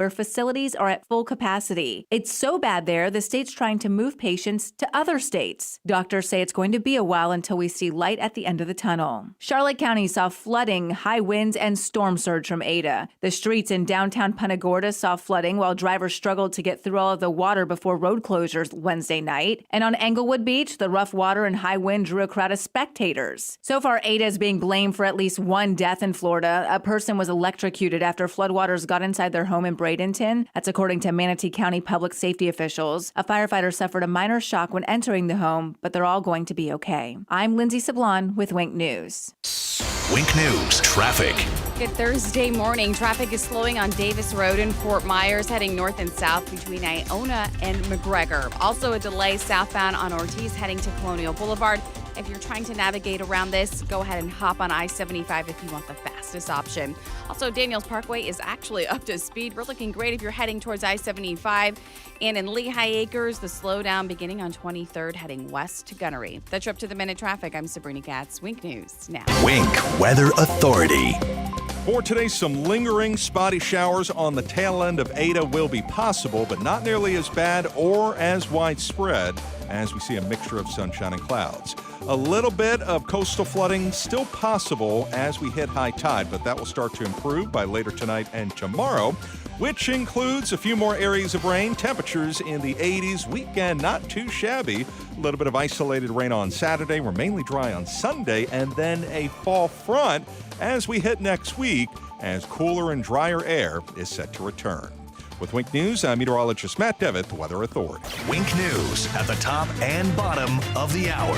where facilities are at full capacity. It's so bad there, the state's trying to move patients to other states. Doctors say it's going to be a while until we see light at the end of the tunnel. Charlotte County saw flooding, high winds, and storm surge from Ada. The streets in downtown Punta Gorda saw flooding while drivers struggled to get through all of the water before road closures Wednesday night. And on Englewood Beach, the rough water and high wind drew a crowd of spectators. So far, Ada is being blamed for at least one death in Florida. A person was electrocuted after floodwaters got inside their home in Bradenton. That's according to Manatee County public safety officials. A firefighter suffered a minor shock when entering the home, but they're all going to be okay. I'm Lindsay Sablon with Wink News. Wink News traffic. Good Thursday morning. Traffic is slowing on Davis Road in Fort Myers, heading north and south between Iona and McGregor. Also a delay southbound on Ortiz, heading to Colonial Boulevard. If you're trying to navigate around this, go ahead and hop on I-75 if you want the fastest option. Also, Daniels Parkway is actually up to speed. We're looking great if you're heading towards I-75. And in Lehigh Acres, the slowdown beginning on 23rd, heading west to Gunnery. That's your up-to-the-minute traffic. I'm Sabrina Katz. Wink News now. Wink Weather Authority. For today, some lingering spotty showers on the tail end of Ada will be possible, but not nearly as bad or as widespread as we see a mixture of sunshine and clouds. A little bit of coastal flooding still possible as we hit high tide, but that will start to improve by later tonight and tomorrow, which includes a few more areas of rain. Temperatures in the 80s. Weekend not too shabby. A little bit of isolated rain on Saturday. We're mainly dry on Sunday, and then a fall front as we hit next week as cooler and drier air is set to return. With Wink News, I'm meteorologist Matt Devitt, the Weather Authority. Wink News at the top and bottom of the hour.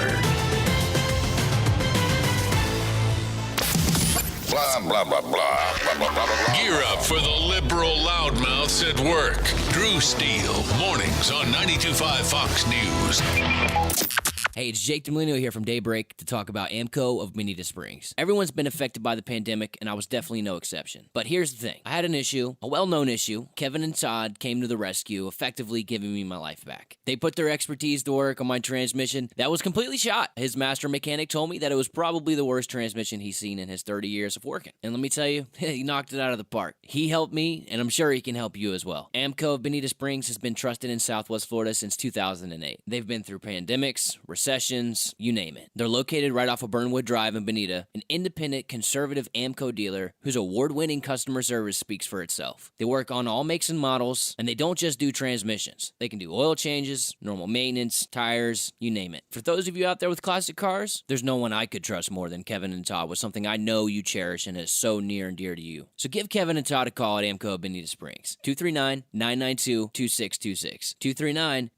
Blah, blah, blah, blah, blah, blah, blah, blah. Gear up for the liberal loudmouths at work. Drew Steele, mornings on 92.5 Fox News. Hey, it's Jake DeMolino here from Daybreak to talk about AMCO of Bonita Springs. Everyone's been affected by the pandemic, and I was definitely no exception. But here's the thing. I had an issue, a well-known issue. Kevin and Todd came to the rescue, effectively giving me my life back. They put their expertise to work on my transmission. That was completely shot. His master mechanic told me that it was probably the worst transmission he's seen in his 30 years of working. And let me tell you, he knocked it out of the park. He helped me, and I'm sure he can help you as well. AMCO of Bonita Springs has been trusted in Southwest Florida since 2008. They've been through pandemics, recessions, you name it. They're located right off of Burnwood Drive in Bonita, an independent, conservative AMCO dealer whose award-winning customer service speaks for itself. They work on all makes and models, and they don't just do transmissions. They can do oil changes, normal maintenance, tires, you name it. For those of you out there with classic cars, there's no one I could trust more than Kevin and Todd with something I know you cherish and is so near and dear to you. So give Kevin and Todd a call at AMCO of Bonita Springs, 239-992-2626,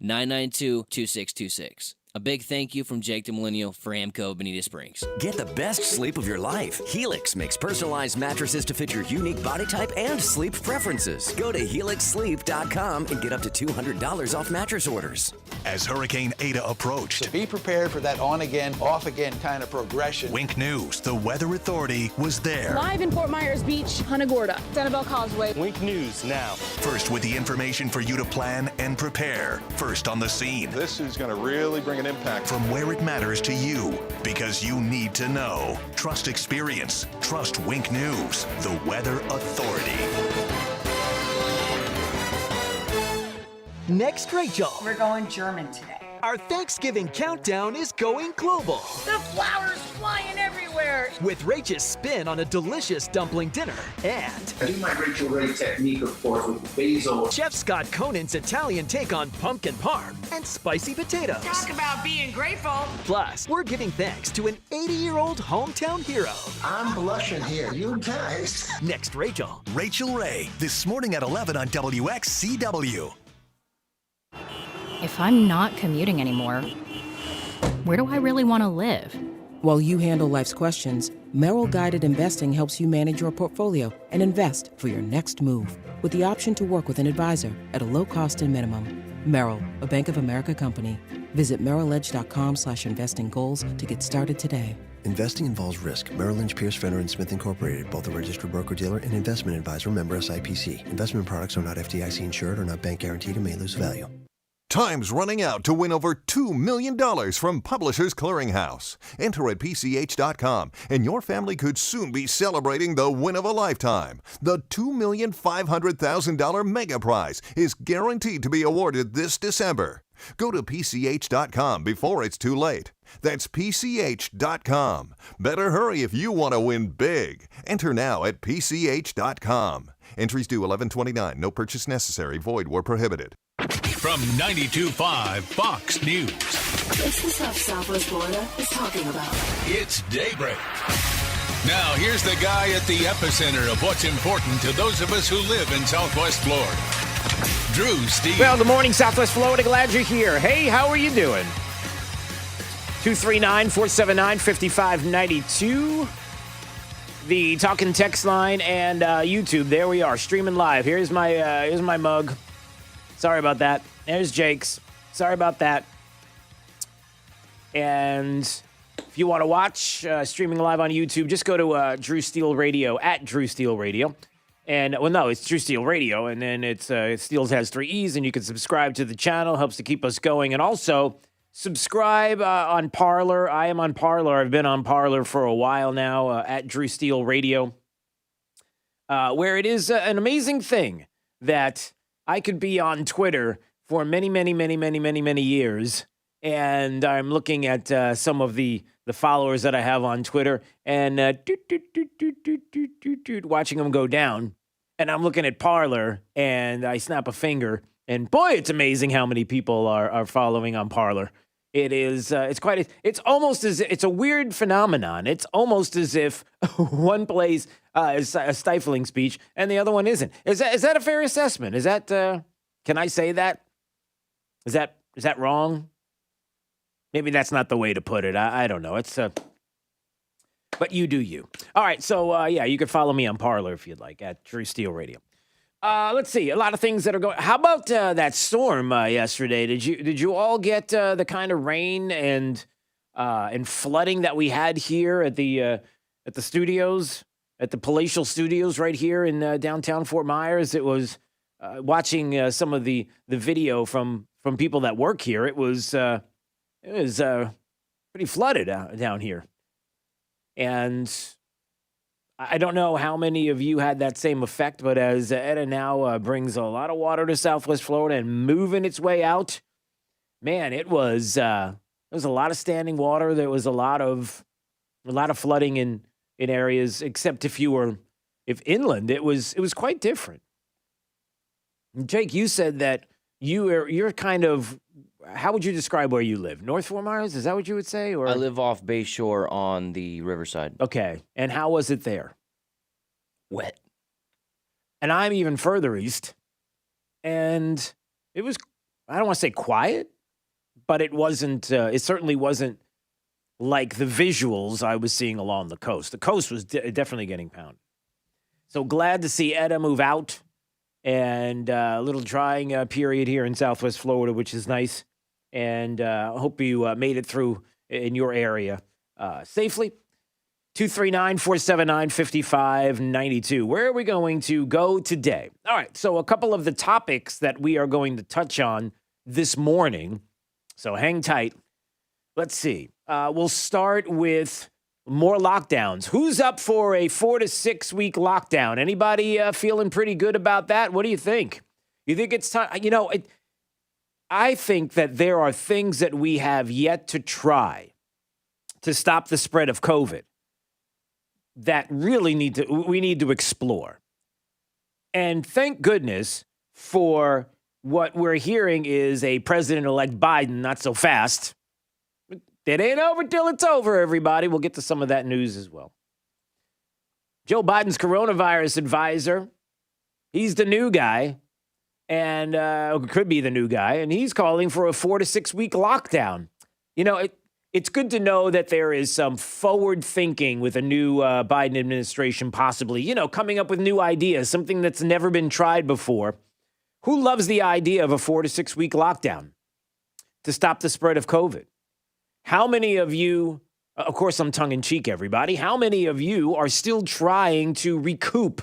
239-992-2626. A big thank you from Jake DeMolino for AMCO Bonita Springs. Get the best sleep of your life. Helix makes personalized mattresses to fit your unique body type and sleep preferences. Go to helixsleep.com and get up to $200 off mattress orders. As Hurricane Ada approached, So be prepared for that on-again, off-again kind of progression. Wink News, the Weather Authority, was there. Live in Fort Myers Beach, Punta Gorda, Sanibel Causeway. Wink News now. First with the information for you to plan and prepare. First on the scene. This is going to really bring an impact. From where it matters to you, because you need to know. Trust experience. Trust Wink News, the Weather Authority. Next, Rachel. We're going German today. Our Thanksgiving countdown is going global. The flowers flying everywhere. With Rach's spin on a delicious dumpling dinner. And I do my Rachel Ray technique, of course, with the basil. Chef Scott Conan's Italian take on pumpkin parm and spicy potatoes. Talk about being grateful. Plus, we're giving thanks to an 80-year-old hometown hero. I'm blushing here, you guys. Next, Rachel. Rachel Ray, this morning at 11 on WXCW. If I'm not commuting anymore, where do I really want to live? While you handle life's questions, Merrill Guided Investing helps you manage your portfolio and invest for your next move with the option to work with an advisor at a low cost and minimum. Merrill, a Bank of America company. Visit merrilledge.com/investing goals to get started today. Investing involves risk. Merrill Lynch, Pierce, Fenner & Smith Incorporated, both a registered broker-dealer and investment advisor, member SIPC. Investment products are not FDIC insured or not bank guaranteed and may lose value. Time's running out to win over $2 million from Publishers Clearinghouse. Enter at PCH.com, and your family could soon be celebrating the win of a lifetime. The $2,500,000 mega prize is guaranteed to be awarded this December. Go to PCH.com before it's too late. That's PCH.com. Better hurry if you want to win big. Enter now at PCH.com. Entries due 11/29. No purchase necessary. Void where prohibited. From 92.5 Fox News. It's the stuff Southwest Florida is talking about. It's Daybreak. Now, here's the guy at the epicenter of what's important to those of us who live in Southwest Florida. Drew Steele. Well, good morning, Southwest Florida. Glad you're here. Hey, how are you doing? 239-479-5592. The talking text line and YouTube. There we are, streaming live. Here's my mug. Sorry about that. There's Jake's. Sorry about that. And if you want to watch streaming live on YouTube, just go to Drew Steele Radio, at Drew Steele Radio. And, well, no, it's Drew Steele Radio. And then it's Steele's has 3 E's, and you can subscribe to the channel. Helps to keep us going. And also, subscribe on Parler. I am on Parler. I've been on Parler for a while now, at Drew Steele Radio, where it is an amazing thing that I could be on Twitter for many, many, many, many, many, many years, and I'm looking at some of the followers that I have on Twitter, and watching them go down, and I'm looking at Parler, and I snap a finger, and boy, it's amazing how many people are following on Parler. It is, it's almost as, it's a weird phenomenon. It's almost as if one place is a stifling speech and the other one isn't. Is that a fair assessment? Is that, can I say that? Is that wrong? Maybe that's not the way to put it. I don't know. It's, but you do you. All right. So, yeah, you can follow me on Parler if you'd like at Drew Steele Radio. Let's see. A lot of things that are going. How about that storm yesterday? Did you all get the kind of rain and flooding that we had here at the studios, at the palatial studios right here in downtown Fort Myers? It was watching some of the video from people that work here. It was pretty flooded down here, and I don't know how many of you had that same effect, but as Etta now brings a lot of water to Southwest Florida and moving its way out, man, there was a lot of standing water. There was a lot of flooding in areas, except if inland, it was quite different. Jake, you said that you're kind of, how would you describe where you live? North Fort Myers? Is that what you would say? Or I live off Bay Shore on the riverside. Okay. And how was it there? Wet. And I'm even further east. And it was, I don't want to say quiet, but it wasn't, it certainly wasn't like the visuals I was seeing along the coast. The coast was definitely getting pounded. So glad to see Etta move out, and a little drying period here in Southwest Florida, which is nice. And I hope you made it through in your area safely. 239-479-5592. Where are we going to go today? All right, so a couple of the topics that we are going to touch on this morning. So hang tight. Let's see. We'll start with more lockdowns. Who's up for a 4 to 6 week lockdown? Anybody feeling pretty good about that? What do you think? You think it's time? You know, I think that there are things that we have yet to try to stop the spread of COVID that really we need to explore. And thank goodness for what we're hearing is a President-elect Biden, not so fast. It ain't over till it's over, everybody. We'll get to some of that news as well. Joe Biden's coronavirus advisor, he's the new guy, and could be the new guy, and he's calling for a 4 to 6 week lockdown. You know, it's good to know that there is some forward thinking with a new Biden administration, possibly, you know, coming up with new ideas, something that's never been tried before. Who loves the idea of a 4 to 6 week lockdown to stop the spread of COVID? How many of you, of course, I'm tongue-in-cheek, everybody, how many of you are still trying to recoup,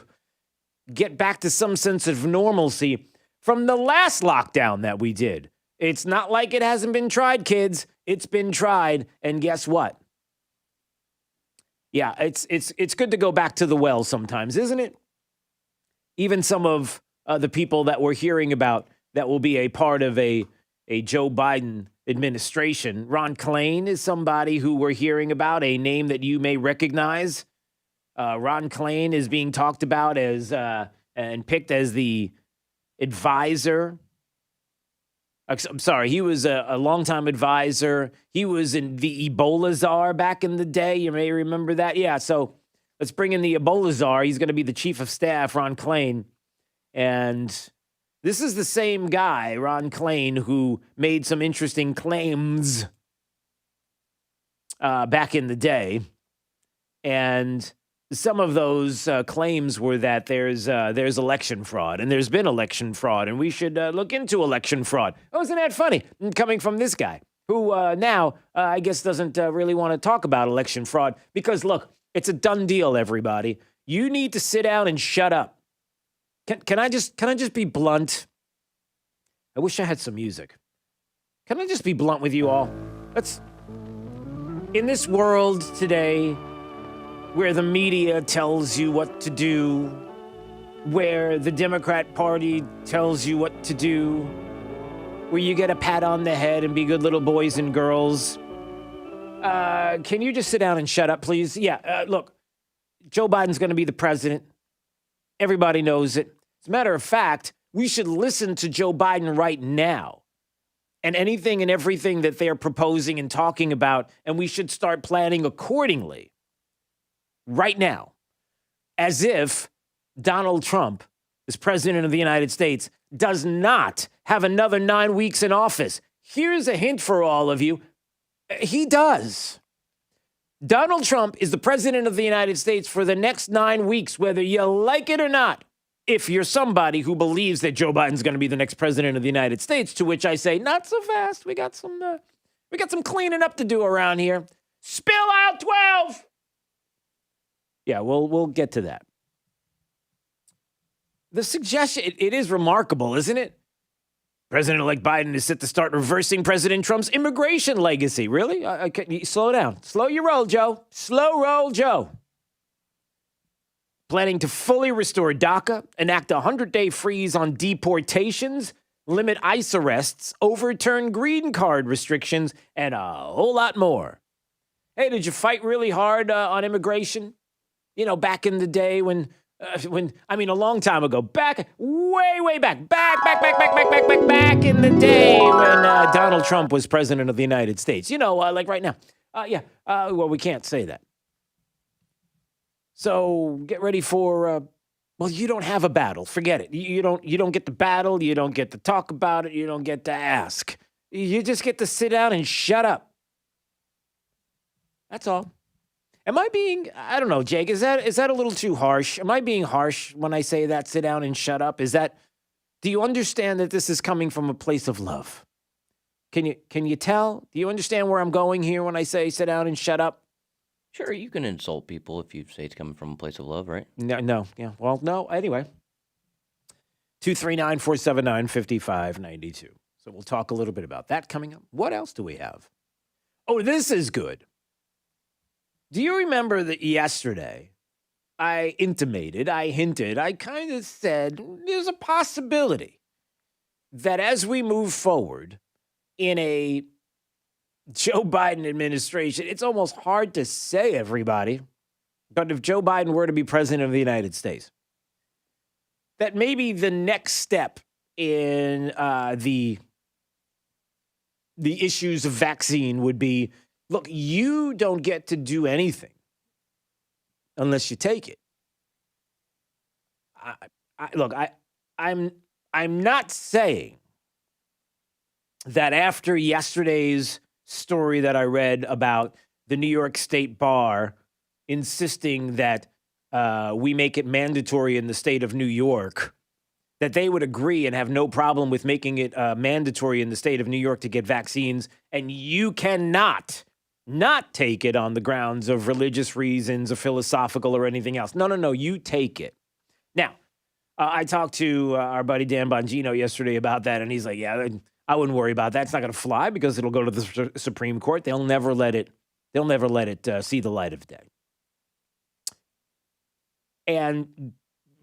get back to some sense of normalcy from the last lockdown that we did? It's not like it hasn't been tried, kids. It's been tried. And guess what? Yeah, it's good to go back to the well sometimes, isn't it? Even some of the people that we're hearing about that will be a part of a Joe Biden administration. Ron Klain is somebody who we're hearing about, a name that you may recognize. Ron Klain is being talked about as and picked as the advisor. I'm sorry, he was a longtime advisor. He was in the Ebola czar back in the day. You may remember that. Yeah, so let's bring in the Ebola czar. He's going to be the chief of staff, Ron Klain. And this is the same guy, Ron Klain, who made some interesting claims back in the day. And some of those claims were that there's election fraud, and there's been election fraud, and we should look into election fraud. Oh, isn't that funny? Coming from this guy, who now, I guess, doesn't really want to talk about election fraud because, look, it's a done deal, everybody. You need to sit down and shut up. Can I just be blunt? I wish I had some music. Can I just be blunt with you all? In this world today, where the media tells you what to do, where the Democrat Party tells you what to do, where you get a pat on the head and be good little boys and girls. Can you just sit down and shut up, please? Yeah, look, Joe Biden's going to be the president. Everybody knows it. As a matter of fact, we should listen to Joe Biden right now and anything and everything that they're proposing and talking about, and we should start planning accordingly. Right now, as if Donald Trump, as president of the United States, does not have another 9 weeks in office. Here's a hint for all of you. He does. Donald Trump is the president of the United States for the next 9 weeks, whether you like it or not. If you're somebody who believes that Joe Biden's going to be the next president of the United States, to which I say, not so fast. We got some cleaning up to do around here. Spill out 12. Yeah, we'll get to that. The suggestion, it is remarkable, isn't it? President-elect Biden is set to start reversing President Trump's immigration legacy. Really? Slow down. Slow your roll, Joe. Slow roll, Joe. Planning to fully restore DACA, enact a 100-day freeze on deportations, limit ICE arrests, overturn green card restrictions, and a whole lot more. Hey, did you fight really hard on immigration? You know, back in the day when a long time ago, way back in the day when Donald Trump was president of the United States. You know, like right now. Well, we can't say that. So get ready for, you don't have a battle. Forget it. You don't get to battle. You don't get to talk about it. You don't get to ask. You just get to sit down and shut up. That's all. Am I being, I don't know, Jake, is that a little too harsh? Am I being harsh when I say that, sit down and shut up? Do you understand that this is coming from a place of love? Can you tell? Do you understand where I'm going here when I say sit down and shut up? Sure, you can insult people if you say it's coming from a place of love, right? No. Yeah. Well, no. Anyway. 239-479-5592. So we'll talk a little bit about that coming up. What else do we have? Oh, this is good. Do you remember that yesterday I hinted, I kind of said there's a possibility that as we move forward in a Joe Biden administration, it's almost hard to say, everybody, but if Joe Biden were to be president of the United States, that maybe the next step in the issues of vaccine would be, look, you don't get to do anything unless you take it. I'm not saying that after yesterday's story that I read about the New York State Bar insisting that we make it mandatory in the state of New York, that they would agree and have no problem with making it mandatory in the state of New York to get vaccines, and you cannot not take it on the grounds of religious reasons or philosophical or anything else. No, you take it. Now, I talked to our buddy Dan Bongino yesterday about that, and he's like, yeah, I wouldn't worry about that. It's not going to fly because it'll go to the Supreme Court. They'll never let it see the light of day. And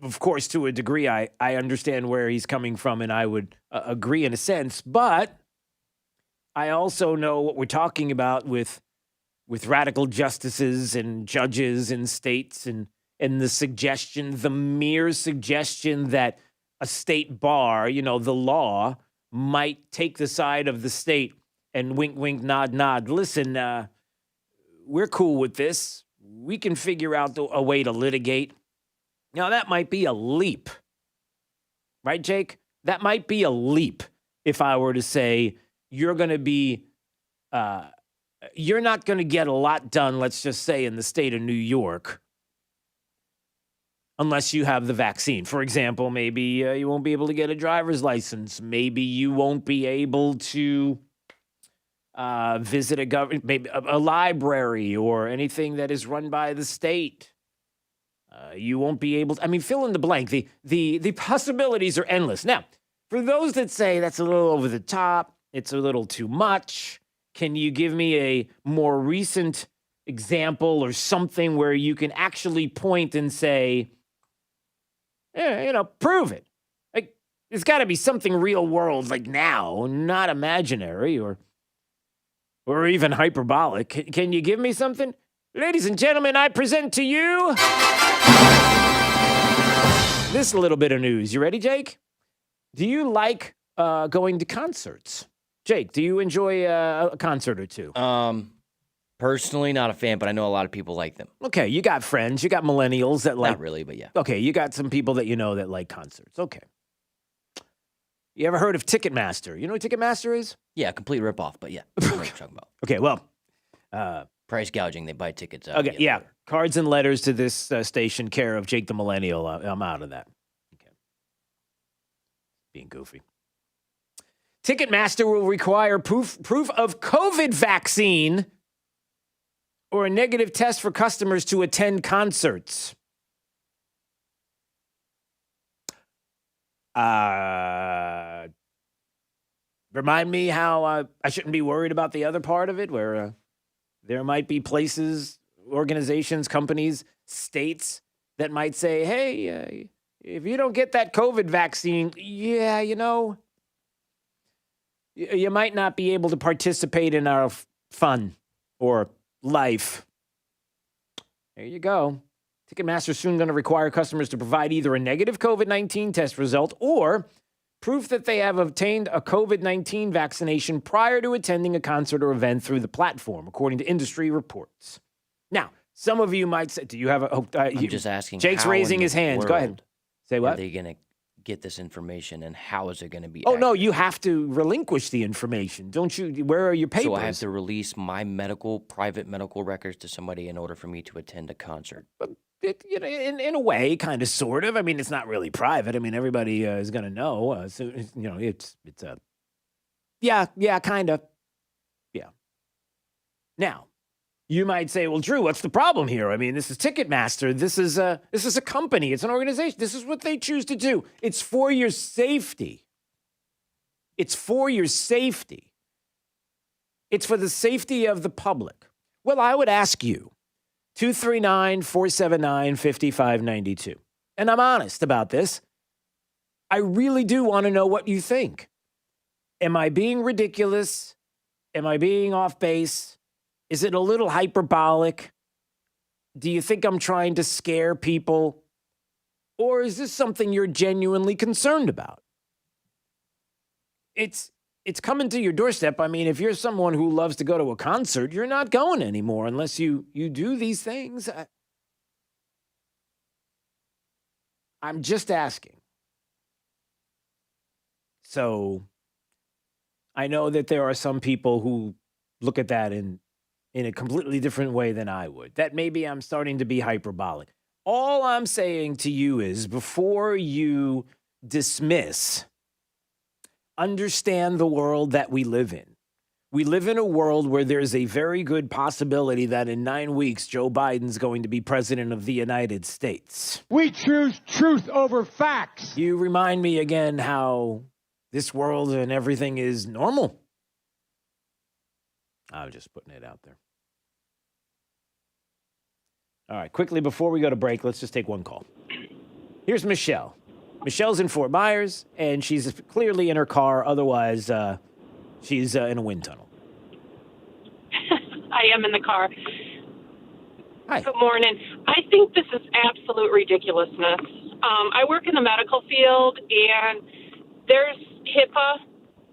of course, to a degree, I understand where he's coming from, and I would agree in a sense. But I also know what we're talking about with radical justices and judges in states, and the mere suggestion that a state bar, the law, might take the side of the state and wink, wink, nod, nod. Listen, we're cool with this. We can figure out a way to litigate. Now, that might be a leap. Right, Jake? That might be a leap if I were to say you're going to be, you're not going to get a lot done, let's just say, in the state of New York, unless you have the vaccine. For example, maybe you won't be able to get a driver's license. Maybe you won't be able to visit a library or anything that is run by the state. You won't be able to, fill in the blank. The possibilities are endless. Now, for those that say that's a little over the top, it's a little too much, can you give me a more recent example or something where you can actually point and say, prove it? Like, it's got to be something real world, like now, not imaginary or even hyperbolic. Can you give me something? Ladies and gentlemen, I present to you this little bit of news. You ready, Jake? Do you like going to concerts? Jake, do you enjoy a concert or two? Personally, not a fan, but I know a lot of people like them. Okay, you got friends. You got millennials that like... Not really, but yeah. Okay, you got some people that you know that like concerts. Okay. You ever heard of Ticketmaster? You know what Ticketmaster is? Yeah, complete ripoff, but yeah. I know what you're talking about. Okay, well... price gouging, they buy tickets out. Okay, yeah. Cards and letters to this station, care of Jake the Millennial. I'm out of that. Okay. Being goofy. Ticketmaster will require proof of COVID vaccine or a negative test for customers to attend concerts. Remind me how I shouldn't be worried about the other part of it, where there might be places, organizations, companies, states that might say, hey, if you don't get that COVID vaccine, yeah, you might not be able to participate in our fun or life. There you go. Ticketmaster is soon going to require customers to provide either a negative COVID-19 test result or proof that they have obtained a COVID-19 vaccination prior to attending a concert or event through the platform, according to industry reports. Now, some of you might say, do you have a... I'm just asking. Jake's raising his hands. Go ahead. Say what? Are they going to get this information, and how is it going to be accurate? No, you have to relinquish the information. Don't you? Where are your papers? So I have to release my private medical records to somebody in order for me to attend a concert? In a way, kind of, sort of. It's not really private. Everybody is going to know. So, it's yeah, kind of. Yeah. Now, you might say, well, Drew, what's the problem here? This is Ticketmaster. This is a company. It's an organization. This is what they choose to do. It's for your safety. It's for your safety. It's for the safety of the public. Well, I would ask you, 239-479-5592. And I'm honest about this. I really do want to know what you think. Am I being ridiculous? Am I being off base? Is it a little hyperbolic? Do you think I'm trying to scare people? Or is this something you're genuinely concerned about? It's coming to your doorstep. If you're someone who loves to go to a concert, you're not going anymore unless you do these things. I'm just asking. So I know that there are some people who look at that in a completely different way than I would. That maybe I'm starting to be hyperbolic. All I'm saying to you is, before you dismiss, understand the world that we live in. We live in a world where there's a very good possibility that in 9 weeks, Joe Biden's going to be president of the United States. We choose truth over facts. You remind me again how this world and everything is normal. I was just putting it out there. All right, quickly before we go to break, let's just take one call. Here's Michelle. Michelle's in Fort Myers, and she's clearly in her car. Otherwise, she's in a wind tunnel. I am in the car. Hi. Good morning. I think this is absolute ridiculousness. I work in the medical field, and there's HIPAA,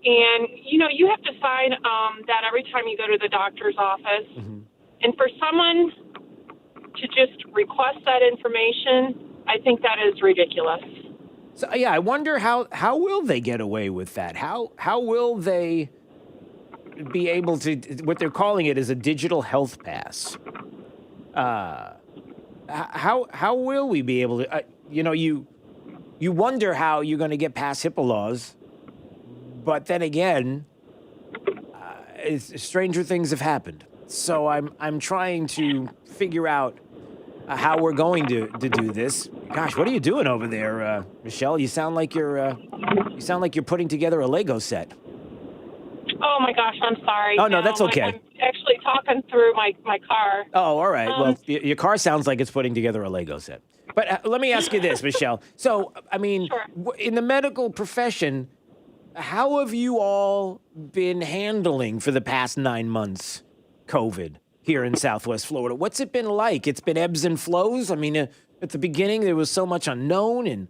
and, you have to sign that every time you go to the doctor's office. Mm-hmm. And for someone to just request that information, I think that is ridiculous. So, yeah, I wonder how will they get away with that? How will they be able to, what they're calling it is a digital health pass. How will we be able to, you wonder how you're going to get past HIPAA laws, but then again, stranger things have happened. So I'm trying to figure out how we're going to do this. Gosh, what are you doing over there, Michelle? You sound like you're putting together a Lego set. Oh my gosh, I'm sorry. Oh no, that's okay. I'm actually talking through my car. Oh, all right. Well, your car sounds like it's putting together a Lego set. But let me ask you this, Michelle. So, I mean, in the medical profession, how have you all been handling for the past 9 months COVID here in Southwest Florida? What's it been like? It's been ebbs and flows. I mean, at the beginning, there was so much unknown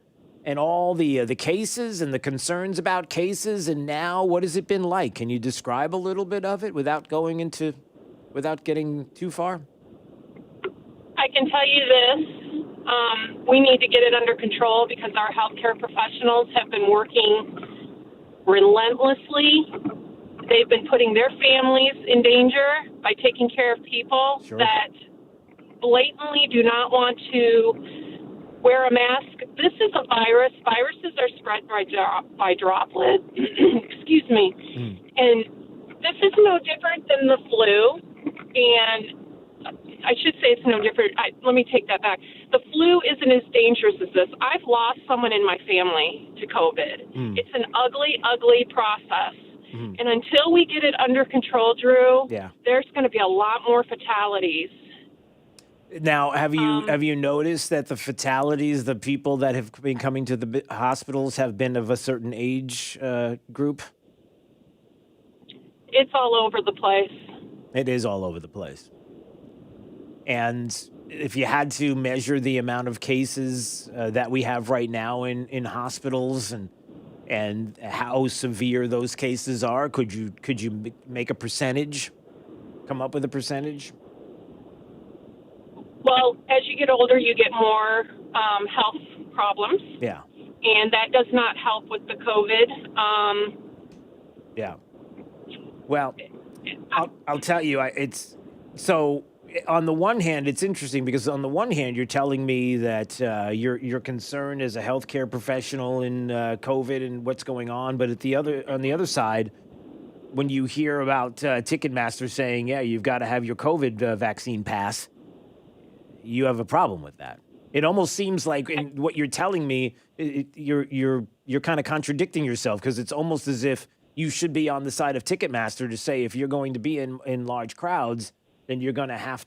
and all the cases and the concerns about cases. And now, what has it been like? Can you describe a little bit of it without getting too far? I can tell you this. We need to get it under control because our healthcare professionals have been working relentlessly. They've been putting their families in danger by taking care of people that blatantly do not want to wear a mask. This is a virus. Viruses are spread by droplet. Excuse me. And this is no different than the flu. And I should say it's no different. Let me take that back. The flu isn't as dangerous as this. I've lost someone in my family to COVID. It's an ugly, ugly process. And until we get it under control, Drew, there's going to be a lot more fatalities. Now, have you noticed that the fatalities, the people that have been coming to the hospitals have been of a certain age group? It's all over the place. It is all over the place. And if you had to measure the amount of cases that we have right now in hospitals and how severe those cases are, could you make a percentage? Come up with a percentage? Well, as you get older, you get more health problems. Yeah. And that does not help with the COVID. Yeah. Well, I'll tell you, it's so. On the one hand, it's interesting because on the one hand, you're telling me that you're concerned as a healthcare professional in COVID and what's going on, but on the other side, when you hear about Ticketmaster saying, "Yeah, you've got to have your COVID vaccine pass," you have a problem with that. It almost seems like in what you're telling me, you're kind of contradicting yourself because it's almost as if you should be on the side of Ticketmaster to say if you're going to be in large crowds, then you're going to have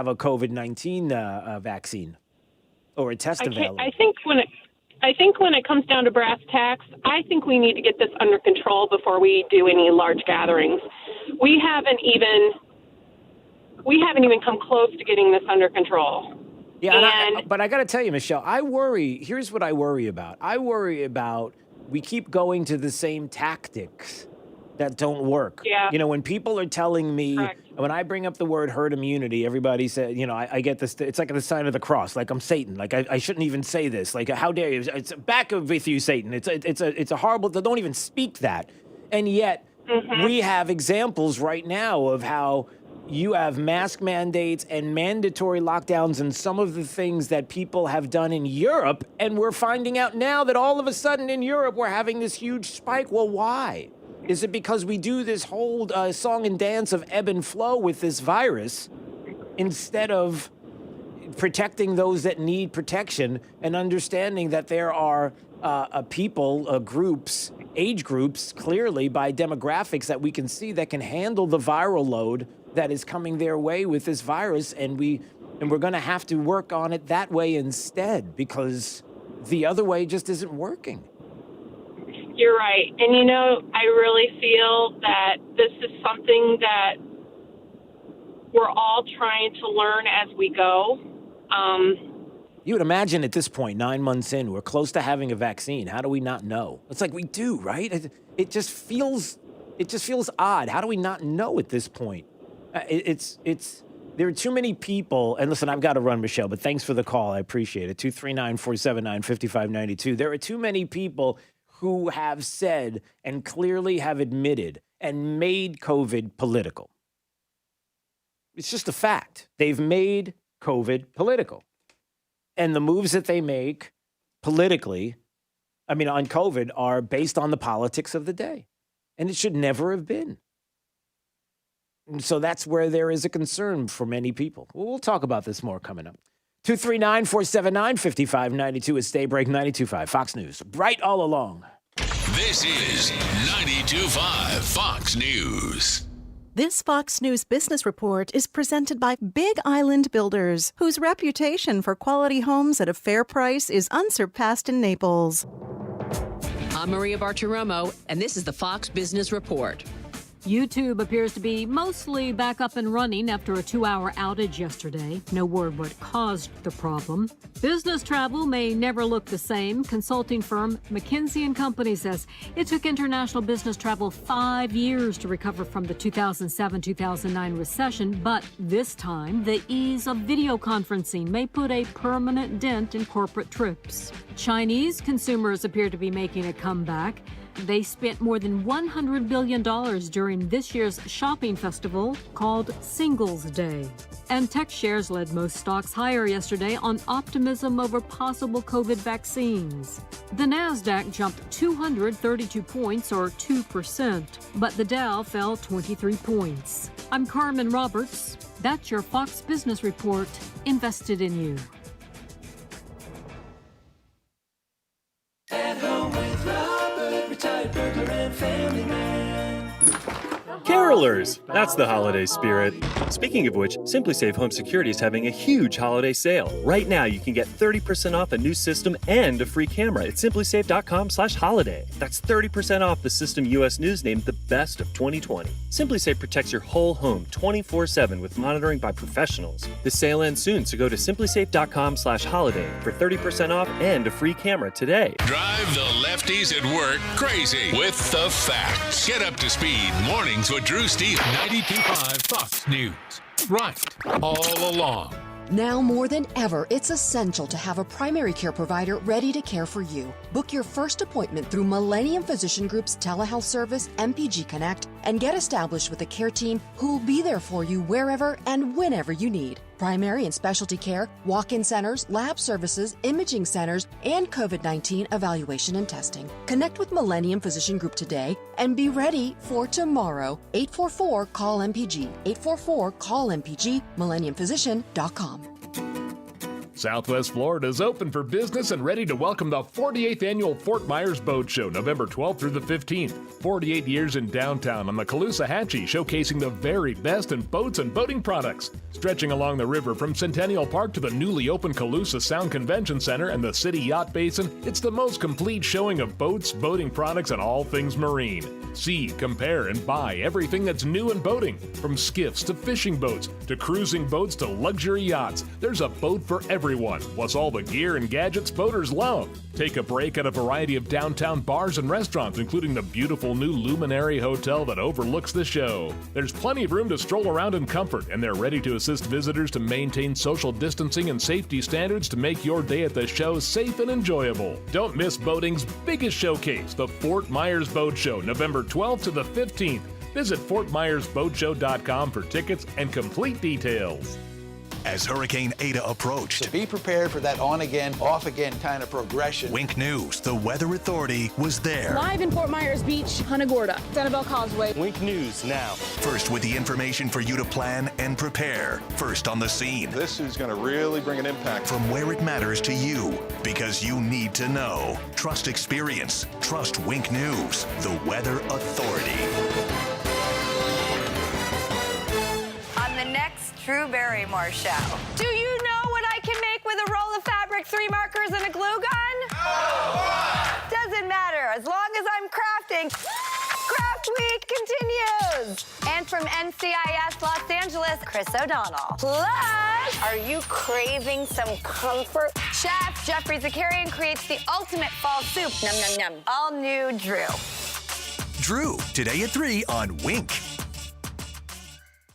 a COVID-19 vaccine or a test available. I think when it comes down to brass tacks, I think we need to get this under control before we do any large gatherings. We haven't even come close to getting this under control. Yeah, but I got to tell you, Michelle, I worry. Here's what I worry about. We keep going to the same tactics that don't work. Yeah. When people are telling me, when I bring up the word herd immunity, everybody says, I get this. It's like the sign of the cross. Like I'm Satan. Like I shouldn't even say this. Like how dare you? It's back with you, Satan. It's a horrible. Don't even speak that. And yet we have examples right now of how you have mask mandates and mandatory lockdowns and some of the things that people have done in Europe. And we're finding out now that all of a sudden in Europe, we're having this huge spike. Well, why? Is it because we do this whole song and dance of ebb and flow with this virus instead of protecting those that need protection and understanding that there are people, groups, age groups, clearly by demographics that we can see that can handle the viral load that is coming their way with this virus, and we're going to have to work on it that way instead, because the other way just isn't working. You're right. And, I really feel that this is something that we're all trying to learn as we go. You would imagine at this point, 9 months in, we're close to having a vaccine. How do we not know? It's like we do, right? It just feels odd. How do we not know at this point? There are too many people, and listen, I've got to run, Michelle, but thanks for the call. I appreciate it. 239-479-5592. There are too many people who have said and clearly have admitted and made COVID political. It's just a fact. They've made COVID political. And the moves that they make politically, on COVID, are based on the politics of the day. And it should never have been. And so that's where there is a concern for many people. We'll talk about this more coming up. 239-479-5592 is Daybreak 92.5 Fox News. Right all along. This is 92.5 Fox News. This Fox News Business Report is presented by Big Island Builders, whose reputation for quality homes at a fair price is unsurpassed in Naples. I'm Maria Bartiromo, and this is the Fox Business Report. YouTube appears to be mostly back up and running after a 2-hour outage yesterday. No word what caused the problem. Business travel may never look the same. Consulting firm McKinsey & Company says it took international business travel 5 years to recover from the 2007-2009 recession, but this time the ease of video conferencing may put a permanent dent in corporate trips. Chinese consumers appear to be making a comeback. They spent more than $100 billion during this year's shopping festival called Singles Day. And tech shares led most stocks higher yesterday on optimism over possible COVID vaccines. The Nasdaq jumped 232 points, or 2%, but the Dow fell 23 points. I'm Carmen Roberts. That's your Fox Business Report, invested in you. At home with Robert, retired burglar and family man. Carolers! That's the holiday spirit. Speaking of which, Simply Safe Home Security is having a huge holiday sale. Right now, you can get 30% off a new system and a free camera at simplysafe.com/holiday. That's 30% off the system U.S. News named the best of 2020. Simply Safe protects your whole home 24/7 with monitoring by professionals. The sale ends soon, so go to simplysafe.com/holiday for 30% off and a free camera today. Drive the lefties at work crazy with the facts. Get up to speed mornings with Drew Steve. 92.5 Fox News. Right all along. Now more than ever, it's essential to have a primary care provider ready to care for you. Book your first appointment through Millennium Physician Group's telehealth service, MPG Connect, and get established with a care team who'll be there for you wherever and whenever you need. Primary and specialty care, walk-in centers, lab services, imaging centers, and COVID-19 evaluation and testing. Connect with Millennium Physician Group today and be ready for tomorrow. 844-CALL-MPG. 844-CALL-MPG. MillenniumPhysician.com. Southwest Florida is open for business and ready to welcome the 48th Annual Fort Myers Boat Show, November 12th through the 15th. 48 years in downtown on the Caloosahatchee, showcasing the very best in boats and boating products. Stretching along the river from Centennial Park to the newly opened Calusa Sound Convention Center and the City Yacht Basin, it's the most complete showing of boats, boating products, and all things marine. See, compare, and buy everything that's new in boating. From skiffs to fishing boats to cruising boats to luxury yachts, there's a boat for everyone, plus all the gear and gadgets boaters love. Take a break at a variety of downtown bars and restaurants, including the beautiful new Luminary Hotel that overlooks the show. There's plenty of room to stroll around in comfort, and they're ready to assist visitors to maintain social distancing and safety standards to make your day at the show safe and enjoyable. Don't miss boating's biggest showcase, the Fort Myers Boat Show, November 12th to the 15th. Visit FortMyersBoatShow.com for tickets and complete details. as Hurricane Ada approached. So be prepared for that on-again, off-again kind of progression. Wink News, the Weather Authority, was there. Live in Fort Myers Beach, Punta Gorda, Sanibel Causeway. Wink News now. First with the information for you to plan and prepare. First on the scene. This is going to really bring an impact. From where it matters to you, because you need to know. Trust experience. Trust Wink News, the Weather Authority. On the next Drew Barrymore show. Do you know what I can make with a roll of fabric, 3 markers, and a glue gun? Doesn't matter, as long as I'm crafting. Craft Week continues. And from NCIS Los Angeles, Chris O'Donnell. Plus, are you craving some comfort? Chef Jeffrey Zakarian creates the ultimate fall soup. Num, num, num. All new Drew. Drew, today at 3 on Wink.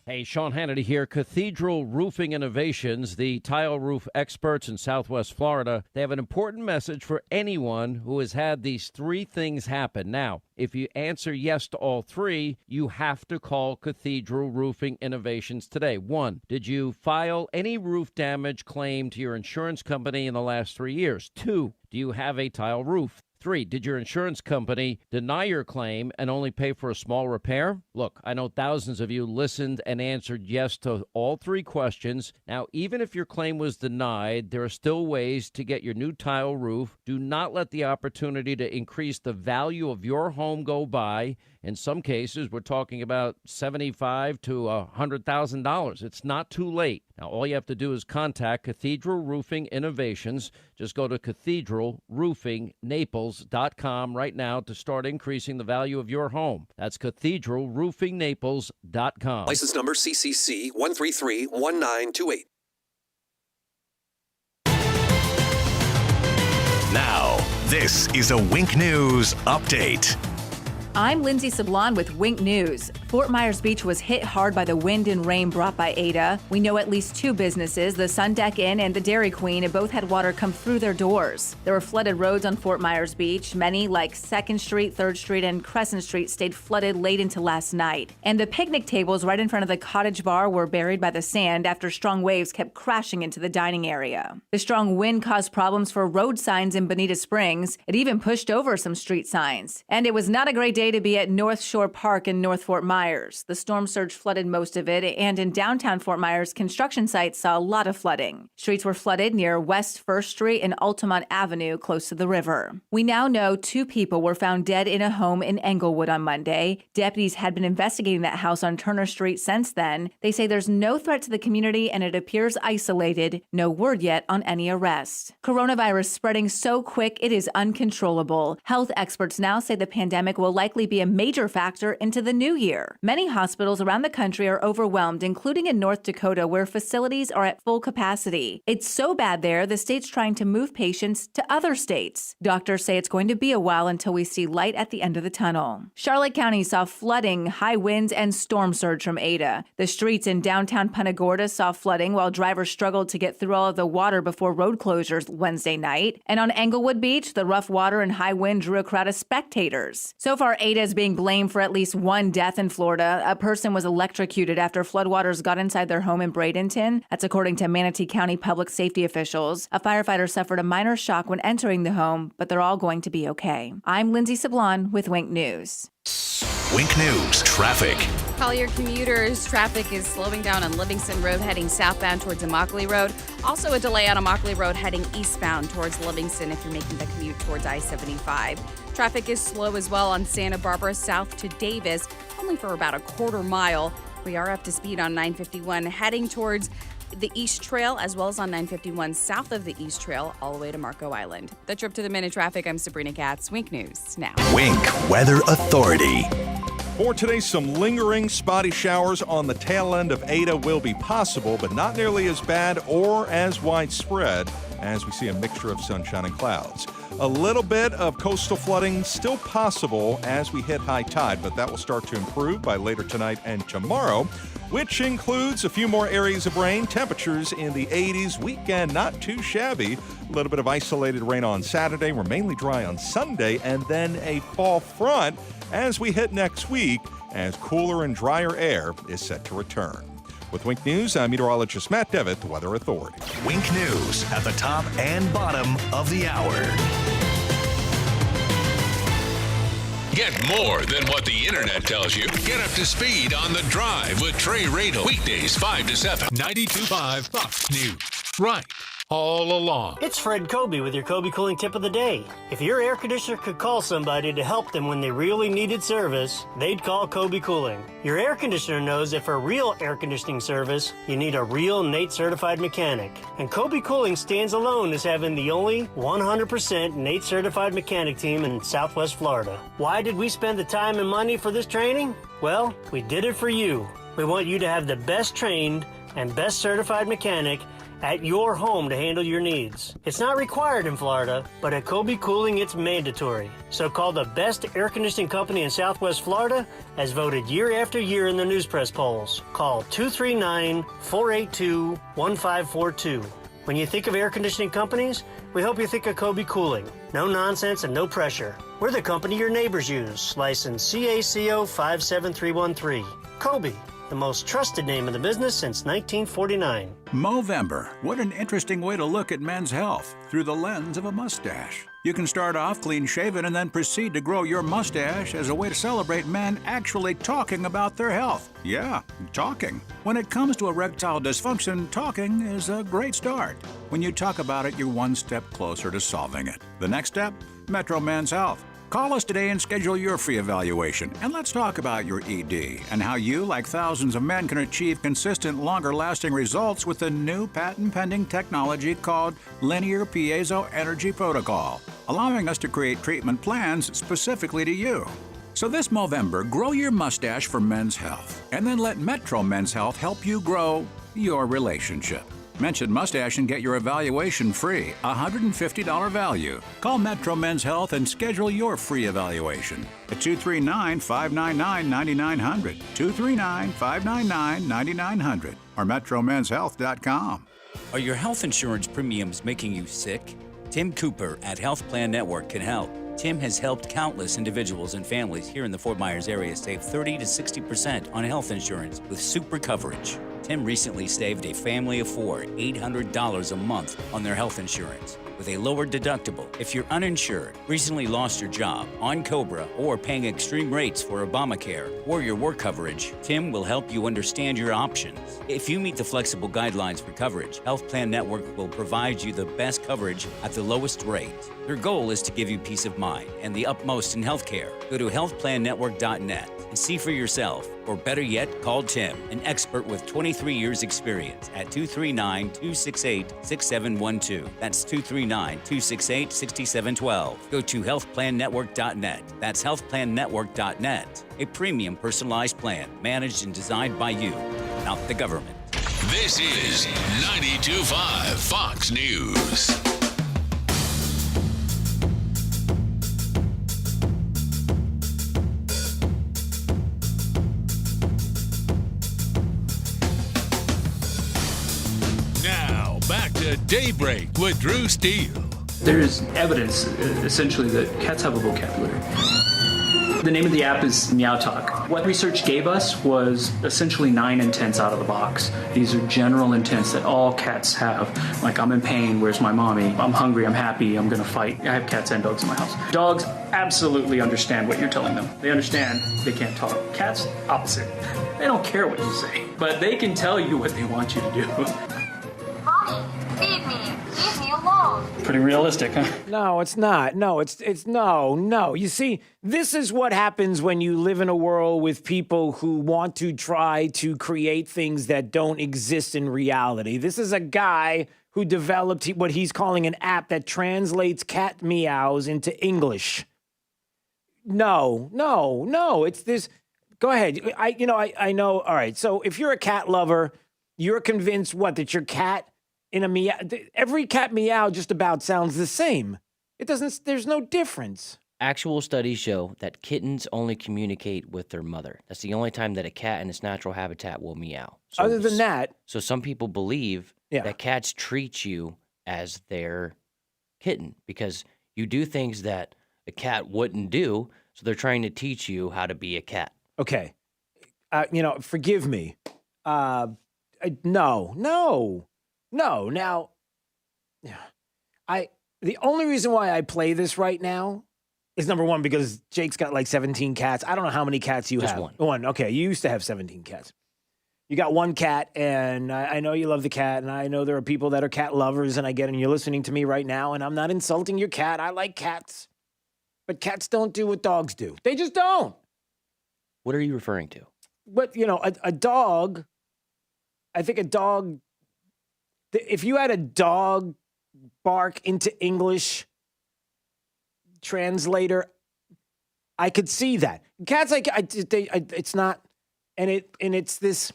Hey, Sean Hannity here. Cathedral Roofing Innovations, the tile roof experts in Southwest Florida. They have an important message for anyone who has had these 3 things happen. Now, if you answer yes to all 3, you have to call Cathedral Roofing Innovations today. 1, did you file any roof damage claim to your insurance company in the last 3 years? 2, do you have a tile roof? 3, did your insurance company deny your claim and only pay for a small repair? Look, I know thousands of you listened and answered yes to all 3 questions. Now, even if your claim was denied, there are still ways to get your new tile roof. Do not let the opportunity to increase the value of your home go by. In some cases, we're talking about $75,000 to $100,000. It's not too late. Now, all you have to do is contact Cathedral Roofing Innovations. Just go to cathedralroofingnaples.com right now to start increasing the value of your home. That's cathedralroofingnaples.com. License number CCC 1331928. Now, this is a Wink News update. I'm Lindsay Sablon with Wink News. Fort Myers Beach was hit hard by the wind and rain brought by Ada. We know at least 2 businesses, the Sun Deck Inn and the Dairy Queen, both had water come through their doors. There were flooded roads on Fort Myers Beach. Many, like 2nd Street, 3rd Street, and Crescent Street, stayed flooded late into last night. And the picnic tables right in front of the Cottage Bar were buried by the sand after strong waves kept crashing into the dining area. The strong wind caused problems for road signs in Bonita Springs. It even pushed over some street signs. And it was not a great day to be at North Shore Park in North Fort Myers. The storm surge flooded most of it, and in downtown Fort Myers, construction sites saw a lot of flooding. Streets were flooded near West 1st Street and Altamont Avenue, close to the river. We now know 2 people were found dead in a home in Englewood on Monday. Deputies had been investigating that house on Turner Street since then. They say there's no threat to the community and it appears isolated. No word yet on any arrests. Coronavirus spreading so quick it is uncontrollable. Health experts now say the pandemic will likely be a major factor into the new year. Many hospitals around the country are overwhelmed, including in North Dakota, where facilities are at full capacity. It's so bad there, the state's trying to move patients to other states. Doctors say it's going to be a while until we see light at the end of the tunnel. Charlotte County saw flooding, high winds, and storm surge from Ada. The streets in downtown Punta Gorda saw flooding while drivers struggled to get through all of the water before road closures Wednesday night. And on Englewood Beach, the rough water and high wind drew a crowd of spectators. So far, Ada is being blamed for at least 1 death in Florida. A person was electrocuted after floodwaters got inside their home in Bradenton. That's according to Manatee County public safety officials. A firefighter suffered a minor shock when entering the home, but they're all going to be okay. I'm Lindsay Sablon with Wink News. Wink News traffic. Collier commuters, traffic is slowing down on Livingston Road heading southbound towards Immokalee Road. Also a delay on Immokalee Road heading eastbound towards Livingston if you're making the commute towards I-75. Traffic is slow as well on Santa Barbara south to Davis, only for about a quarter mile. We are up to speed on 951 heading towards the East Trail, as well as on 951 south of the East Trail, all the way to Marco Island. The trip to the Minute Traffic, I'm Sabrina Katz. Wink News now. Wink Weather Authority. For today, some lingering spotty showers on the tail end of Ada will be possible, but not nearly as bad or as widespread as we see a mixture of sunshine and clouds. A little bit of coastal flooding still possible as we hit high tide, but that will start to improve by later tonight and tomorrow, which includes a few more areas of rain. Temperatures in the 80s. Weekend not too shabby. A little bit of isolated rain on Saturday. We're mainly dry on Sunday, and then a fall front as we hit next week as cooler and drier air is set to return. With Wink News, I'm meteorologist Matt Devitt, the Weather Authority. Wink News at the top and bottom of the hour. Get more than what the internet tells you. Get up to speed on The Drive with Trey Radel. Weekdays 5 to 7. 92.5 Fox News. Right. All along. It's Fred Kobe with your Kobe Cooling Tip of the Day. If your air conditioner could call somebody to help them when they really needed service, they'd call Kobe Cooling. Your air conditioner knows that for real air conditioning service, you need a real NATE certified mechanic. And Kobe Cooling stands alone as having the only 100% NATE certified mechanic team in Southwest Florida. Why did we spend the time and money for this training? Well, we did it for you. We want you to have the best trained and best certified mechanic at your home to handle your needs. It's not required in Florida, but at Kobe Cooling, it's mandatory. So call the best air conditioning company in Southwest Florida, as voted year after year in the news press polls. Call 239-482-1542. When you think of air conditioning companies, we hope you think of Kobe Cooling. No nonsense and no pressure. We're the company your neighbors use. License CACO 57313. Kobe, the most trusted name in the business since 1949. Movember. What an interesting way to look at men's health through the lens of a mustache. You can start off clean-shaven and then proceed to grow your mustache as a way to celebrate men actually talking about their health. Yeah, talking. When it comes to erectile dysfunction, talking is a great start. When you talk about it, you're one step closer to solving it. The next step? Metro Men's Health. Call us today and schedule your free evaluation. And let's talk about your ED and how you, like thousands of men, can achieve consistent, longer-lasting results with the new patent-pending technology called Linear Piezo Energy Protocol, allowing us to create treatment plans specifically to you. So this Movember, grow your mustache for men's health. And then let Metro Men's Health help you grow your relationship. Mention mustache and get your evaluation free, $150 value. Call Metro Men's Health and schedule your free evaluation at 239-599-9900, 239-599-9900, or metromenshealth.com. Are your health insurance premiums making you sick? Tim Cooper at Health Plan Network can help. Tim has helped countless individuals and families here in the Fort Myers area save 30 to 60% on health insurance with super coverage. Tim recently saved a family of four $800 a month on their health insurance with a lower deductible. If you're uninsured, recently lost your job, on COBRA, or paying extreme rates for Obamacare or your work coverage, Tim will help you understand your options. If you meet the flexible guidelines for coverage, Health Plan Network will provide you the best coverage at the lowest rate. Their goal is to give you peace of mind and the utmost in healthcare. Go to healthplannetwork.net and see for yourself, or better yet, call Tim, an expert with 23 years experience at 239-268-6712. That's 239-268-6712. Go to healthplannetwork.net. That's healthplannetwork.net. A premium personalized plan managed and designed by you, not the government. This is 92.5 Fox News. Now, back to Daybreak with Drew Steele. There is evidence, essentially, that cats have a vocabulary. The name of the app is Meow Talk. What research gave us was essentially 9 intents out of the box. These are general intents that all cats have. Like, I'm in pain, where's my mommy? I'm hungry, I'm happy, I'm gonna fight. I have cats and dogs in my house. Dogs absolutely understand what you're telling them. They understand they can't talk. Cats, opposite. They don't care what you say, but they can tell you what they want you to do. Mommy, feed me. Leave me alone. Pretty realistic, huh? No, it's not. No, it's no. You see, this is what happens when you live in a world with people who want to try to create things that don't exist in reality. This is a guy who developed what he's calling an app that translates cat meows into English. No. It's this. Go ahead. I know. All right. So if you're a cat lover, you're convinced that your cat in a meow, every cat meow just about sounds the same. It doesn't, there's no difference. Actual studies show that kittens only communicate with their mother. That's the only time that a cat in its natural habitat will meow. So, other than that. So some people believe that cats treat you as their kitten because you do things that a cat wouldn't do. So they're trying to teach you how to be a cat. Okay. Forgive me. No. Now, the only reason why I play this right now is number one, because Jake's got like 17 cats. I don't know how many cats you Just have. one. One. Okay. You used to have 17 cats. You got one cat, and I know you love the cat, and I know there are people that are cat lovers, and I get it, and you're listening to me right now, and I'm not insulting your cat. I like cats. But cats don't do what dogs do. They just don't. What are you referring to? But, a dog, I think a dog, if you had a dog bark into English translator, I could see that. Cats, it's not, and it's this,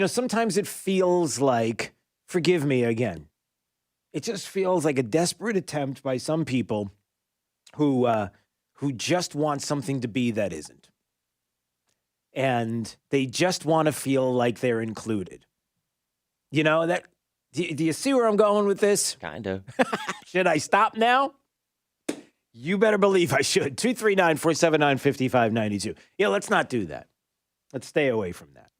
sometimes it feels like, forgive me again, it just feels like a desperate attempt by some people who just want something to be that isn't. And they just want to feel like they're included. Do you see where I'm going with this? Kind of. Should I stop now? You better believe I should. 239-479-5592. Yeah, let's not do that. Let's stay away from that.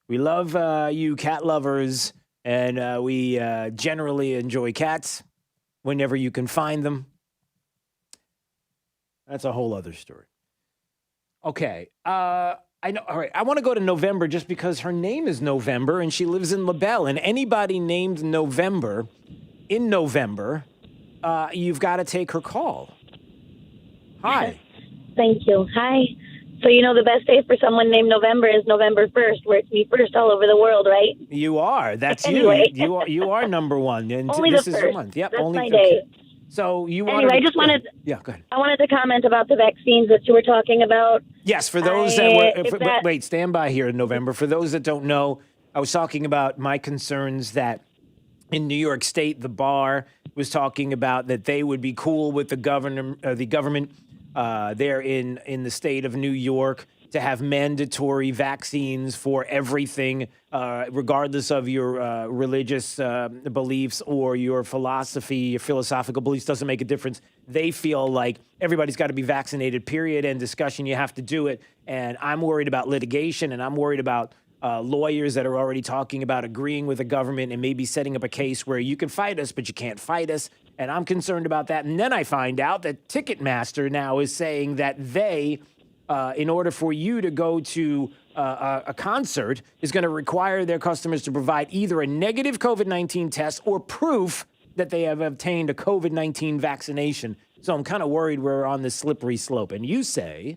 We love you cat lovers, and we generally enjoy cats whenever you can find them. That's a whole other story. Okay. I know. All right. I want to go to November just because her name is November and she lives in LaBelle. And anybody named November in November, you've got to take her call. Hi. Thank you. Hi. So the best day for someone named November is November 1st, where it's me first all over the world, right? You are. That's Anyway. you are number one. And Only this the is first. your month. Yep. That's only my day. So you want Anyway, I just wanted. Yeah, go ahead. I wanted to comment about the vaccines that you were talking about. Yes, for those wait, stand by here in November. For those that don't know, I was talking about my concerns that in New York State, the bar was talking about that they would be cool with the government there in the state of New York to have mandatory vaccines for everything, regardless of your religious beliefs or your philosophy, your philosophical beliefs, doesn't make a difference. They feel like everybody's got to be vaccinated, period, end discussion. You have to do it. And I'm worried about litigation, and I'm worried about lawyers that are already talking about agreeing with the government and maybe setting up a case where you can fight us, but you can't fight us. And I'm concerned about that. And then I find out that Ticketmaster now is saying that they, in order for you to go to a concert, is going to require their customers to provide either a negative COVID-19 test or proof that they have obtained a COVID-19 vaccination. So I'm kind of worried we're on this slippery slope. And you say...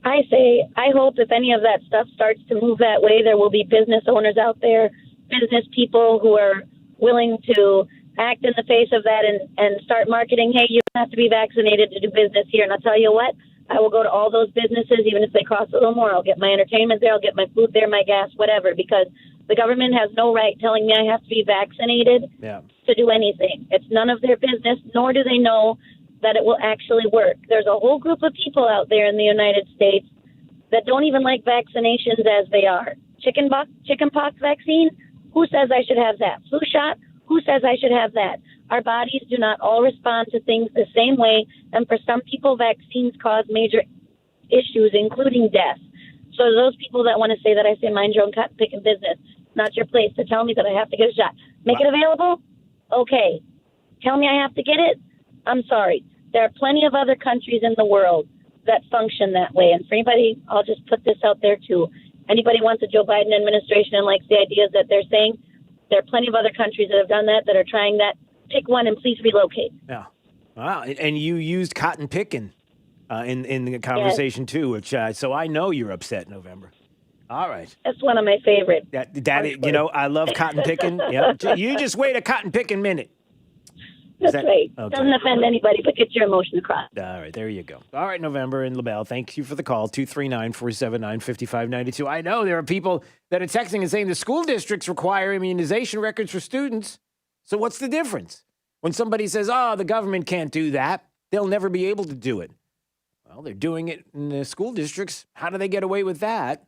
I say, I hope if any of that stuff starts to move that way, there will be business owners out there, business people who are willing to act in the face of that and start marketing, hey, you don't have to be vaccinated to do business here. And I'll tell you what, I will go to all those businesses, even if they cost a little more. I'll get my entertainment there. I'll get my food there, my gas, whatever, because the government has no right telling me I have to be vaccinated to do anything. It's none of their business, nor do they know that it will actually work. There's a whole group of people out there in the United States that don't even like vaccinations as they are. Chickenpox vaccine, who says I should have that? Flu shot, who says I should have that? Our bodies do not all respond to things the same way, and for some people, vaccines cause major issues, including death. So those people that want to say that I say mind your own cotton picking business, not your place to tell me that I have to get a shot. Make it available? Okay. Tell me I have to get it? I'm sorry. There are plenty of other countries in the world that function that way. And for anybody, I'll just put this out there too. Anybody wants a Joe Biden administration and likes the ideas that they're saying, there are plenty of other countries that have done that are trying that. Pick one and please relocate. Yeah. Wow. And you used cotton picking in the conversation too, which so I know you're upset, November. All right. That's one of my favorites. I love cotton picking. Yeah. You just wait a cotton picking minute. That's right. Okay. Doesn't offend anybody, but get your emotion across. All right, there you go. All right, November in LaBelle, thank you for the call, 239-479-5592. I know there are people that are texting and saying the school districts require immunization records for students. So what's the difference? When somebody says, the government can't do that, they'll never be able to do it. Well, they're doing it in the school districts. How do they get away with that?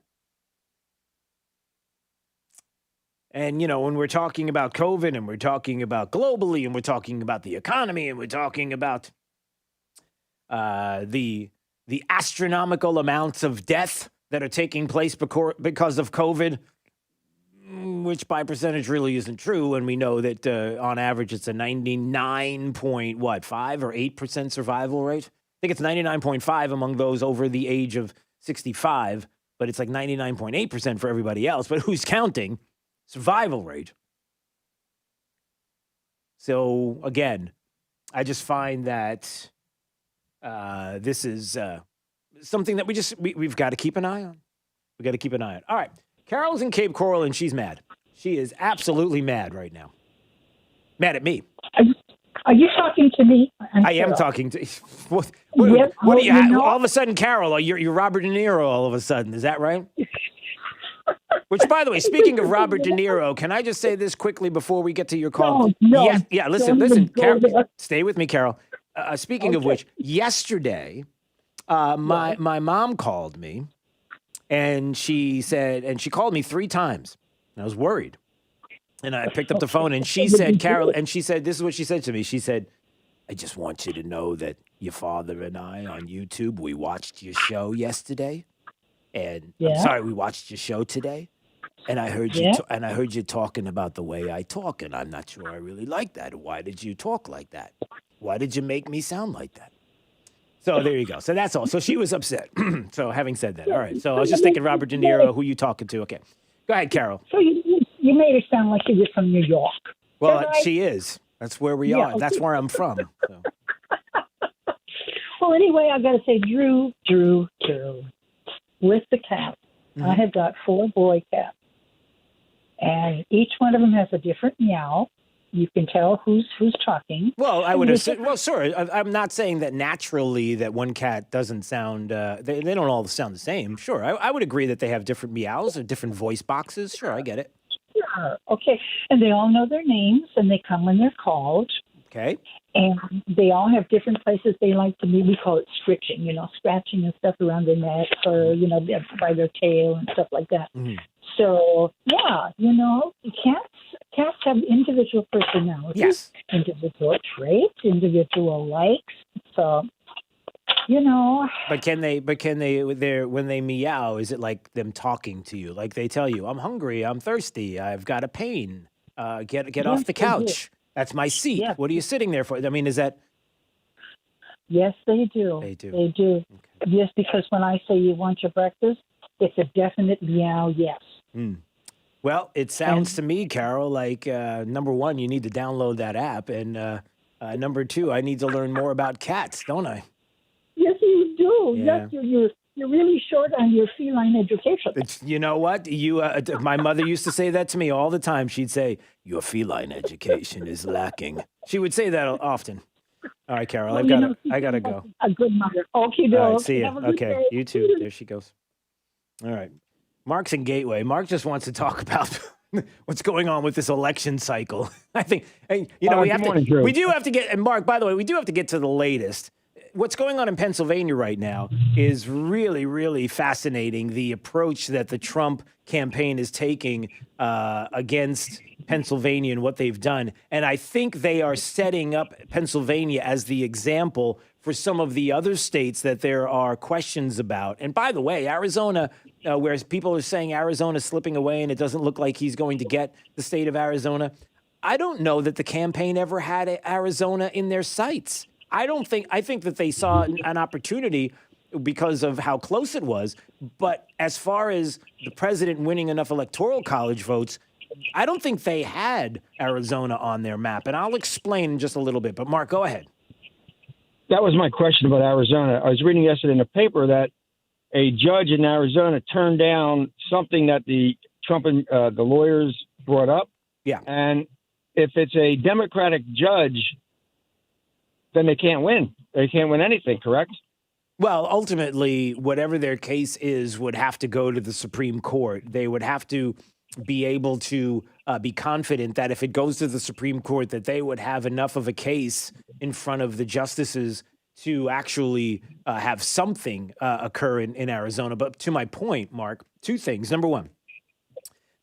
And, when we're talking about COVID and we're talking about globally and we're talking about the economy and we're talking about the astronomical amounts of death that are taking place because of COVID, which by percentage really isn't true. And we know that on average it's a 99.5 or 8% survival rate. I think it's 99.5 among those over the age of 65, but it's like 99.8% for everybody else. But who's counting? Survival rate. So again, I just find that this is something that we've got to keep an eye on. We got to keep an eye on. All right. Carol's in Cape Coral, and she's mad. She is absolutely mad right now. Mad at me. Are you talking to me? I am talking to. What do you have? All of a sudden, Carol, you're Robert De Niro. All of a sudden, is that right? Which, by the way, speaking of Robert De Niro, can I just say this quickly before we get to your call? No. Yes, yeah. Listen, Carol, stay with me, Carol. Speaking of which, yesterday, my mom called me, and she called me 3 times. And I was worried. And I picked up the phone, and she said, Carol, and she said, this is what she said to me. She said, I just want you to know that your father and I on YouTube, we watched your show yesterday. And I'm sorry, we watched your show today. And I heard you talking about the way I talk, and I'm not sure I really like that. Why did you talk like that? Why did you make me sound like that? So there you go. So that's all. So she was upset. So having said that, all right. So I was just thinking Robert De Niro, who you talking to? Okay. Go ahead, Carol. So you made her sound like she was from New York. Well, she is. That's where we are. That's where I'm from. So. Well, anyway, I got to say, Drew, with the cats, I have got 4 boy cats. And each one of them has a different meow. You can tell who's talking. Well, I would assume. Well, sure. I'm not saying that naturally that one cat doesn't sound. They don't all sound the same. Sure, I would agree that they have different meows or different voice boxes. Sure, I get it. Sure. Okay, and they all know their names, and they come when they're called. Okay. And they all have different places they like to be. We call it scritching, scratching and stuff around their neck or, by their tail and stuff like that. Mm-hmm. So, yeah, cats have individual personalities, yes, individual traits, individual likes. So, But can they? When they meow, is it like them talking to you? Like they tell you, "I'm hungry, I'm thirsty, I've got a pain. Get off the couch. That's my seat. Yes. What are you sitting there for?" I mean, is that? Yes, they do. They do. They do. Okay. Yes, because when I say you want your breakfast, it's a definite meow. Yes. Mm. Well, it sounds to me, Carol, like number 1, you need to download that app, and number 2, I need to learn more about cats, don't I? Yes, you do. Yeah. Yes, you're really short on your feline education. You know what? My mother used to say that to me all the time. She'd say, "Your feline education is lacking." She would say that often. All right, Carol, I gotta go. A good mother. Okay, all right, see you. Okay, you too. There she goes. All right. Mark's in Gateway. Mark just wants to talk about what's going on with this election cycle. I think, we do have to get, and Mark, by the way, we do have to get to the latest. What's going on in Pennsylvania right now is really, really fascinating. The approach that the Trump campaign is taking against Pennsylvania and what they've done. And I think they are setting up Pennsylvania as the example for some of the other states that there are questions about. And by the way, Arizona, whereas people are saying Arizona's slipping away and it doesn't look like he's going to get the state of Arizona, I don't know that the campaign ever had Arizona in their sights. I think that they saw an opportunity because of how close it was. But as far as the president winning enough electoral college votes, I don't think they had Arizona on their map. And I'll explain in just a little bit. But Mark, go ahead. That was my question about Arizona. I was reading yesterday in the paper that a judge in Arizona turned down something that the Trump and the lawyers brought up. Yeah. And if it's a Democratic judge, then they can't win. They can't win anything, correct? Well, ultimately, whatever their case is would have to go to the Supreme Court. They would have to be able to be confident that if it goes to the Supreme Court, that they would have enough of a case in front of the justices to actually have something occur in Arizona. But to my point, Mark, 2 things. Number 1,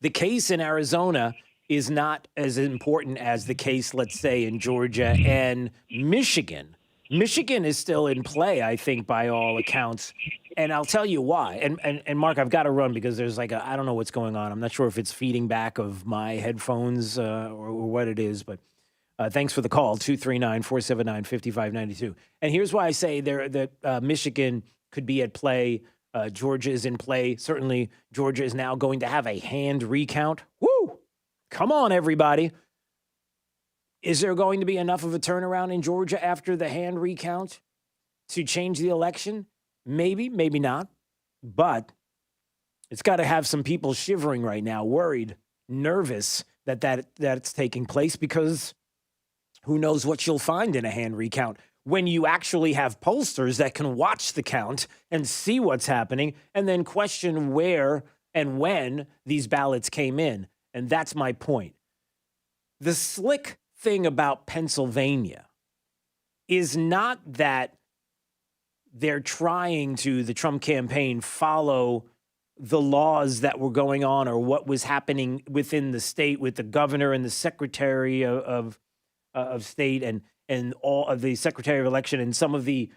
the case in Arizona is not as important as the case, let's say, in Georgia and Michigan. Michigan is still in play, I think, by all accounts. And I'll tell you why. And Mark, I've got to run because there's I don't know what's going on. I'm not sure if it's feeding back of my headphones or what it is, but thanks for the call, 239-479-5592. And here's why I say that Michigan could be at play. Georgia is in play. Certainly, Georgia is now going to have a hand recount. Woo! Come on, everybody. Is there going to be enough of a turnaround in Georgia after the hand recount to change the election? Maybe, maybe not. But it's got to have some people shivering right now, worried, nervous that's taking place, because who knows what you'll find in a hand recount when you actually have pollsters that can watch the count and see what's happening and then question where and when these ballots came in. And that's my point. The slick thing about Pennsylvania is not that they're trying to, the Trump campaign, follow the laws that were going on or what was happening within the state with the governor and the secretary of state and all of the secretary of election and some of the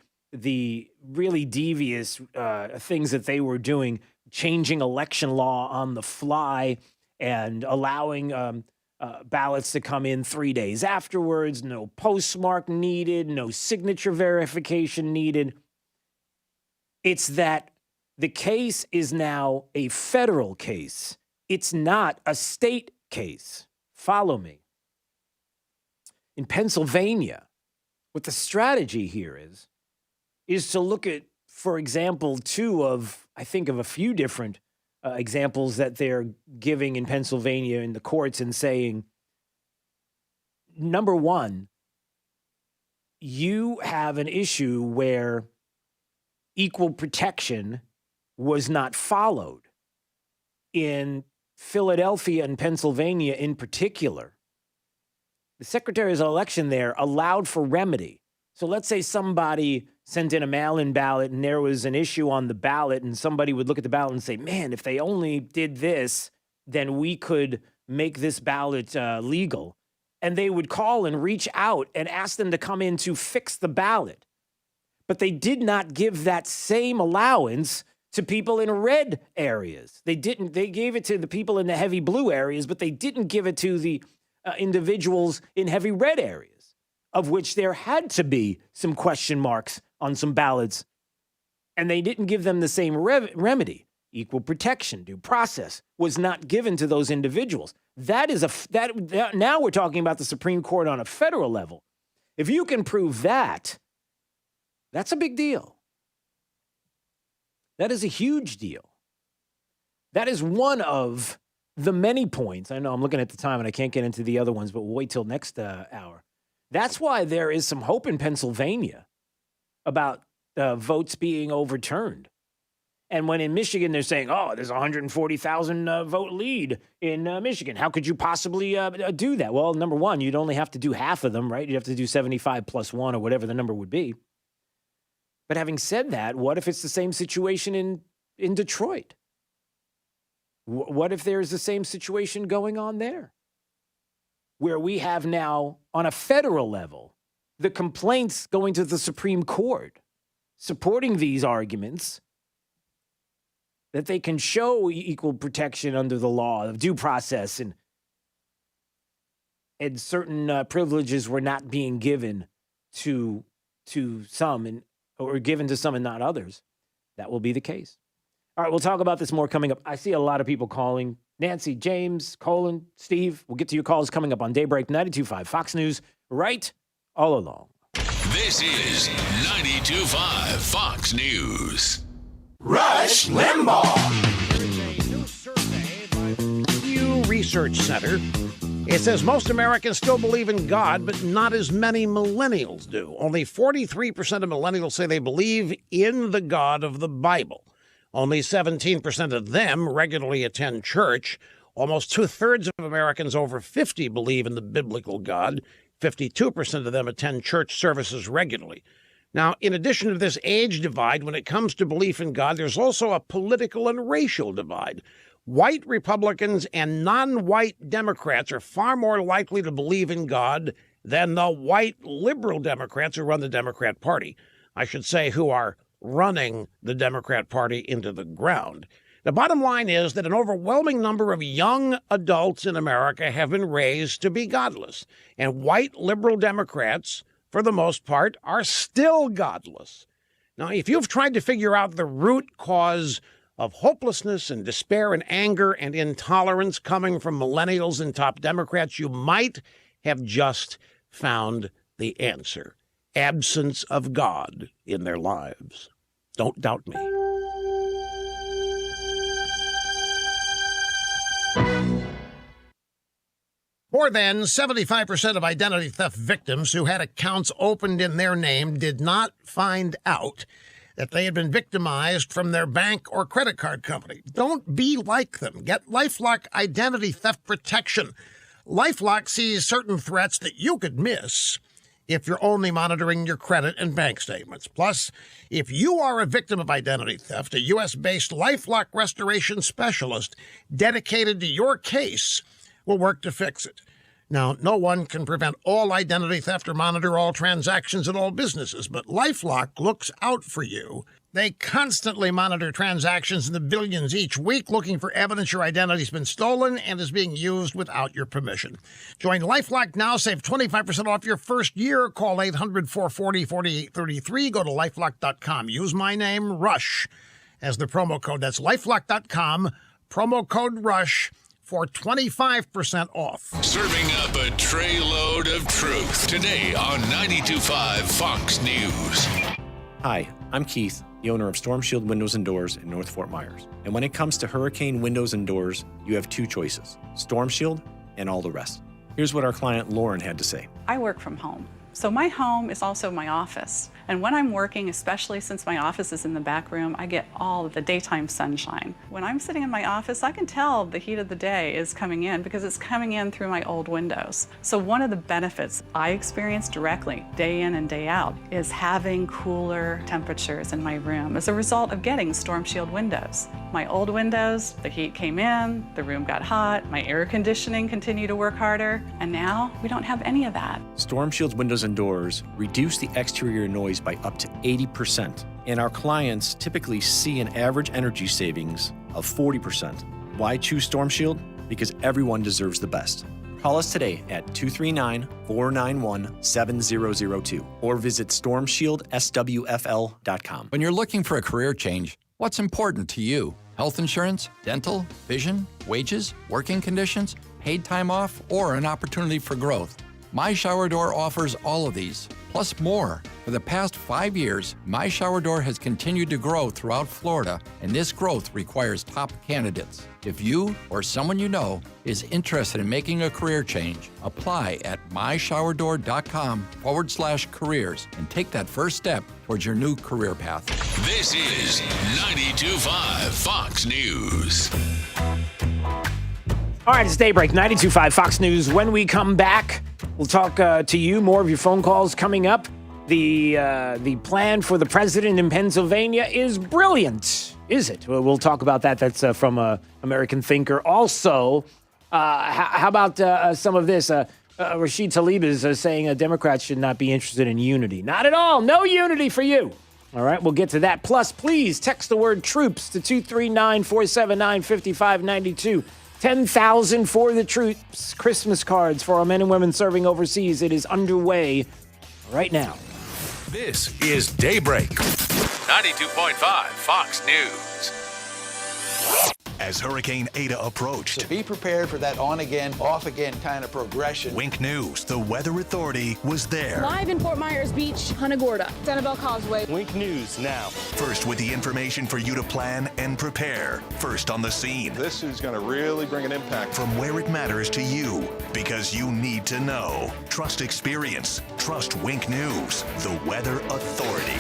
really devious things that they were doing, changing election law on the fly and allowing ballots to come in 3 days afterwards, no postmark needed, no signature verification needed. It's that the case is now a federal case. It's not a state case. Follow me. In Pennsylvania, what the strategy here is to look at, for example, I think of a few different examples that they're giving in Pennsylvania in the courts and saying, number one, you have an issue where equal protection was not followed. In Philadelphia and Pennsylvania in particular, the secretaries of election there allowed for remedy. So let's say somebody sent in a mail-in ballot and there was an issue on the ballot and somebody would look at the ballot and say, man, if they only did this, then we could make this ballot legal. And they would call and reach out and ask them to come in to fix the ballot. But they did not give that same allowance to people in red areas. They gave it to the people in the heavy blue areas, but they didn't give it to the individuals in heavy red areas, of which there had to be some question marks on some ballots. And they didn't give them the same remedy. Equal protection, due process was not given to those individuals. Now we're talking about the Supreme Court on a federal level. If you can prove that, that's a big deal. That is a huge deal. That is one of the many points. I know I'm looking at the time and I can't get into the other ones, but we'll wait till next hour. That's why there is some hope in Pennsylvania about votes being overturned. And when in Michigan they're saying, oh, there's a 140,000 vote lead in Michigan. How could you possibly do that? Well, number one, you'd only have to do half of them, right? You'd have to do 75 plus one or whatever the number would be. But having said that, what if it's the same situation in Detroit? What if there's the same situation going on there? Where we have now, on a federal level, the complaints going to the Supreme Court, supporting these arguments that they can show equal protection under the law of due process and certain privileges were not being given to some or given to some and not others. That will be the case. All right, we'll talk about this more coming up. I see a lot of people calling. Nancy, James, Colin, Steve. We'll get to your calls coming up on Daybreak 92.5 Fox News, right all along. This is 92.5 Fox News. Rush Limbaugh. A new survey by the Pew Research Center. It says most Americans still believe in God, but not as many millennials do. Only 43% of millennials say they believe in the God of the Bible. Only 17% of them regularly attend church. Almost two-thirds of Americans over 50 believe in the biblical God. 52% of them attend church services regularly. Now, in addition to this age divide, when it comes to belief in God, there's also a political and racial divide. White Republicans and non-white Democrats are far more likely to believe in God than the white liberal Democrats who run the Democrat Party. I should say who are running the Democrat Party into the ground. The bottom line is that an overwhelming number of young adults in America have been raised to be godless, and white liberal Democrats, for the most part, are still godless. Now, if you've tried to figure out the root cause of hopelessness and despair and anger and intolerance coming from millennials and top Democrats, you might have just found the answer: absence of God in their lives. Don't doubt me. More than 75% of identity theft victims who had accounts opened in their name did not find out that they had been victimized from their bank or credit card company. Don't be like them. Get LifeLock identity theft protection. LifeLock sees certain threats that you could miss if you're only monitoring your credit and bank statements. Plus, if you are a victim of identity theft, a U.S.-based LifeLock restoration specialist dedicated to your case will work to fix it. Now, no one can prevent all identity theft or monitor all transactions at all businesses, but LifeLock looks out for you. They constantly monitor transactions in the billions each week, looking for evidence your identity's been stolen and is being used without your permission. Join LifeLock now. Save 25% off your first year. Call 800-440-4833. Go to LifeLock.com. Use my name, Rush, as the promo code. That's LifeLock.com, promo code RUSH, for 25% off. Serving up a tray load of truth today on 92.5 Fox News. Hi, I'm Keith, the owner of Storm Shield Windows and Doors in North Fort Myers. And when it comes to hurricane windows and doors, you have two choices: Storm Shield and all the rest. Here's what our client Lauren had to say. I work from home, so my home is also my office. And when I'm working, especially since my office is in the back room, I get all of the daytime sunshine. When I'm sitting in my office, I can tell the heat of the day is coming in because it's coming in through my old windows. So one of the benefits I experience directly, day in and day out, is having cooler temperatures in my room as a result of getting Storm Shield windows. My old windows, the heat came in, the room got hot, my air conditioning continued to work harder, and now we don't have any of that. Storm Shield's windows and doors reduce the exterior noise by up to 80%. And our clients typically see an average energy savings of 40%. Why choose Storm Shield? Because everyone deserves the best. Call us today at 239-491-7002 or visit stormshieldSWFL.com. When you're looking for a career change, what's important to you? Health insurance, dental, vision, wages, working conditions, paid time off, or an opportunity for growth? My Shower Door offers all of these, plus more. For the past 5 years, My Shower Door has continued to grow throughout Florida, and this growth requires top candidates. If you or someone you know is interested in making a career change, apply at myshowerdoor.com/careers and take that first step towards your new career path. This is 92.5 Fox News. All right, it's Daybreak, 92.5 Fox News. When we come back, we'll talk to you. More of your phone calls coming up. The plan for the president in Pennsylvania is brilliant, is it? We'll talk about that. That's from American Thinker. Also, how about some of this? Rashid Tlaib is saying Democrats should not be interested in unity. Not at all. No unity for you. All right, we'll get to that. Plus, please text the word troops to 239-479-5592. 10,000 for the troops. Christmas cards for our men and women serving overseas. It is underway right now. This is Daybreak, 92.5 Fox News. As Hurricane Eta approached, So be prepared for that on-again, off-again kind of progression. Wink News, the Weather Authority, was there. Live in Fort Myers Beach, Punta Gorda, Sanibel Causeway. Wink News now. First with the information for you to plan and prepare. First on the scene. This is going to really bring an impact. From where it matters to you, because you need to know. Trust experience. Trust Wink News, the Weather Authority.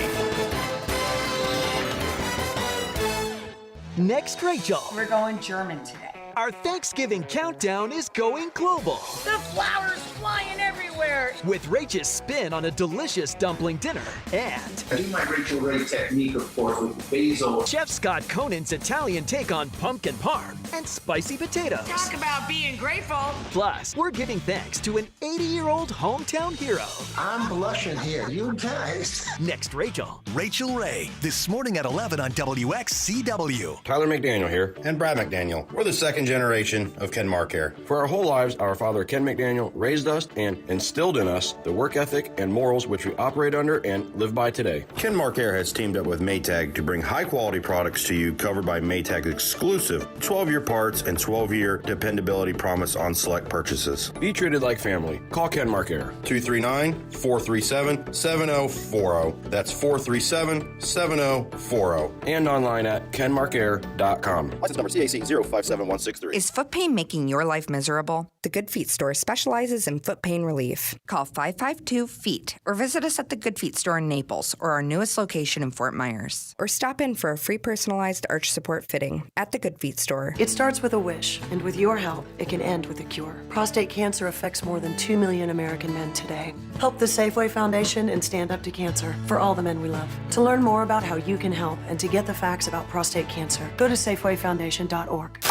Next, Rachel. We're going German today. Our Thanksgiving countdown is going global. The flowers flying everywhere. everywhere. With Rach's spin on a delicious dumpling dinner and I do my Rachel Ray technique, of course, with the basil. Chef Scott Conan's Italian take on pumpkin parm and spicy potatoes. Talk about being grateful. Plus, we're giving thanks to an 80-year-old hometown hero. I'm blushing here, you guys. Next, Rachel. Rachel Ray, this morning at 11 on WXCW. Tyler McDaniel here, and Brad McDaniel. We're the second generation of Ken Marcare. For our whole lives, our father Ken McDaniel raised us and instilled in us the work ethic and morals which we operate under and live by today. Ken Marcare has teamed up with Maytag to bring high-quality products to you covered by Maytag's exclusive 12-year parts and 12-year dependability promise on select purchases. Be treated like family. Call Ken Marcare, 239-437-7040. That's 437-7040. And online at kenmarcare.com. License number CAC 057163. Is foot pain making your life miserable? The Good Feet store specializes in foot pain relief. Call 552-FEET or visit us at the Good Feet store in Naples or our newest location in Fort Myers. Or stop in for a free personalized arch support fitting at the Good Feet store. It starts with a wish, and with your help, it can end with a cure. Prostate cancer affects more than 2 million American men today. Help the Safeway Foundation and Stand Up to Cancer for all the men we love. To learn more about how you can help and to get the facts about prostate cancer, go to SafewayFoundation.org.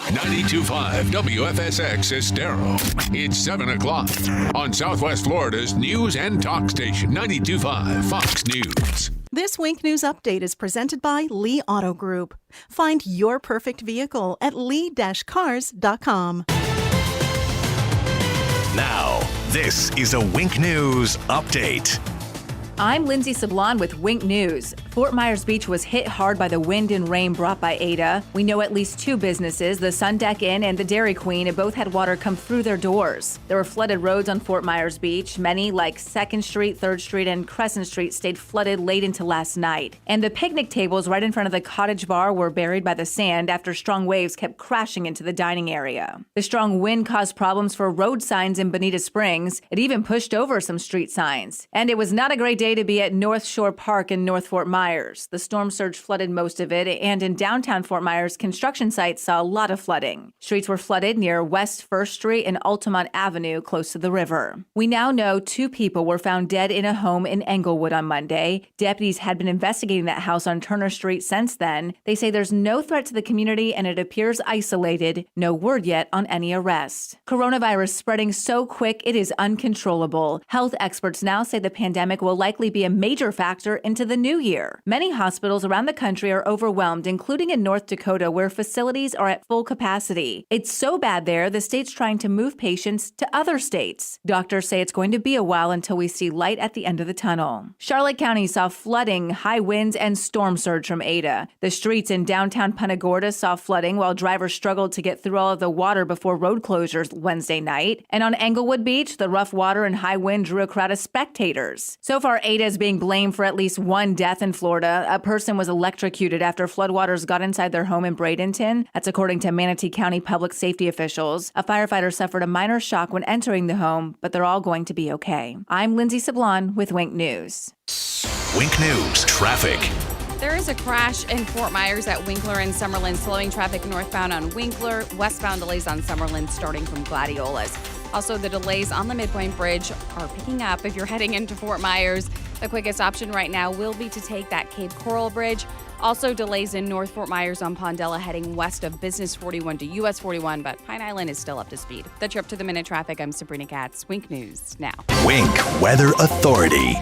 92.5 WFSX Estero. It's 7 o'clock on Southwest Florida's news and talk station, 92.5 Fox News. This Wink News Update is presented by Lee Auto Group. Find your perfect vehicle at lee-cars.com. Now, this is a Wink News Update. I'm Lindsay Sablon with Wink News. Fort Myers Beach was hit hard by the wind and rain brought by Ada. We know at least two businesses, the Sun Deck Inn and the Dairy Queen, both had water come through their doors. There were flooded roads on Fort Myers Beach. Many, like 2nd Street, 3rd Street, and Crescent Street, stayed flooded late into last night. And the picnic tables right in front of the Cottage Bar were buried by the sand after strong waves kept crashing into the dining area. The strong wind caused problems for road signs in Bonita Springs. It even pushed over some street signs. And it was not a great day to be at North Shore Park in North Fort Myers. The storm surge flooded most of it, and in downtown Fort Myers, construction sites saw a lot of flooding. Streets were flooded near West 1st Street and Altamont Avenue, close to the river. We now know 2 people were found dead in a home in Englewood on Monday. Deputies had been investigating that house on Turner Street since then. They say there's no threat to the community and it appears isolated. No word yet on any arrests. Coronavirus spreading so quick it is uncontrollable. Health experts now say the pandemic will likely be a major factor into the new year. Many hospitals around the country are overwhelmed, including in North Dakota, where facilities are at full capacity. It's so bad there, the state's trying to move patients to other states. Doctors say it's going to be a while until we see light at the end of the tunnel. Charlotte County saw flooding, high winds, and storm surge from Ada. The streets in downtown Punta Gorda saw flooding while drivers struggled to get through all of the water before road closures Wednesday night. And on Englewood Beach, the rough water and high wind drew a crowd of spectators. So far, Ada is being blamed for at least 1 death in Florida. A person was electrocuted after floodwaters got inside their home in Bradenton. That's according to Manatee County public safety officials. A firefighter suffered a minor shock when entering the home, but they're all going to be okay. I'm Lindsay Sablon with Wink News. Wink News Traffic. There is a crash in Fort Myers at Winkler and Summerlin, slowing traffic northbound on Winkler, westbound delays on Summerlin starting from Gladiolas. Also, the delays on the Midpoint Bridge are picking up if you're heading into Fort Myers. The quickest option right now will be to take that Cape Coral Bridge. Also, delays in North Fort Myers on Pondella heading west of Business 41 to US 41, but Pine Island is still up to speed. That's your up to the minute traffic. I'm Sabrina Katz. Wink News now. Wink Weather Authority.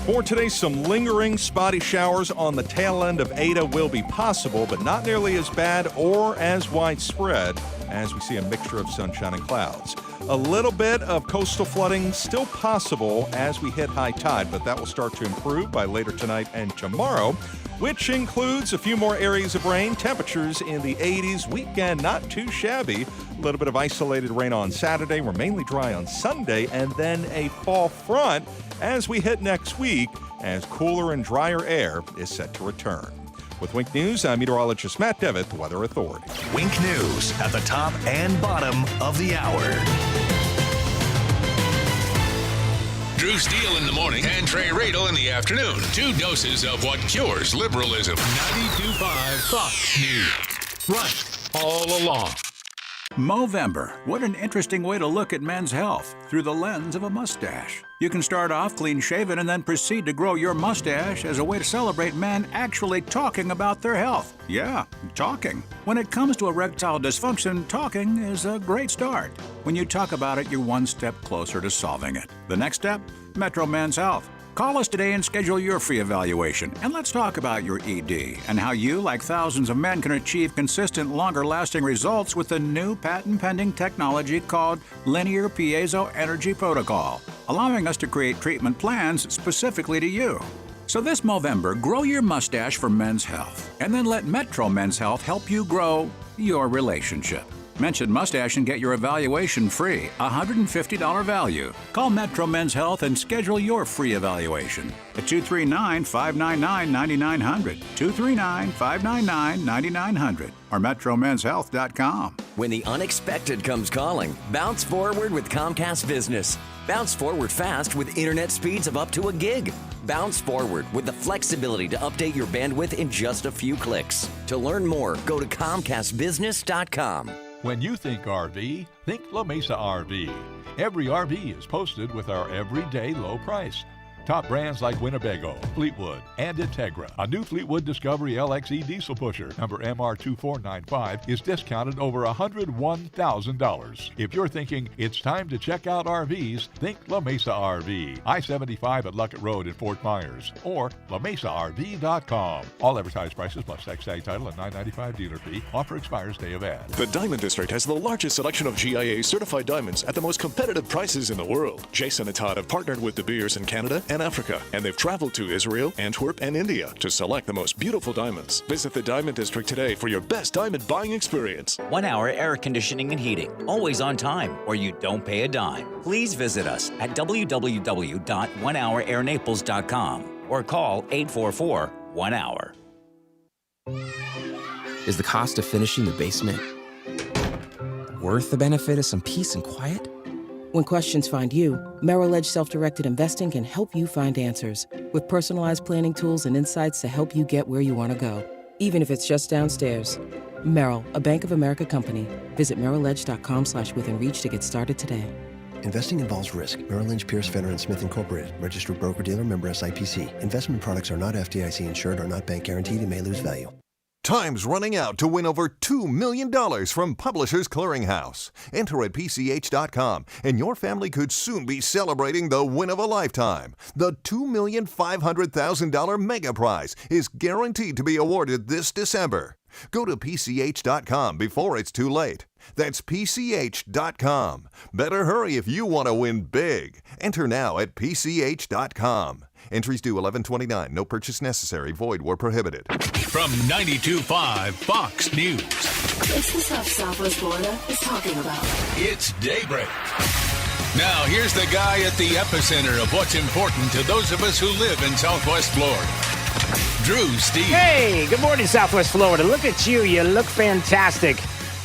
For today, some lingering spotty showers on the tail end of Ada will be possible, but not nearly as bad or as widespread as we see a mixture of sunshine and clouds. A little bit of coastal flooding still possible as we hit high tide, but that will start to improve by later tonight and tomorrow, which includes a few more areas of rain. Temperatures in the 80s. Weekend not too shabby. A little bit of isolated rain on Saturday. We're mainly dry on Sunday, and then a fall front as we hit next week as cooler and drier air is set to return. With Wink News, I'm meteorologist Matt Devitt, the Weather Authority. Wink News at the top and bottom of the hour. Drew Steele in the morning and Trey Radel in the afternoon. 2 doses of what cures liberalism. 92.5 Fox News. Right all along. Movember. What an interesting way to look at men's health through the lens of a mustache. You can start off clean-shaven and then proceed to grow your mustache as a way to celebrate men actually talking about their health. Yeah, talking. When it comes to erectile dysfunction, talking is a great start. When you talk about it, you're one step closer to solving it. The next step? Metro Men's Health. Call us today and schedule your free evaluation. And let's talk about your ED and how you, like thousands of men, can achieve consistent, longer-lasting results with the new patent-pending technology called Linear Piezo Energy Protocol, allowing us to create treatment plans specifically to you. So this Movember, grow your mustache for men's health. And then let Metro Men's Health help you grow your relationship. Mention mustache and get your evaluation free, $150 value. Call Metro Men's Health and schedule your free evaluation at 239-599-9900, 239-599-9900, or metromenshealth.com. When the unexpected comes calling, bounce forward with Comcast Business. Bounce forward fast with internet speeds of up to a gig. Bounce forward with the flexibility to update your bandwidth in just a few clicks. To learn more, go to ComcastBusiness.com. When you think RV, think La Mesa RV. Every RV is posted with our everyday low price. Top brands like Winnebago, Fleetwood, and Integra. A new Fleetwood Discovery LXE diesel pusher, number MR2495, is discounted over $101,000. If you're thinking it's time to check out RVs, think La Mesa RV. I-75 at Luckett Road in Fort Myers, or LaMesaRV.com. All advertised prices plus tax tag title and $9.95 dealer fee. Offer expires day of ad. The Diamond District has the largest selection of GIA certified diamonds at the most competitive prices in the world. Jason and Todd have partnered with De Beers in Canada and Africa, and they've traveled to Israel, Antwerp, and India to select the most beautiful diamonds. Visit the Diamond District today for your best diamond buying experience. 1 hour air conditioning and heating, always on time, or you don't pay a dime. Please visit us at www.onehourairnaples.com or call 844-1HOUR. Is the cost of finishing the basement worth the benefit of some peace and quiet? When questions find you, Merrill Edge Self-Directed Investing can help you find answers with personalized planning tools and insights to help you get where you want to go, even if it's just downstairs. Merrill, a Bank of America company. Visit merrilledge.com/withinreach to get started today. Investing involves risk. Merrill Lynch, Pierce, Fenner & Smith Incorporated. Registered broker-dealer, member SIPC. Investment products are not FDIC insured or not bank guaranteed and may lose value. Time's running out to win over $2 million from Publishers Clearinghouse. Enter at PCH.com, and your family could soon be celebrating the win of a lifetime. The $2,500,000 mega prize is guaranteed to be awarded this December. Go to PCH.com before it's too late. That's PCH.com. Better hurry if you want to win big. Enter now at PCH.com. Entries due 11/29. No purchase necessary. Void where prohibited. From 92.5 Fox News. It's the stuff Southwest Florida is talking about. It's Daybreak. Now, here's the guy at the epicenter of what's important to those of us who live in Southwest Florida. Drew Steve. Hey, good morning, Southwest Florida. Look at you. You look fantastic.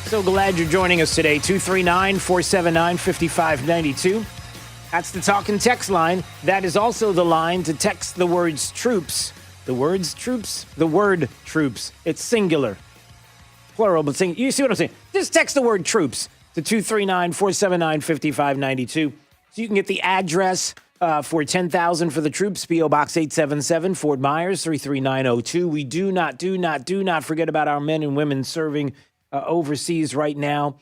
So glad you're joining us today. 239-479-5592. That's the talk and text line. That is also the line to text the words troops. The words troops? The word troops. It's singular. Plural, but singular. You see what I'm saying? Just text the word troops to 239-479-5592. So you can get the address for 10,000 for the troops. P.O. Box 877, Fort Myers, 33902. We do not forget about our men and women serving overseas right now.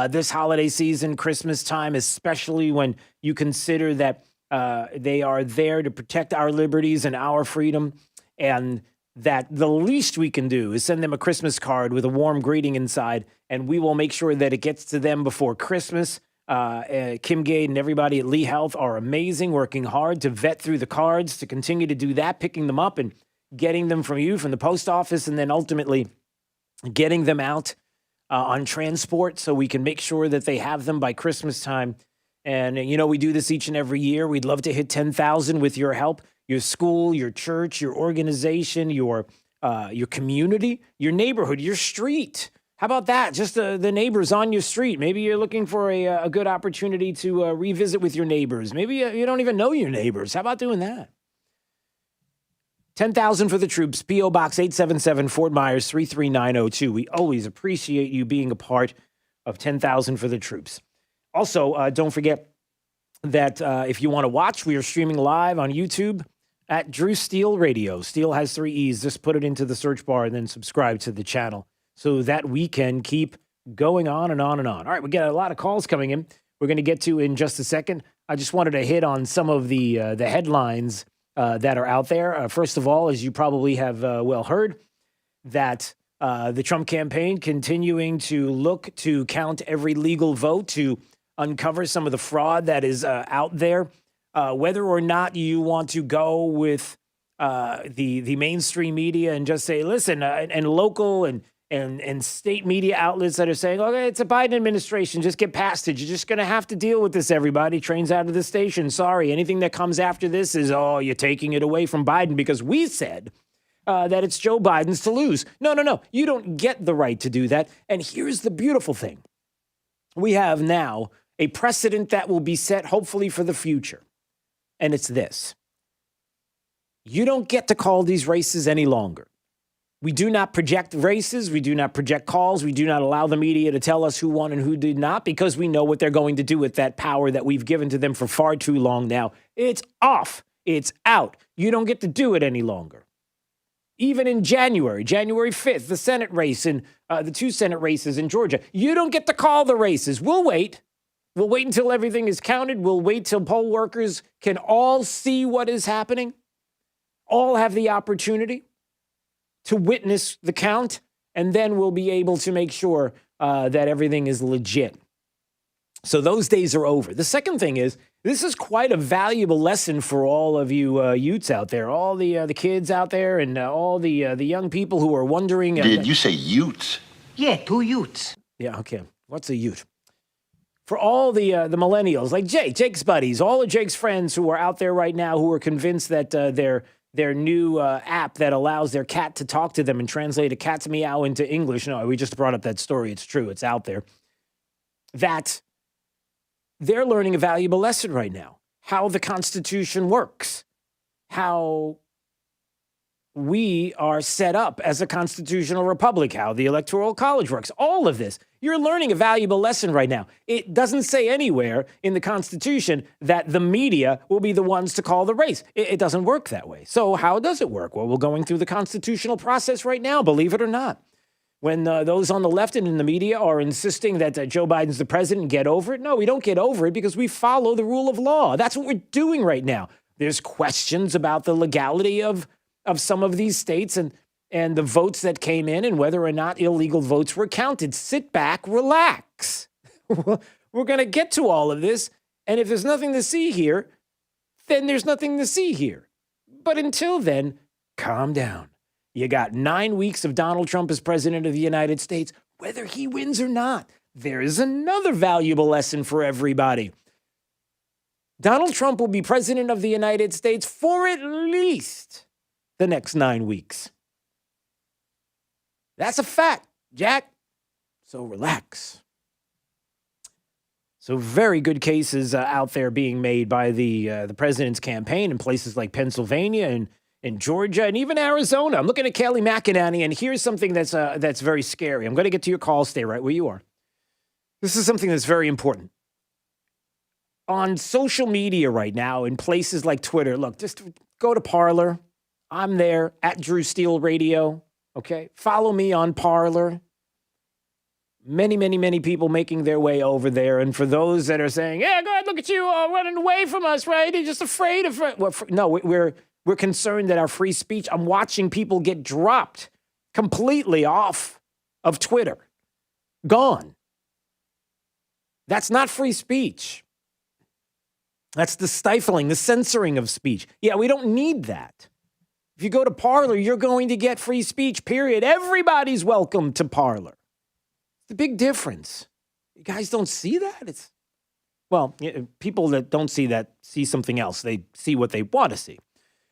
This holiday season, Christmas time, especially when you consider that they are there to protect our liberties and our freedom, and that the least we can do is send them a Christmas card with a warm greeting inside, and we will make sure that it gets to them before Christmas. Kim Gade and everybody at Lee Health are amazing, working hard to vet through the cards, to continue to do that, picking them up and getting them from you, from the post office, and then ultimately getting them out on transport so we can make sure that they have them by Christmas time. And, you know, we do this each and every year. We'd love to hit 10,000 with your help, your school, your church, your organization, your community, your neighborhood, your street. How about that? Just the neighbors on your street. Maybe you're looking for a good opportunity to revisit with your neighbors. Maybe you don't even know your neighbors. How about doing that? 10,000 for the troops. P.O. Box 877, Fort Myers, 33902. We always appreciate you being a part of 10,000 for the troops. Also, don't forget that if you want to watch, we are streaming live on YouTube at Drew Steele Radio. Steele has 3 E's. Just put it into the search bar and then subscribe to the channel so that we can keep going on and on and on. All right, we got a lot of calls coming in. We're going to get to in just a second. I just wanted to hit on some of the headlines that are out there. First of all, as you probably have well heard, that the Trump campaign continuing to look to count every legal vote to uncover some of the fraud that is out there. Whether or not you want to go with the mainstream media and just say, listen, and local and state media outlets that are saying, okay, it's a Biden administration, just get past it. You're just going to have to deal with this, everybody. Trains out of the station. Sorry. Anything that comes after this is, oh, you're taking it away from Biden because we said that it's Joe Biden's to lose. No. You don't get the right to do that. And here's the beautiful thing. We have now a precedent that will be set, hopefully, for the future. And it's this. You don't get to call these races any longer. We do not project races. We do not project calls. We do not allow the media to tell us who won and who did not because we know what they're going to do with that power that we've given to them for far too long now. It's off. It's out. You don't get to do it any longer. Even in January 5th, the Senate race and the 2 Senate races in Georgia, you don't get to call the races. We'll wait. We'll wait until everything is counted. We'll wait till poll workers can all see what is happening, all have the opportunity to witness the count, and then we'll be able to make sure that everything is legit. So those days are over. The second thing is, this is quite a valuable lesson for all of you Utes out there, all the kids out there, and all the young people who are wondering. Did you say Utes? Yeah, 2 Utes. Yeah, okay. What's a Ute? For all the millennials, like Jake's buddies, all of Jake's friends who are out there right now who are convinced that their new app that allows their cat to talk to them and translate a cat's meow into English. No, we just brought up that story. It's true. It's out there. That they're learning a valuable lesson right now. How the Constitution works. How we are set up as a constitutional republic. How the Electoral College works. All of this. You're learning a valuable lesson right now. It doesn't say anywhere in the Constitution that the media will be the ones to call the race. It doesn't work that way. So how does it work? Well, we're going through the constitutional process right now, believe it or not. When those on the left and in the media are insisting that Joe Biden's the president, get over it. No, we don't get over it because we follow the rule of law. That's what we're doing right now. There's questions about the legality of some of these states and the votes that came in and whether or not illegal votes were counted. Sit back, relax. We're going to get to all of this. And if there's nothing to see here, then there's nothing to see here. But until then, calm down. You got 9 weeks of Donald Trump as president of the United States, whether he wins or not. There is another valuable lesson for everybody. Donald Trump will be president of the United States for at least the next 9 weeks. That's a fact, Jack. So relax. So very good cases out there being made by the president's campaign in places like Pennsylvania and in Georgia and even Arizona. I'm looking at Kelly McEnany, and here's something that's very scary. I'm going to get to your call. Stay right where you are. This is something that's very important. On social media right now, in places like Twitter, look, just go to Parler. I'm there at Drew Steele Radio. Okay, follow me on Parler. Many people making their way over there. And for those that are saying, yeah, go ahead, look at you running away from us, right? You're just afraid of it. Well, no, we're concerned that our free speech, I'm watching people get dropped completely off of Twitter. Gone. That's not free speech. That's the stifling, the censoring of speech. Yeah, we don't need that. If you go to Parler, you're going to get free speech, period. Everybody's welcome to Parler. It's a big difference. You guys don't see that? People that don't see that see something else. They see what they want to see.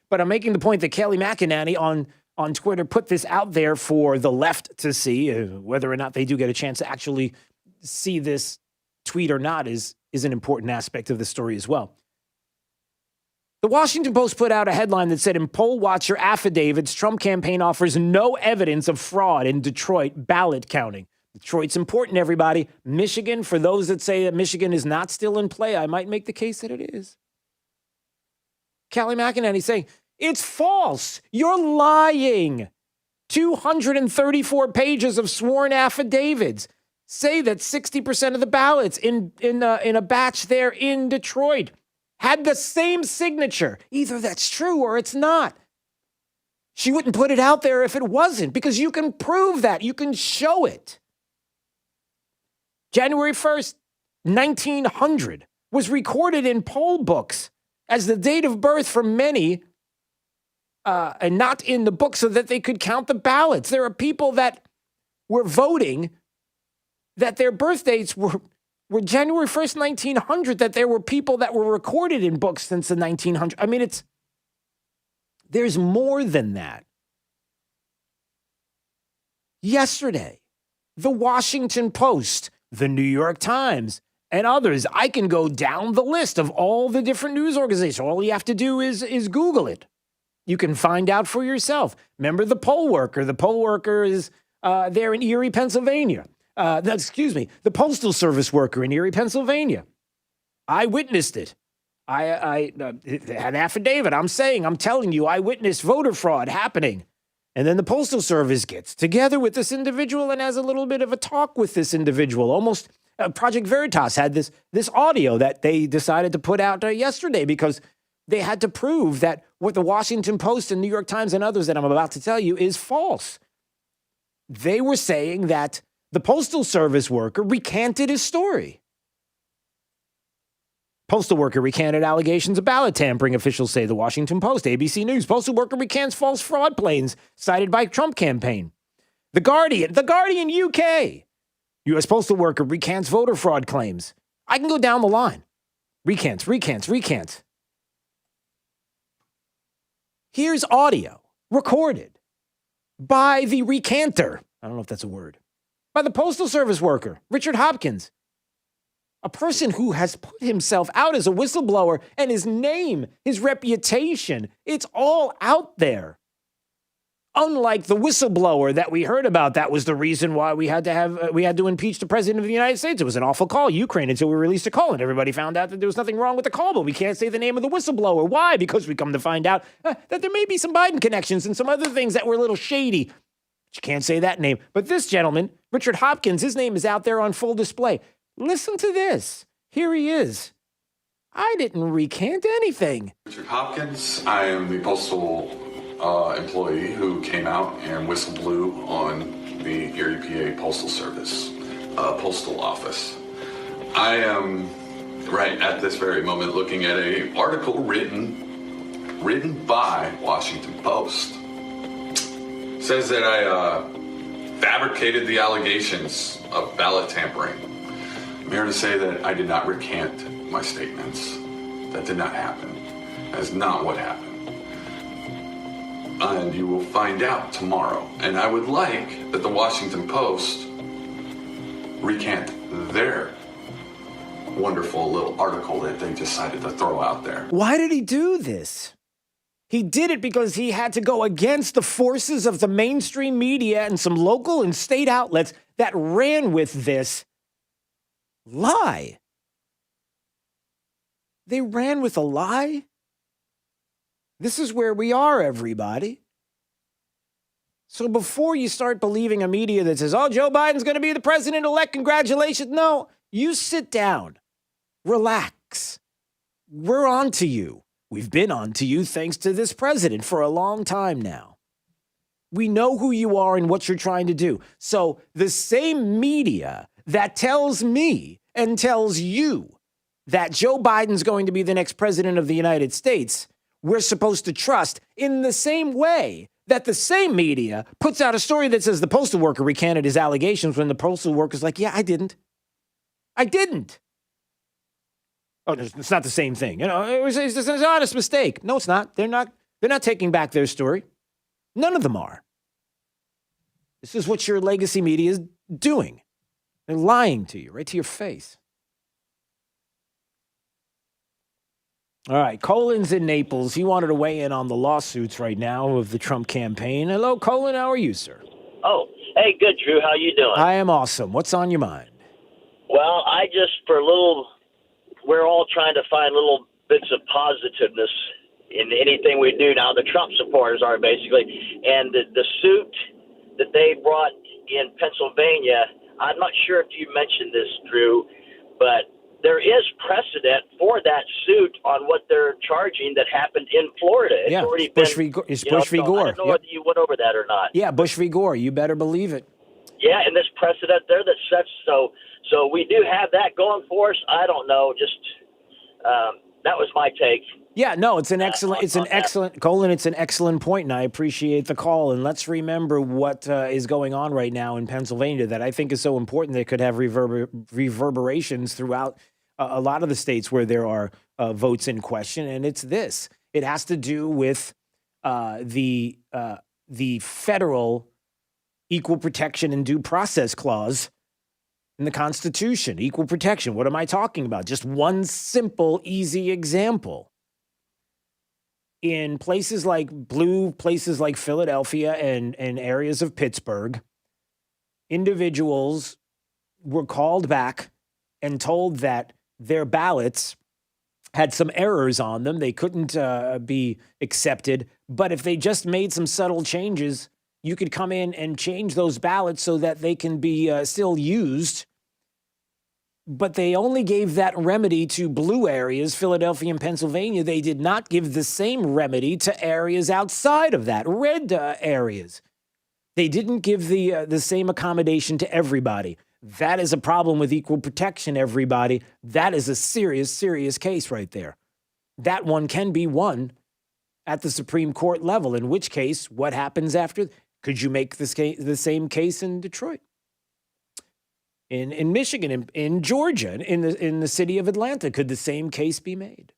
But I'm making the point that Kelly McEnany on Twitter put this out there for the left to see. Whether or not they do get a chance to actually see this tweet or not is an important aspect of the story as well. The Washington Post put out a headline that said, in poll watcher affidavits, Trump campaign offers no evidence of fraud in Detroit ballot counting. Detroit's important, everybody. Michigan, for those that say that Michigan is not still in play, I might make the case that it is. Callie McEnany saying, it's false. You're lying. 234 pages of sworn affidavits say that 60% of the ballots in a batch there in Detroit had the same signature. Either that's true or it's not. She wouldn't put it out there if it wasn't, because you can prove that. You can show it. January 1st, 1900 was recorded in poll books as the date of birth for many, and not in the book so that they could count the ballots. There are people that were voting that their birth dates were January 1st, 1900, that there were people that were recorded in books since the 1900s. I mean, there's more than that. Yesterday, the Washington Post, the New York Times, and others, I can go down the list of all the different news organizations. All you have to do is Google it. You can find out for yourself. Remember the poll worker. The poll worker is there in Erie, Pennsylvania. The Postal Service worker in Erie, Pennsylvania. I witnessed it. I had an affidavit. I'm telling you, I witnessed voter fraud happening. And then the Postal Service gets together with this individual and has a little bit of a talk with this individual. Almost Project Veritas had this audio that they decided to put out yesterday because they had to prove that what the Washington Post and New York Times and others that I'm about to tell you is false. They were saying that the Postal Service worker recanted his story. Postal worker recanted allegations of ballot tampering, officials say, the Washington Post, ABC News. Postal worker recants false fraud claims cited by Trump campaign. The Guardian UK. U.S. postal worker recants voter fraud claims. I can go down the line. Recants. Here's audio recorded by the recanter. I don't know if that's a word. By the Postal Service worker, Richard Hopkins. A person who has put himself out as a whistleblower, and his name, his reputation, it's all out there. Unlike the whistleblower that we heard about, that was the reason why we had to impeach the president of the United States. It was an awful call, Ukraine, until we released a call, and everybody found out that there was nothing wrong with the call, but we can't say the name of the whistleblower. Why? Because we come to find out that there may be some Biden connections and some other things that were a little shady. But you can't say that name. But this gentleman, Richard Hopkins, his name is out there on full display. Listen to this. Here he is. I didn't recant anything. Richard Hopkins. I am the postal employee who came out and whistle blew on the Erie, PA Postal Service postal office. I am right at this very moment looking at an article written by Washington Post. It says that I fabricated the allegations of ballot tampering. I'm here to say that I did not recant my statements. That did not happen. That is not what happened. And you will find out tomorrow. And I would like that the Washington Post recant their wonderful little article that they decided to throw out there. Why did he do this? He did it because he had to go against the forces of the mainstream media and some local and state outlets that ran with this lie. They ran with a lie? This is where we are, everybody. So before you start believing a media that says, oh, Joe Biden's going to be the president-elect, congratulations. No, you sit down. Relax. We're on to you. We've been on to you thanks to this president for a long time now. We know who you are and what you're trying to do. So the same media that tells me and tells you that Joe Biden's going to be the next president of the United States, we're supposed to trust in the same way that the same media puts out a story that says the postal worker recanted his allegations when the postal worker's like, yeah, I didn't. Oh, it's not the same thing. You know, it's an honest mistake. No, it's not. They're not taking back their story. None of them are. This is what your legacy media is doing. They're lying to you right to your face. All right, Colin's in Naples. He wanted to weigh in on the lawsuits right now of the Trump campaign. Hello, Colin. How are you, sir? Oh, Hey, good, Drew. How you doing? I am awesome. What's on your mind? Well, we're all trying to find little bits of positiveness in anything we do now. The Trump supporters are basically, and the suit that they brought in Pennsylvania, I'm not sure if you mentioned this, Drew, but there is precedent for that suit on what they're charging that happened in Florida. It's already Bush been, Bush v. Gore. I don't know whether you went over that or not. Yeah, Bush v. Gore. You better believe it. Yeah, and this precedent there that sets so we do have that going for us. I don't know, just that was my take. Yeah, no, it's an excellent Colin. It's an excellent point, and I appreciate the call. And let's remember what is going on right now in Pennsylvania that I think is so important that could have reverberations throughout a lot of the states where there are votes in question. And it's this: it has to do with the federal equal protection and due process clause in the Constitution. Equal protection. What am I talking about? Just one simple, easy example. In places like Philadelphia and areas of Pittsburgh, individuals were called back and told that their ballots had some errors on them. They couldn't be accepted. But if they just made some subtle changes, you could come in and change those ballots so that they can be still used. But they only gave that remedy to blue areas, Philadelphia and Pennsylvania. They did not give the same remedy to areas outside of that, red areas. They didn't give the same accommodation to everybody. That is a problem with equal protection, everybody. That is a serious, serious case right there. That one can be won at the Supreme Court level, in which case, what happens after? Could you make this case, the same case in Detroit? In Michigan, in Georgia, in the city of Atlanta, could the same case be made?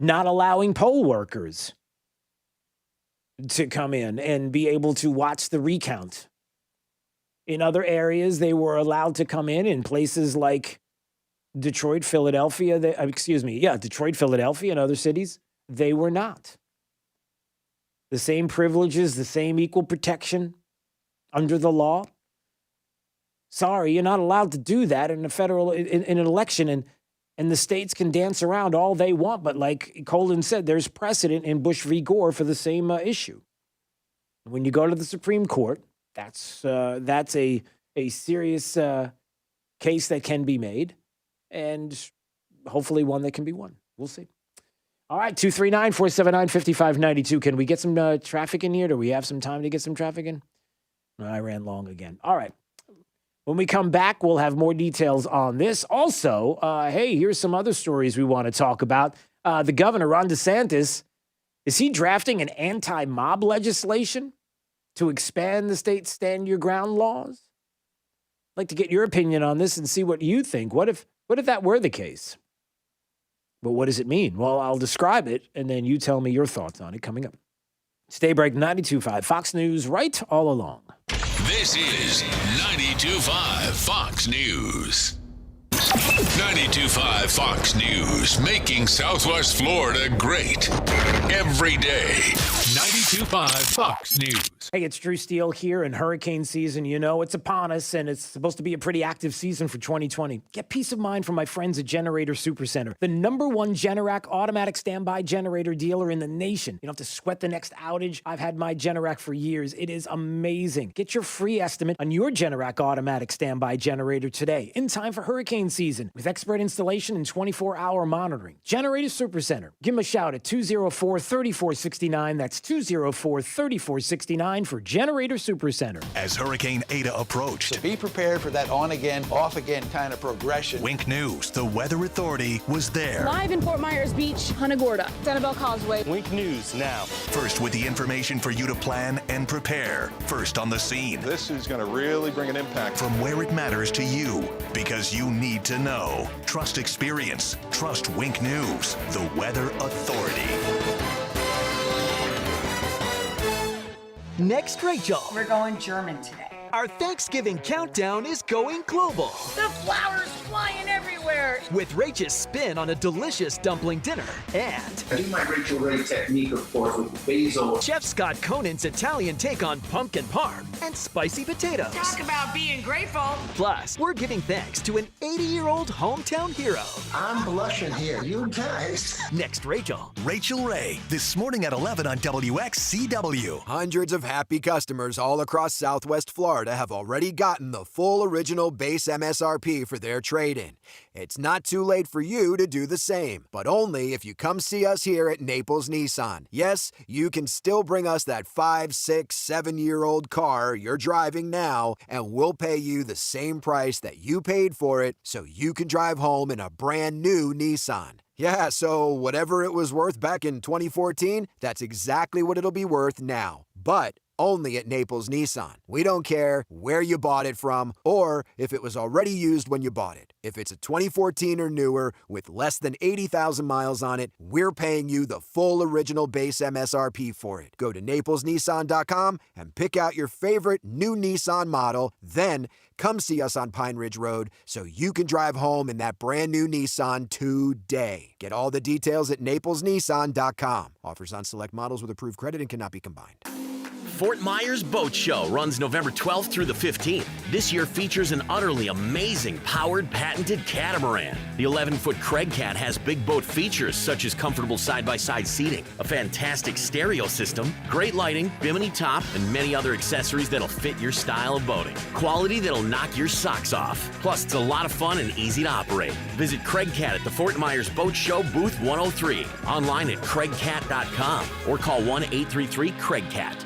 Not allowing poll workers to come in and be able to watch the recount. In other areas, they were allowed to come in places like Detroit, Philadelphia, Detroit, Philadelphia, and other cities, they were not. The same privileges, the same equal protection under the law. Sorry, you're not allowed to do that in an election, and the states can dance around all they want. But like Colin said, there's precedent in Bush v. Gore for the same issue. When you go to the Supreme Court, that's a serious case that can be made, and hopefully one that can be won. We'll see. All right, 239-479-5592. Can we get some traffic in here? Do we have some time to get some traffic in? I ran long again. All right. When we come back, we'll have more details on this. Also, hey, here's some other stories we want to talk about. The governor, Ron DeSantis, is he drafting an anti-mob legislation to expand the state's stand your ground laws? I'd like to get your opinion on this and see what you think. What if that were the case? But what does it mean? Well, I'll describe it, and then you tell me your thoughts on it coming up. Stay Break 92.5 Fox News, right all along. This is 92.5 Fox News. 92.5 Fox News, making Southwest Florida great every day. 92.5 Fox News. Hey, it's Drew Steele here in hurricane season. You know, it's upon us, and it's supposed to be a pretty active season for 2020. Get peace of mind from my friends at Generator Supercenter, the #1 Generac automatic standby generator dealer in the nation. You don't have to sweat the next outage. I've had my Generac for years. It is amazing. Get your free estimate on your Generac automatic standby generator today, in time for hurricane season, with expert installation and 24-hour monitoring. Generator Supercenter. Give them a shout at 204-3469. That's 204-3469 for Generator Supercenter. As Hurricane Eta approached, So be prepared for that on-again, off-again kind of progression. Wink News, the Weather Authority, was there. Live in Fort Myers Beach, Punta Gorda, Sanibel Causeway. Wink News now. First with the information for you to plan and prepare. First on the scene. This is going to really bring an impact. From where it matters to you, because you need to know. Trust experience. Trust Wink News, the Weather Authority. Next, Rachel. We're going German today. Our Thanksgiving countdown is going global. The flowers flying everywhere. With Rach's spin on a delicious dumpling dinner and I do my Rachel Ray technique, of course, with basil. Chef Scott Conan's Italian take on pumpkin parm and spicy potatoes. Talk about being grateful. Plus, we're giving thanks to an 80-year-old hometown hero. I'm blushing here, you guys. Next, Rachel. Rachel Ray, this morning at 11 on WXCW. Hundreds of happy customers all across Southwest Florida have already gotten the full original base MSRP for their trade-in. It's not too late for you to do the same, but only if you come see us here at Naples Nissan. Yes, you can still bring us that 5, 6, 7-year-old car you're driving now, and we'll pay you the same price that you paid for it so you can drive home in a brand new Nissan. Yeah, so whatever it was worth back in 2014, that's exactly what it'll be worth now. But only at Naples Nissan. We don't care where you bought it from or if it was already used when you bought it. If it's a 2014 or newer with less than 80,000 miles on it, we're paying you the full original base MSRP for it. Go to naplesnissan.com and pick out your favorite new Nissan model. Then come see us on Pine Ridge Road so you can drive home in that brand new Nissan today. Get all the details at naplesnissan.com. Offers on select models with approved credit and cannot be combined. Fort Myers Boat Show runs November 12th through the 15th. This year features an utterly amazing powered patented catamaran. The 11-foot Craig Cat has big boat features such as comfortable side-by-side seating, a fantastic stereo system, great lighting, bimini top, and many other accessories that'll fit your style of boating. Quality that'll knock your socks off. Plus, it's a lot of fun and easy to operate. Visit Craig Cat at the Fort Myers Boat Show booth 103, online at craigcat.com, or call 1-833-CRAIG-CAT.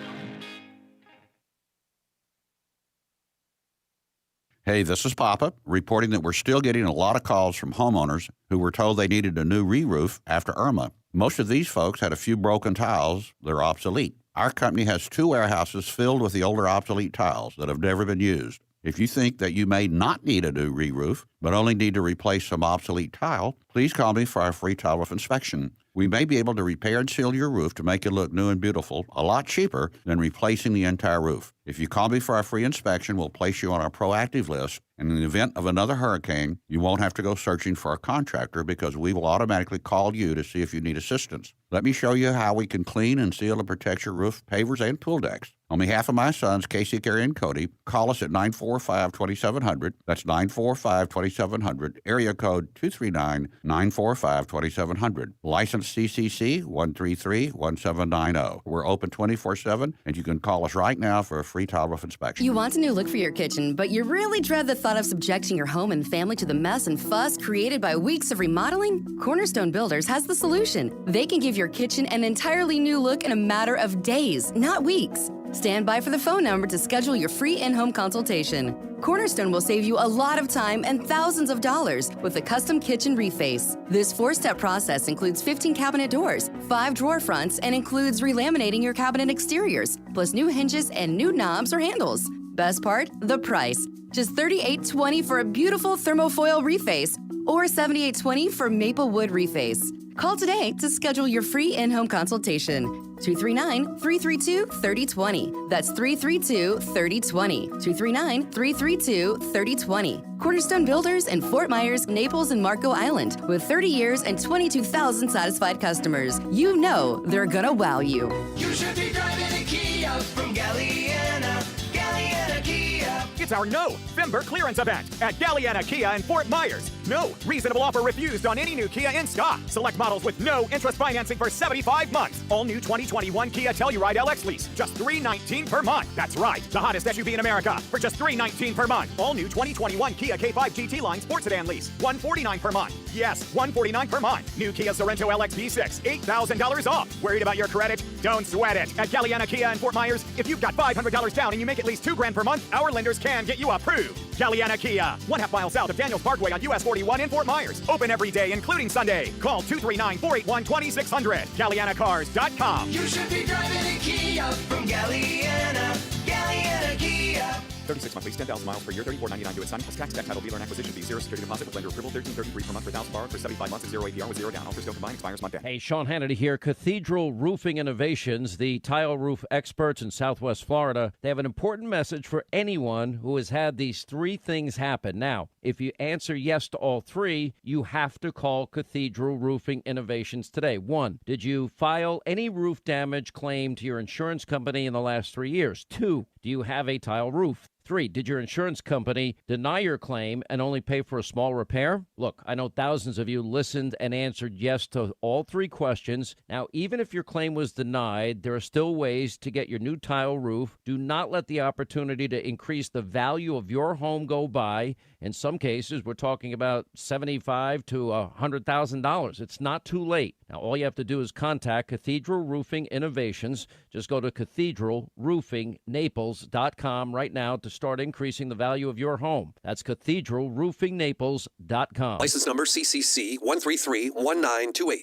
Hey, this is Papa, reporting that we're still getting a lot of calls from homeowners who were told they needed a new re-roof after Irma. Most of these folks had a few broken tiles that are obsolete. Our company has 2 warehouses filled with the older obsolete tiles that have never been used. If you think that you may not need a new re-roof, but only need to replace some obsolete tile, please call me for our free tile roof inspection. We may be able to repair and seal your roof to make it look new and beautiful, a lot cheaper than replacing the entire roof. If you call me for our free inspection, we'll place you on our proactive list, and in the event of another hurricane, you won't have to go searching for a contractor because we will automatically call you to see if you need assistance. Let me show you how we can clean and seal and protect your roof, pavers, and pool decks. On behalf of my sons, Casey, Carrie, and Cody, call us at 945-2700. That's 945-2700, area code 239-945-2700. License CCC 133-1790. We're open 24/7, and you can call us right now for a free tile roof inspection. You want a new look for your kitchen, but you really dread the thought of subjecting your home and family to the mess and fuss created by weeks of remodeling? Cornerstone Builders has the solution. They can give your kitchen an entirely new look in a matter of days, not weeks. Stand by for the phone number to schedule your free in-home consultation. Cornerstone will save you a lot of time and thousands of dollars with a custom kitchen reface. This 4-step process includes 15 cabinet doors, 5 drawer fronts, and includes relaminating your cabinet exteriors, plus new hinges and new knobs or handles. Best part? The price. Just $38.20 for a beautiful thermofoil reface or $78.20 for maple wood reface. Call today to schedule your free in-home consultation. 239-332-3020. That's 332-3020. 239-332-3020. Cornerstone Builders in Fort Myers, Naples, and Marco Island. With 30 years and 22,000 satisfied customers. You know they're gonna wow you. You should be driving a Kia from Galliana. Galliana Kia. It's our November clearance event at Galliana Kia in Fort Myers. No reasonable offer refused on any new Kia in stock. Select models with no interest financing for 75 months. All new 2021 Kia Telluride LX lease, just $319 per month. That's right, the hottest SUV in America for just $319 per month. All new 2021 Kia K5 GT line sports sedan lease, $149 per month. Yes, $149 per month. New Kia Sorento LX V6, $8,000 off. Worried about your credit? Don't sweat it. At Galliana Kia in Fort Myers, if you've got $500 down and you make at least $2,000 per month, our lenders can get you approved. Galliana Kia, 1/2 mile south of Daniels Parkway on US 41 in Fort Myers. Open every day, including Sunday. Call 239-481-2600. GallianaCars.com. You should be driving a Kia from Galliana. Galliana Kia. 36 monthly, 10,000 miles per year, $34.99 US signing plus tax title, dealer and acquisition fee, 0 security deposit with lender approval, $13.33 per month per thousand borrowed for 75 months at 0 APR with 0 down. Offers don't combine, expires month end. Hey, Sean Hannity here. Cathedral Roofing Innovations, the tile roof experts in Southwest Florida. They have an important message for anyone who has had these three things happen. Now, if you answer yes to all three, you have to call Cathedral Roofing Innovations today. 1, did you file any roof damage claim to your insurance company in the last 3 years? 2, do you have a tile roof? 3, did your insurance company deny your claim and only pay for a small repair? Look, I know thousands of you listened and answered yes to all three questions. Now, even if your claim was denied, there are still ways to get your new tile roof. Do not let the opportunity to increase the value of your home go by. In some cases, we're talking about $75,000 to $100,000. It's not too late. Now, all you have to do is contact Cathedral Roofing Innovations. Just go to cathedralroofingnaples.com right now to start increasing the value of your home. That's cathedralroofingnaples.com. License number CCC 1331928.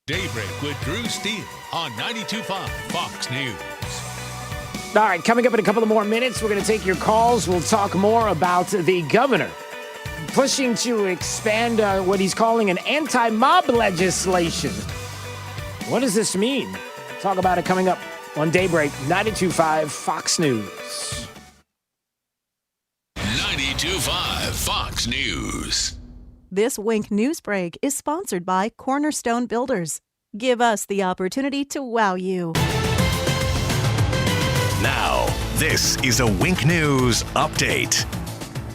Daybreak with Drew Steele on 92.5 Fox News. All right, coming up in a couple of more minutes, we're going to take your calls. We'll talk more about the governor pushing to expand what he's calling an anti-mob legislation. What does this mean? Talk about it coming up on Daybreak, 92.5 Fox News. 92.5 Fox News. This Wink News Break is sponsored by Cornerstone Builders. Give us the opportunity to wow you. Now, this is a Wink News update.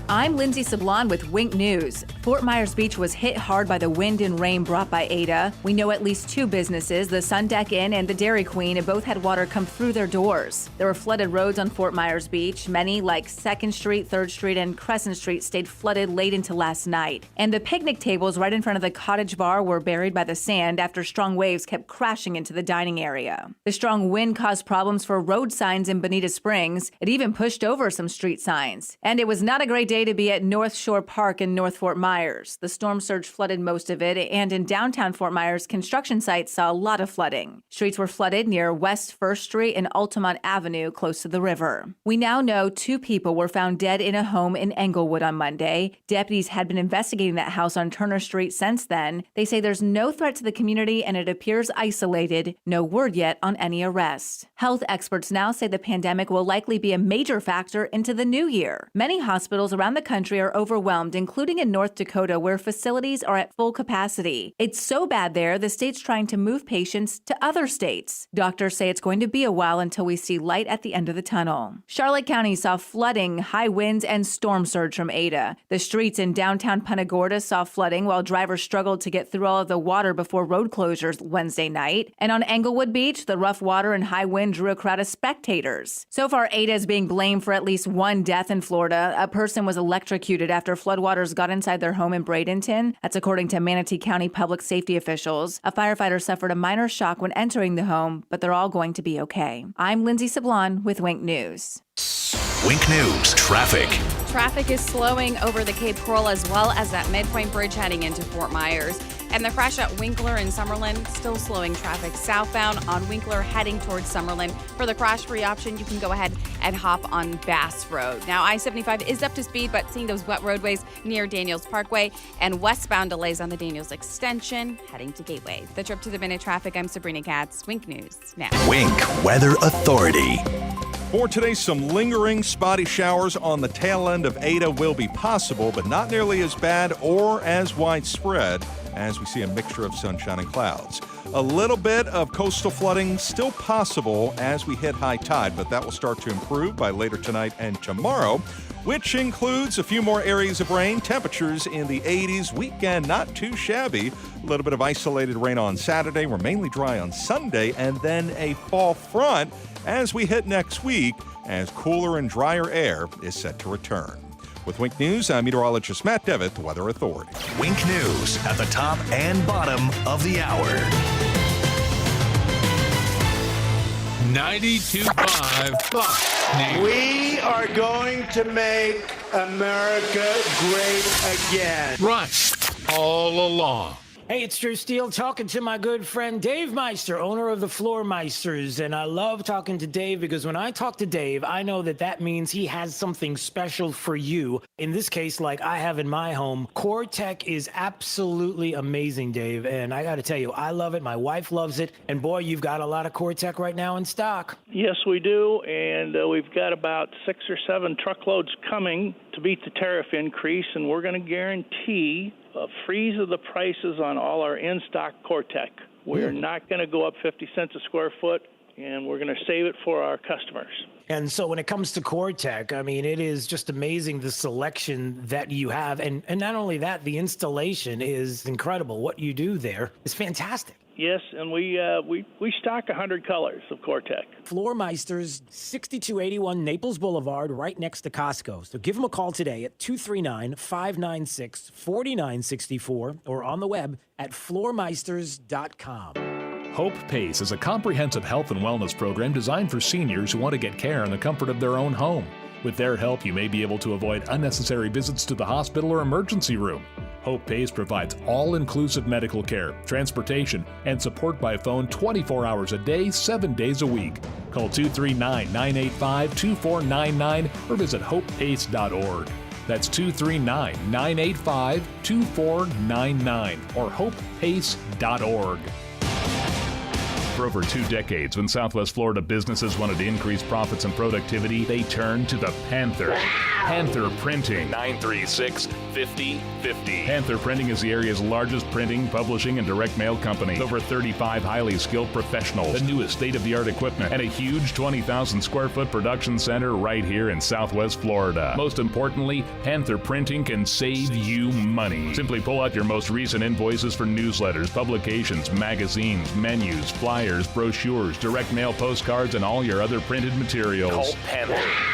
I'm Lindsay Sablon with Wink News. Fort Myers Beach was hit hard by the wind and rain brought by Ada. We know at least 2 businesses, the Sun Deck Inn and the Dairy Queen, both had water come through their doors. There were flooded roads on Fort Myers Beach. Many, like 2nd Street, 3rd Street, and Crescent Street, stayed flooded late into last night. And the picnic tables right in front of the Cottage Bar were buried by the sand after strong waves kept crashing into the dining area. The strong wind caused problems for road signs in Bonita Springs. It even pushed over some street signs. And it was not a great day to be at North Shore Park in North Fort Myers. The storm surge flooded most of it, and in downtown Fort Myers, construction sites saw a lot of flooding. Streets were flooded near West 1st Street and Altamont Avenue, close to the river. We now know 2 people were found dead in a home in Englewood on Monday. Deputies had been investigating that house on Turner Street since then. They say there's no threat to the community and it appears isolated. No word yet on any arrests. Health experts now say the pandemic will likely be a major factor into the new year. Many hospitals around the country are overwhelmed, including in North Dakota, where facilities are at full capacity. It's so bad there, the state's trying to move patients to other states. Doctors say it's going to be a while until we see light at the end of the tunnel. Charlotte County saw flooding, high winds, and storm surge from Ada. The streets in downtown Punta Gorda saw flooding while drivers struggled to get through all of the water before road closures Wednesday night. And on Englewood Beach, the rough water and high wind drew a crowd of spectators. So far, Ada is being blamed for at least 1 death in Florida. A person was electrocuted after floodwaters got inside their home in Bradenton. That's according to Manatee County public safety officials. A firefighter suffered a minor shock when entering the home, but they're all going to be okay. I'm Lindsay Sablon with Wink News. Wink News traffic. Traffic is slowing over the Cape Coral as well as that Midpoint Bridge heading into Fort Myers. And the crash at Winkler in Summerlin still slowing traffic southbound on Winkler heading towards Summerlin. For the crash-free option, you can go ahead and hop on Bass Road. Now, I-75 is up to speed, but seeing those wet roadways near Daniels Parkway and westbound delays on the Daniels Extension heading to Gateway. The Trip to the Minute traffic, I'm Sabrina Katz. Wink News now. Wink Weather Authority. For today, some lingering spotty showers on the tail end of Ada will be possible, but not nearly as bad or as widespread as we see a mixture of sunshine and clouds. A little bit of coastal flooding still possible as we hit high tide, but that will start to improve by later tonight and tomorrow, which includes a few more areas of rain. Temperatures in the 80s. Weekend not too shabby. A little bit of isolated rain on Saturday. We're mainly dry on Sunday, and then a fall front as we hit next week as cooler and drier air is set to return. With Wink News, I'm meteorologist Matt Devitt, the Weather Authority. Wink News at the top and bottom of the hour. 92.5 Fox News. We are going to make America great again. Right. All along. Hey, it's Drew Steele talking to my good friend Dave Meister, owner of the Floor Meisters. And I love talking to Dave because when I talk to Dave, I know that means he has something special for you. In this case, like I have in my home, Core Tech is absolutely amazing, Dave. And I got to tell you, I love it. My wife loves it. And boy, you've got a lot of Core Tech right now in stock. Yes, we do. And we've got about 6 or 7 truckloads coming to beat the tariff increase. And we're going to guarantee a freeze of the prices on all our in-stock Core Tech. We're not going to go up 50 cents a square foot, and we're going to save it for our customers. And so when it comes to Core Tech, I mean, it is just amazing the selection that you have. And not only that, the installation is incredible. What you do there is fantastic. Yes, and we stock 100 colors of Core Tech. Floor Meisters, 6281 Naples Boulevard, right next to Costco. So give them a call today at 239-596-4964 or on the web at floormeisters.com. Hope PACE is a comprehensive health and wellness program designed for seniors who want to get care in the comfort of their own home. With their help, you may be able to avoid unnecessary visits to the hospital or emergency room. Hope PACE provides all-inclusive medical care, transportation, and support by phone 24 hours a day, 7 days a week. Call 239-985-2499 or visit hopepace.org. That's 239-985-2499 or hopepace.org. For over 2 decades, when Southwest Florida businesses wanted to increase profits and productivity, they turned to the Panther. Panther Printing, 936-5050. Panther Printing is the area's largest printing, publishing, and direct mail company. With over 35 highly skilled professionals, the newest state-of-the-art equipment, and a huge 20,000 square foot production center right here in Southwest Florida. Most importantly, Panther Printing can save you money. Simply pull out your most recent invoices for newsletters, publications, magazines, menus, flyers, brochures, direct mail postcards, and all your other printed materials. Call Panther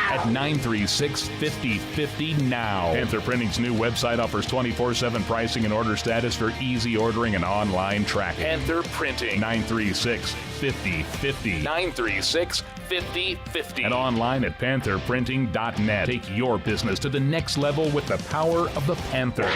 at 936-5050 now. Panther Printing's new website offers 24/7 pricing and order status for easy ordering and online tracking. Panther Printing, 936-5050. 936-5050. And online at pantherprinting.net. Take your business to the next level with the power of the Panther.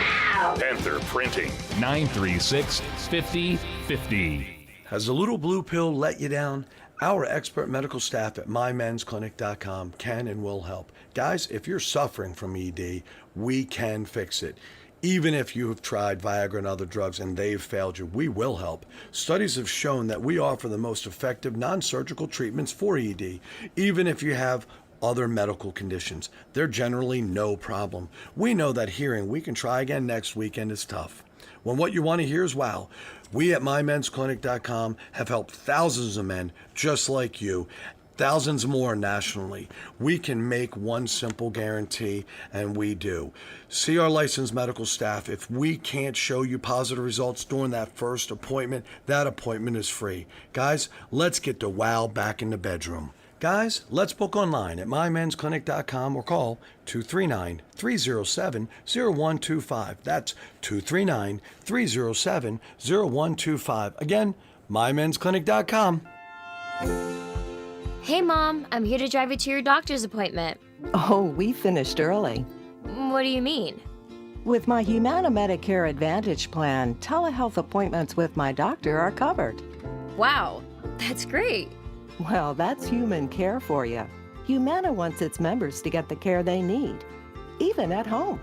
Panther Printing, 936-5050. Has the little blue pill let you down? Our expert medical staff at mymensclinic.com can and will help. Guys, if you're suffering from ED, we can fix it. Even if you have tried Viagra and other drugs and they've failed you, we will help. Studies have shown that we offer the most effective non-surgical treatments for ED, even if you have other medical conditions. They're generally no problem. We know that hearing "we can try again next weekend" is tough. When what you want to hear is wow. We at mymensclinic.com have helped thousands of men just like you, thousands more nationally. We can make one simple guarantee, and we do. See our licensed medical staff. If we can't show you positive results during that first appointment, that appointment is free. Guys, let's get the wow back in the bedroom. Guys, let's book online at mymensclinic.com or call 239-307-0125. That's 239-307-0125. Again, mymensclinic.com. Hey, Mom, I'm here to drive you to your doctor's appointment. Oh, we finished early. What do you mean? With my Humana Medicare Advantage plan, telehealth appointments with my doctor are covered. Wow, that's great. Well, that's human care for you. Humana wants its members to get the care they need, even at home.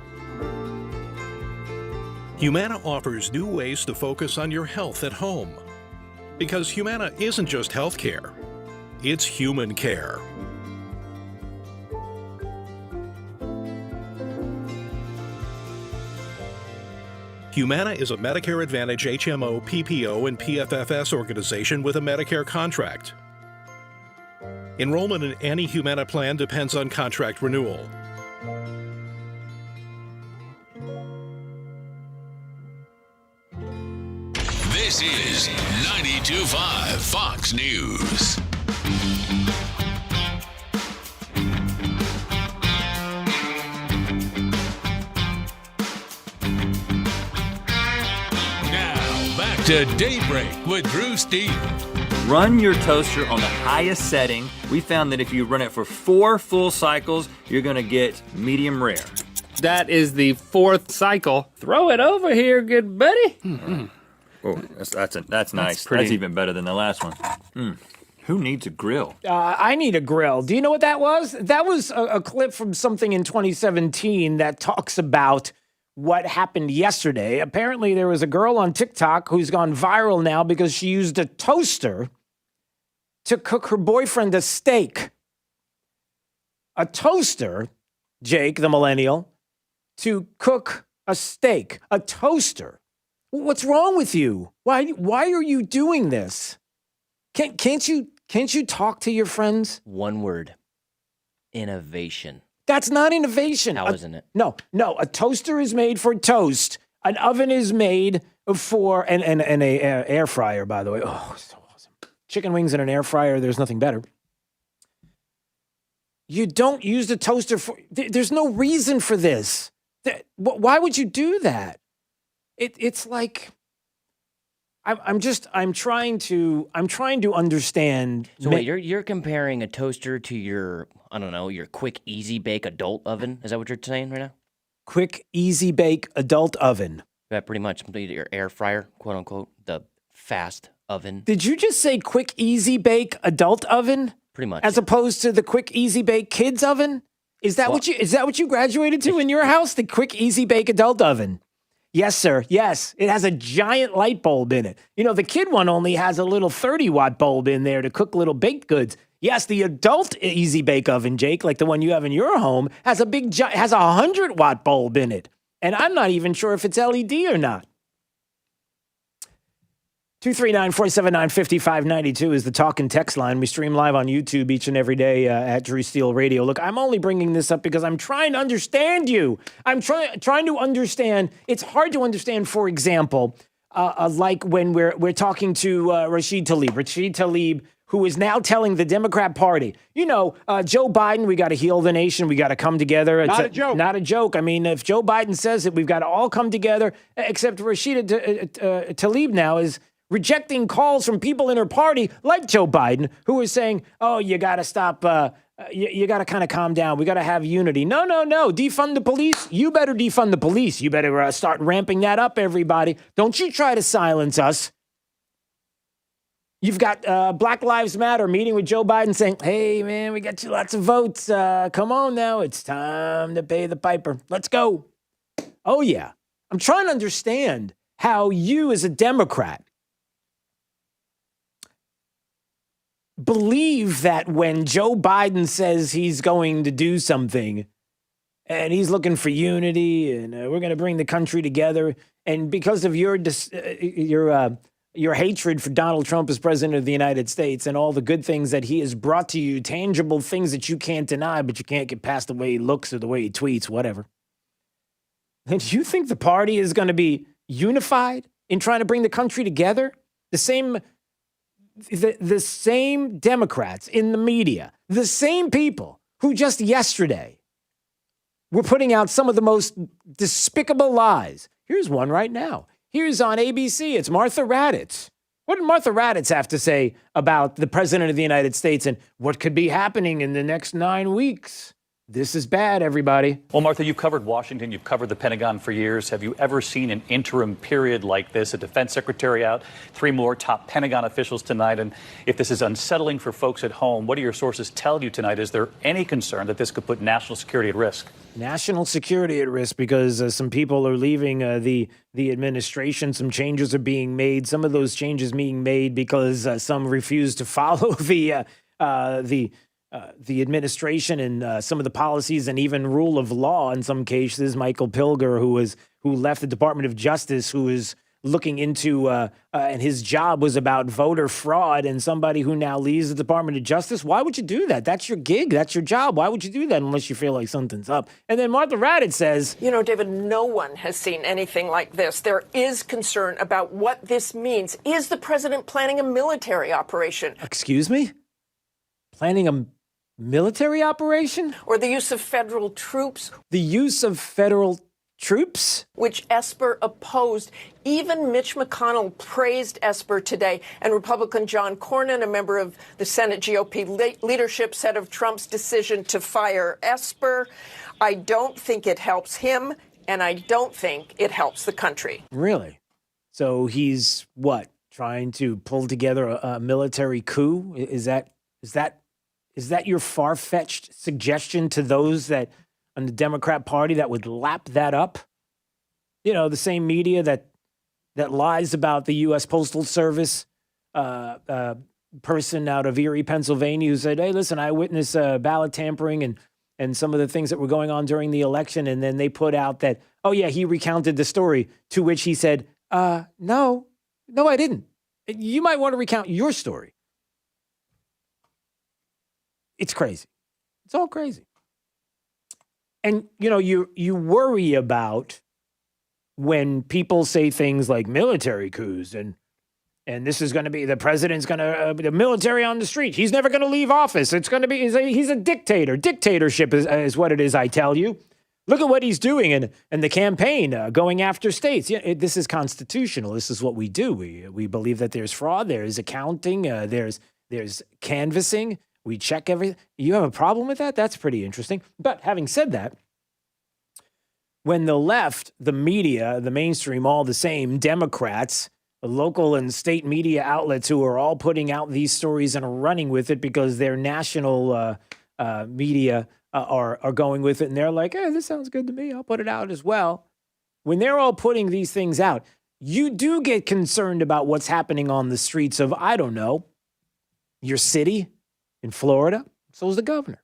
Humana offers new ways to focus on your health at home. Because Humana isn't just health care, it's human care. Humana is a Medicare Advantage HMO, PPO, and PFFS organization with a Medicare contract. Enrollment in any Humana plan depends on contract renewal. This is 92.5 Fox News. Now, back to Daybreak with Drew Steele. Run your toaster on the highest setting. We found that if you run it for 4 full cycles, you're going to get medium rare. That is the 4th cycle. Throw it over here, good buddy. Oh, that's nice. pretty. That's even better than the last one. Who needs a grill? I need a grill. Do you know what that was? That was a clip from something in 2017 that talks about what happened yesterday. Apparently, there was a girl on TikTok who's gone viral now because she used a toaster to cook her boyfriend a steak. A toaster, Jake, the millennial, to cook a steak. A toaster. What's wrong with you? Why are you doing this? Can't you talk to your friends? One word. Innovation. That's not innovation. How isn't it? No. A toaster is made for toast. An oven is made for and a air fryer, by the way. Oh, so awesome. Chicken wings in an air fryer, there's nothing better. You don't use the toaster for there's no reason for this. Why would you do that? It's like I'm trying to understand. So wait, you're comparing a toaster to your quick easy bake adult oven? Is that what you're saying right now? Quick easy bake adult oven. Yeah, pretty much. Your air fryer, quote unquote, the fast oven. Did you just say quick easy bake adult oven? Pretty much. As opposed to the quick easy bake kids oven? Is that what you graduated to in your house? The quick easy bake adult oven? Yes, sir. Yes. It has a giant light bulb in it. You know, the kid one only has a little 30-watt bulb in there to cook little baked goods. Yes, the adult easy bake oven, Jake, like the one you have in your home, has a 100-watt bulb in it. And I'm not even sure if it's LED or not. 239-479-5592 is the talk and text line. We stream live on YouTube each and every day at Drew Steele Radio. Look, I'm only bringing this up because I'm trying to understand you. I'm trying to understand. It's hard to understand, for example, like when we're talking to Rashid Tlaib, who is now telling the Democrat Party, Joe Biden, we got to heal the nation. We got to come together. It's not a joke. I mean, if Joe Biden says it, we've got to all come together, except Rashid Tlaib now is rejecting calls from people in her party like Joe Biden, who is saying, oh, you got to stop, you got to kind of calm down. We got to have unity. No. Defund the police. You better defund the police. You better start ramping that up, everybody. Don't you try to silence us. You've got Black Lives Matter meeting with Joe Biden saying, hey, man, we got you lots of votes. Come on now. It's time to pay the piper. Let's go. Oh, yeah. I'm trying to understand how you as a Democrat believe that when Joe Biden says he's going to do something and he's looking for unity and we're going to bring the country together, and because of your hatred for Donald Trump as president of the United States and all the good things that he has brought to you, tangible things that you can't deny, but you can't get past the way he looks or the way he tweets, whatever. And you think the party is going to be unified in trying to bring the country together? The same Democrats in the media, the same people who just yesterday were putting out some of the most despicable lies. Here's one right now. Here's on ABC. It's Martha Raddatz. What did Martha Raddatz have to say about the president of the United States and what could be happening in the next 9 weeks? This is bad, everybody. Well, Martha, you've covered Washington. You've covered the Pentagon for years. Have you ever seen an interim period like this? A defense secretary out, 3 more top Pentagon officials tonight. And if this is unsettling for folks at home, what do your sources tell you tonight? Is there any concern that this could put national security at risk? National security at risk because some people are leaving the administration. Some changes are being made. Some of those changes being made because some refuse to follow the administration and some of the policies and even rule of law in some cases. Michael Pilger, who left the Department of Justice, who is looking into and his job was about voter fraud, and somebody who now leaves the Department of Justice. Why would you do that? That's your gig. That's your job. Why would you do that unless you feel like something's up? And then Martha Raddatz says, David, no one has seen anything like this. There is concern about what this means. Is the president planning a military operation? Excuse me? Planning a military operation? Or the use of federal troops? The use of federal troops? Which Esper opposed. Even Mitch McConnell praised Esper today. And Republican John Cornyn, a member of the Senate GOP leadership, said of Trump's decision to fire Esper, I don't think it helps him, and I don't think it helps the country. Really? So he's what? Trying to pull together a military coup? Is that your far-fetched suggestion to those that on the Democrat Party that would lap that up? You know, the same media that lies about the U.S. Postal Service person out of Erie, Pennsylvania, who said, "Hey, listen, I witnessed ballot tampering and some of the things that were going on during the election," and then they put out that, "Oh yeah, he recounted the story," to which he said, "No, I didn't." You might want to recount your story. It's crazy. It's all crazy. And, you know, you worry about when people say things like military coups and this is going to be, the president's going to, the military on the street. He's never going to leave office. It's going to be, he's a dictator. Dictatorship is what it is, I tell you. Look at what he's doing and the campaign going after states. Yeah, this is constitutional. This is what we do. We believe that there's fraud. There's accounting. There's canvassing. We check everything. You have a problem with that? That's pretty interesting. But having said that, when the left, the media, the mainstream, all the same, Democrats, the local and state media outlets who are all putting out these stories and are running with it because their national media are going with it, and they're like, "Hey, this sounds good to me. I'll put it out as well." When they're all putting these things out, you do get concerned about what's happening on the streets of, I don't know, your city in Florida. So is the governor.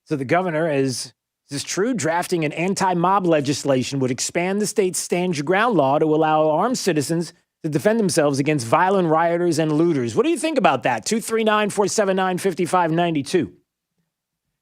So the governor is this true? Drafting an anti-mob legislation would expand the state's stand your ground law to allow armed citizens to defend themselves against violent rioters and looters. What do you think about that? 239-479-5592.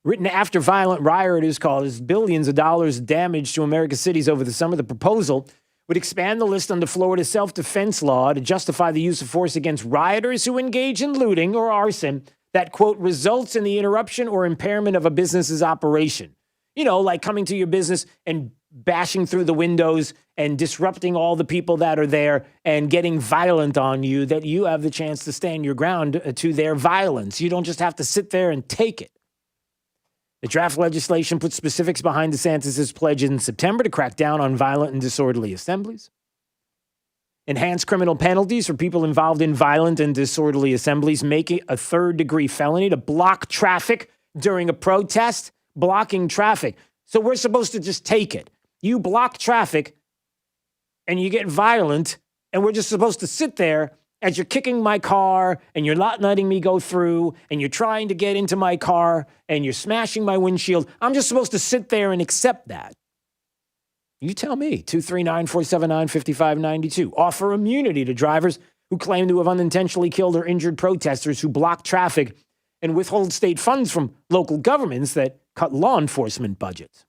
Written after violent rioters caused billions of dollars damage to America's cities over the summer, the proposal would expand the list under Florida's self-defense law to justify the use of force against rioters who engage in looting or arson that, quote, results in the interruption or impairment of a business's operation. You know, like coming to your business and bashing through the windows and disrupting all the people that are there and getting violent on you, that you have the chance to stand your ground to their violence. You don't just have to sit there and take it. The draft legislation puts specifics behind DeSantis' pledge in September to crack down on violent and disorderly assemblies. Enhance criminal penalties for people involved in violent and disorderly assemblies, make it a third-degree felony to block traffic during a protest. Blocking traffic. So we're supposed to just take it. You block traffic and you get violent, and we're just supposed to sit there as you're kicking my car and you're not letting me go through and you're trying to get into my car and you're smashing my windshield. I'm just supposed to sit there and accept that. You tell me. 239-479-5592. Offer immunity to drivers who claim to have unintentionally killed or injured protesters who block traffic and withhold state funds from local governments that cut law enforcement budgets.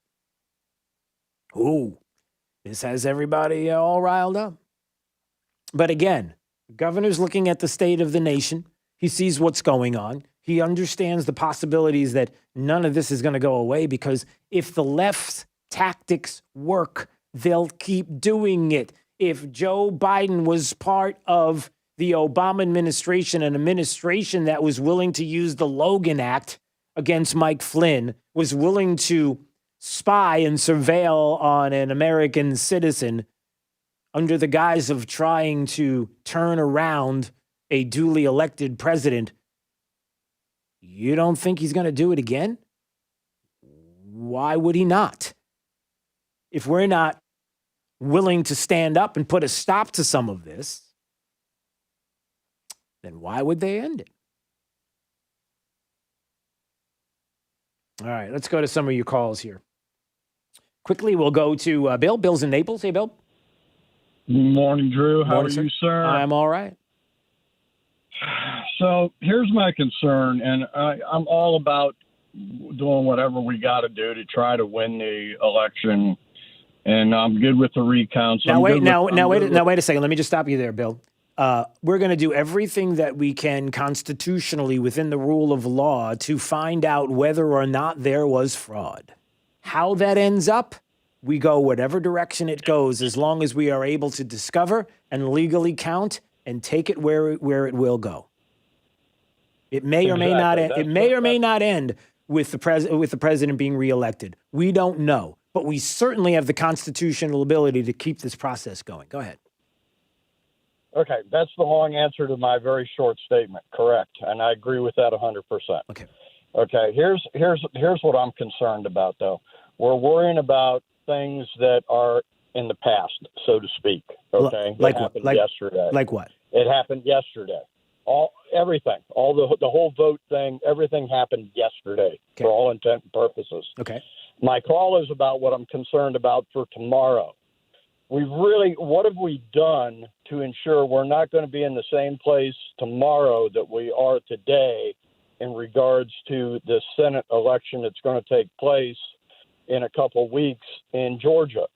Ooh, this has everybody all riled up. But again, the governor's looking at the state of the nation. He sees what's going on. He understands the possibilities that none of this is going to go away because if the left's tactics work, they'll keep doing it. If Joe Biden was part of the Obama administration, an administration that was willing to use the Logan Act against Mike Flynn, was willing to spy and surveil on an American citizen under the guise of trying to turn around a duly elected president, you don't think he's going to do it again? Why would he not? If we're not willing to stand up and put a stop to some of this, then why would they end it? All right, let's go to some of your calls here. Quickly, we'll go to Bill. Bill's in Naples. Hey, Bill. Morning, Drew. How Morning, are you, sir? I'm all right. So here's my concern, and I'm all about doing whatever we got to do to try to win the election, and I'm good with the recounts. Now wait a second. Let me just stop you there, Bill. We're going to do everything that we can constitutionally within the rule of law to find out whether or not there was fraud. How that ends up, we go whatever direction it goes, as long as we are able to discover and legally count and take it where it will go. It may or may not end. It may or may not end with the president being reelected. We don't know, but we certainly have the constitutional ability to keep this process going. Go ahead. Okay, that's the long answer to my very short statement. Correct, and I agree with that 100%. Okay. Okay, here's what I'm concerned about, though. We're worrying about things that are in the past, so to speak. Okay, Like it what? happened yesterday. Like what? It happened yesterday. Everything, the whole vote thing, everything happened yesterday for all intent and purposes. Okay. My call is about what I'm concerned about for tomorrow. What have we done to ensure we're not going to be in the same place tomorrow that we are today in regards to the Senate election that's going to take place in a couple weeks in Georgia?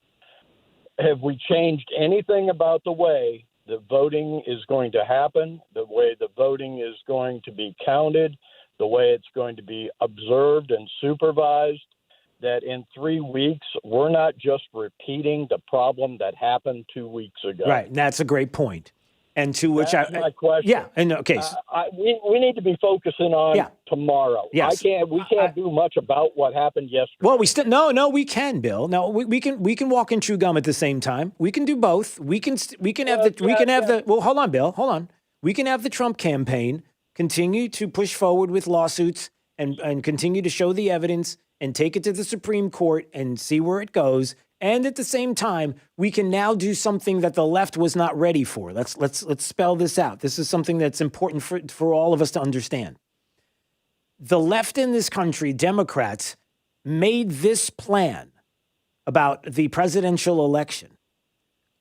Have we changed anything about the way the voting is going to happen, the way the voting is going to be counted, the way it's going to be observed and supervised, that in 3 weeks we're not just repeating the problem that happened 2 weeks ago? Right. That's a great point. And to which That's my question. Yeah. And okay. We need to be focusing on tomorrow. Yes. We can't do much about what happened yesterday. Well, we can, Bill. No, we can walk and chew gum at the same time. We can do both. We can have the well, hold on, Bill. Hold on. We can have the Trump campaign continue to push forward with lawsuits and continue to show the evidence and take it to the Supreme Court and see where it goes. And at the same time, we can now do something that the left was not ready for. Let's spell this out. This is something that's important for all of us to understand. The left in this country, Democrats, made this plan about the presidential election.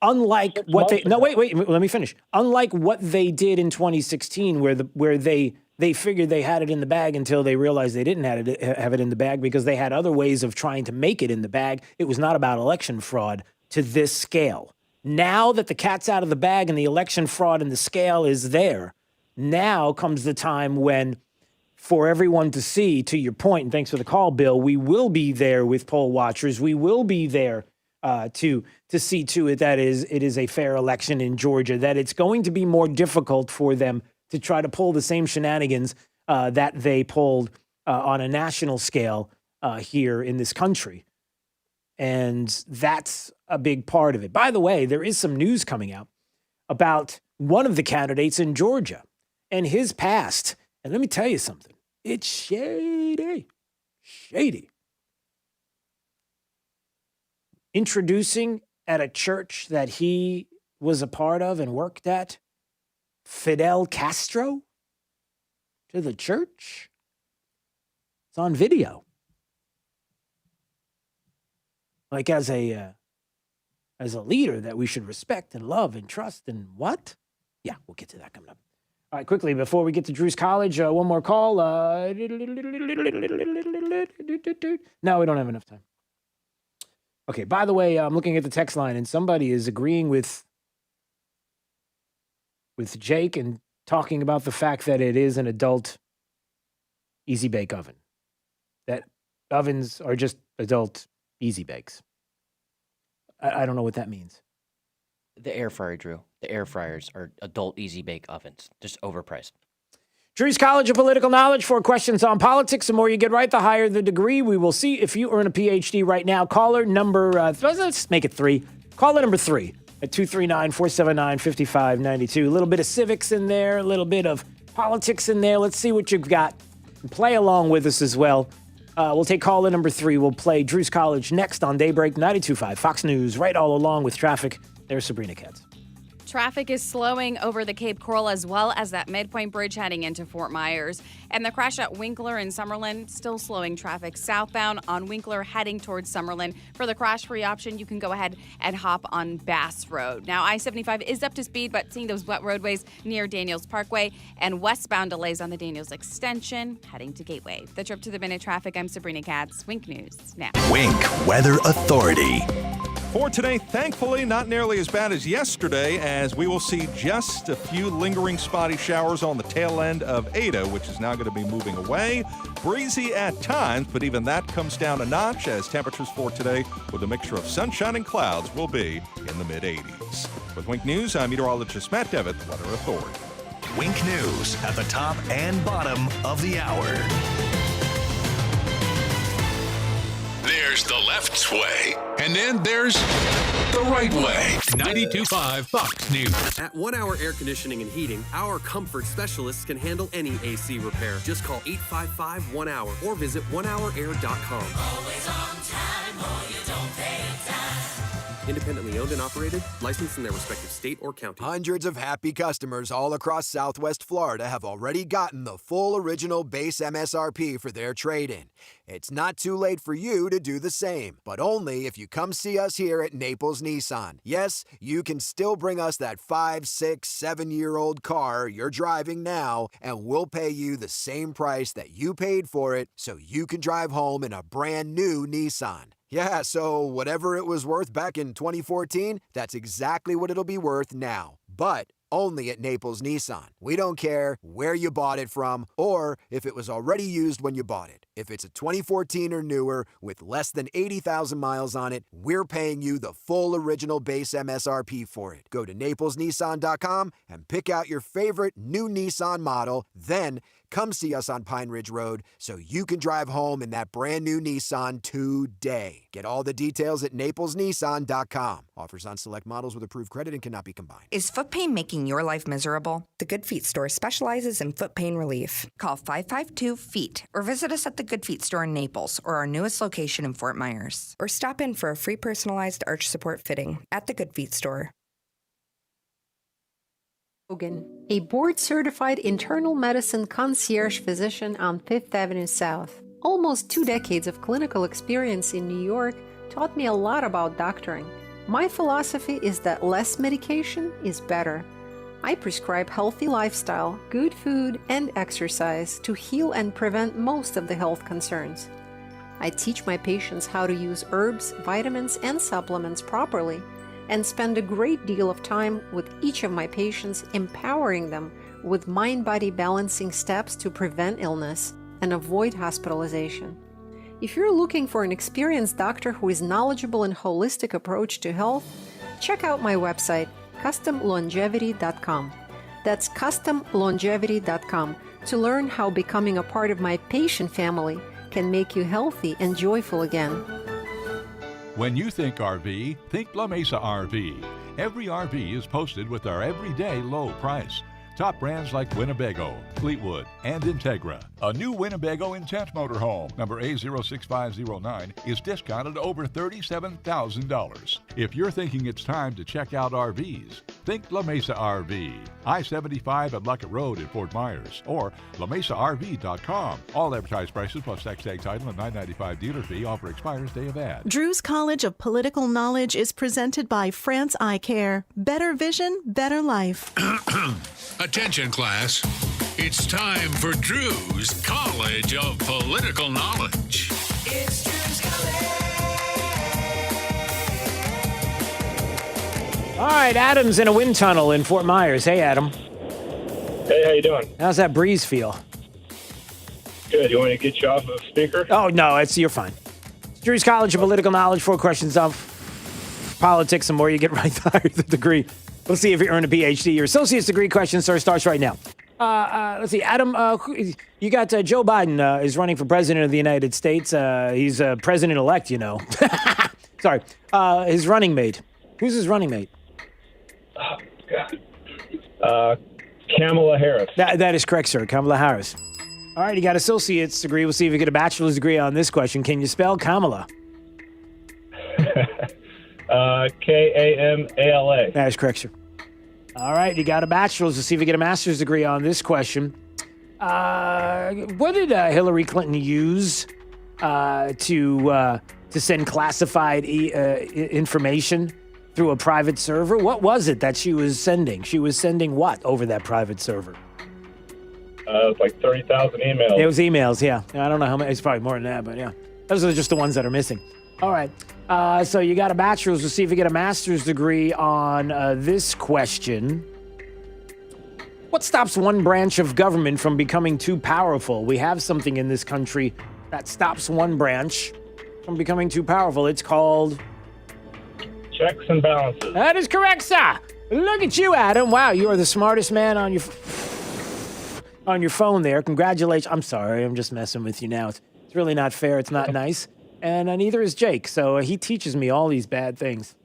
Unlike what they wait, let me finish. Unlike what they did in 2016, where they figured they had it in the bag until they realized they didn't have it in the bag because they had other ways of trying to make it in the bag. It was not about election fraud to this scale. Now that the cat's out of the bag and the election fraud and the scale is there, now comes the time when, for everyone to see, to your point, and thanks for the call, Bill, we will be there with poll watchers. We will be there to see to it that it is a fair election in Georgia, that it's going to be more difficult for them to try to pull the same shenanigans that they pulled on a national scale here in this country. And that's a big part of it. By the way, there is some news coming out about one of the candidates in Georgia and his past. And let me tell you something. It's shady. Shady. Introducing at a church that he was a part of and worked at Fidel Castro to the church. It's on video. Like as a leader that we should respect and love and trust and what? Yeah, we'll get to that coming up. All right, quickly, before we get to Drew's College, one more call. No, we don't have enough time. Okay, by the way, I'm looking at the text line, and somebody is agreeing with Jake and talking about the fact that it is an adult easy bake oven. That ovens are just adult easy bakes. I don't know what that means. The air fryer, Drew. The air fryers are adult easy bake ovens, just overpriced. Drew's College of Political Knowledge, 4 questions on politics. The more you get right, the higher the degree. We will see if you earn a PhD right now. Caller number, let's make it 3. Caller number 3 at 239-479-5592. A little bit of civics in there, a little bit of politics in there. Let's see what you've got. Play along with us as well. We'll take caller number 3. We'll play Drew's College next on Daybreak 92.5 Fox News, right all along with traffic. There's Sabrina Katz. Traffic is slowing over the Cape Coral as well as that midpoint bridge heading into Fort Myers. And the crash at Winkler in Summerlin still slowing traffic southbound on Winkler heading towards Summerlin. For the crash-free option, you can go ahead and hop on Bass Road. Now, I-75 is up to speed, but seeing those wet roadways near Daniels Parkway and westbound delays on the Daniels Extension heading to Gateway. The Trip to the Minute traffic, I'm Sabrina Katz. Wink News now. Wink Weather Authority. For today, thankfully, not nearly as bad as yesterday, as we will see just a few lingering spotty showers on the tail end of Ada, which is now going to be moving away. Breezy at times, but even that comes down a notch as temperatures for today, with a mixture of sunshine and clouds, will be in the mid-80s. With Wink News, I'm meteorologist Matt Devitt, Weather Authority. Wink News at the top and bottom of the hour. There's There's the left's way, and then there's the right way. 92.5 Fox News. At 1 Hour Air Conditioning and Heating, our comfort specialists can handle any AC repair. Just call 855-1-HOUR or visit onehourair.com. Always on time or you don't pay time. Independently owned and operated, licensed in their respective state or county. Hundreds of happy customers all across Southwest Florida have already gotten the full original base MSRP for their trade-in. It's not too late for you to do the same, but only if you come see us here at Naples Nissan. Yes, you can still bring us that 5, 6, 7-year-old car you're driving now, and we'll pay you the same price that you paid for it so you can drive home in a brand new Nissan. Yeah, so whatever it was worth back in 2014, that's exactly what it'll be worth now. But only at Naples Nissan. We don't care where you bought it from or if it was already used when you bought it. If it's a 2014 or newer with less than 80,000 miles on it, we're paying you the full original base MSRP for it. Go to naplesnissan.com and pick out your favorite new Nissan model, then come see us on Pine Ridge Road so you can drive home in that brand new Nissan today. Get all the details at naplesnissan.com. Offers on select models with approved credit and cannot be combined. Is foot pain making your life miserable? The Good Feet store specializes in foot pain relief. Call 552-FEET or visit us at the Good Feet store in Naples or our newest location in Fort Myers. Or stop in for a free personalized arch support fitting at the Good Feet store. A board-certified internal medicine concierge physician on Fifth Avenue South. Almost 2 decades of clinical experience in New York taught me a lot about doctoring. My philosophy is that less medication is better. I prescribe healthy lifestyle, good food, and exercise to heal and prevent most of the health concerns. I teach my patients how to use herbs, vitamins, and supplements properly, and spend a great deal of time with each of my patients, empowering them with mind-body balancing steps to prevent illness and avoid hospitalization. If you're looking for an experienced doctor who is knowledgeable in holistic approach to health, check out my website, customlongevity.com. That's customlongevity.com to learn how becoming a part of my patient family can make you healthy and joyful again. When you think RV, think La Mesa RV. Every RV is posted with our everyday low price. Top brands like Winnebago, Fleetwood, and Integra. A new Winnebago intent motorhome, number A06509, is discounted over $37,000. If you're thinking it's time to check out RVs, think La Mesa RV. I-75 at Luckett Road in Fort Myers, or LaMesaRV.com. All advertised prices plus tax tag title and $9.95 dealer fee. Offer expires day of ad. Drew's College of Political Knowledge is presented by France Eye Care. Better vision, better life. Attention, class. It's time for Drew's College of Political Knowledge. It's Drew's College. All right, Adam's in a wind tunnel in Fort Myers. Hey, Adam. Hey, how you doing? How's that breeze feel? Good. You want me to get you off of speaker? Oh, no, you're fine. It's Drew's College of Political Knowledge, 4 questions of politics and more. You get right there, the degree. We'll see if you earn a PhD. Your associate's degree question starts right now. Let's see, Adam, you got Joe Biden is running for president of the United States. He's president-elect, you know. Sorry. His running mate. Who's his running mate? Oh, God. Kamala Harris. That is correct, sir. Kamala Harris. All right, you got associate's degree. We'll see if you get a bachelor's degree on this question. Can you spell Kamala? Kamala. That is correct, sir. All right, you got a bachelor's. We'll see if you get a master's degree on this question. What did Hillary Clinton use to send classified information through a private server? What was it that she was sending? She was sending what over that private server? It was like 30,000 emails. It was emails, yeah. I don't know how many. It's probably more than that, but yeah. Those are just the ones that are missing. All right. So you got a bachelor's. We'll see if you get a master's degree on this question. What stops one branch of government from becoming too powerful? We have something in this country that stops one branch from becoming too powerful. It's called... checks and balances. That is correct, sir. Look at you, Adam. Wow, you are the smartest man on your phone there. Congratulations. I'm sorry. I'm just messing with you now. It's really not fair. It's not nice. And neither is Jake, so he teaches me all these bad things.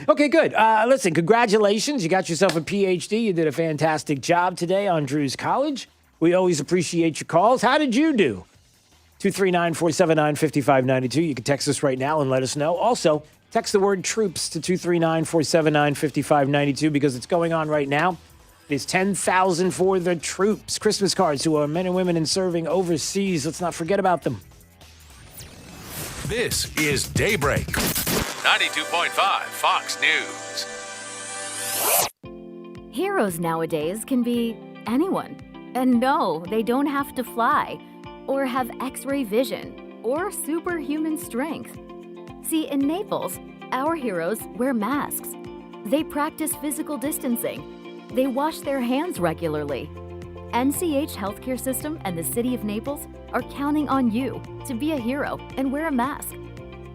Okay, good. Listen, congratulations. You got yourself a PhD. You did a fantastic job today on Drew's College. We always appreciate your calls. How did you do? 239-479-5592. You can text us right now and let us know. Also, text the word troops to 239-479-5592 because it's going on right now. It's 10,000 for the troops. Christmas cards to our men and women in serving overseas. Let's not forget about them. This is Daybreak. 92.5 Fox News. Heroes nowadays can be anyone. And no, they don't have to fly, or have X-ray vision, or superhuman strength. See, in Naples, our heroes wear masks. They practice physical distancing. They wash their hands regularly. NCH Healthcare System and the City of Naples are counting on you to be a hero and wear a mask.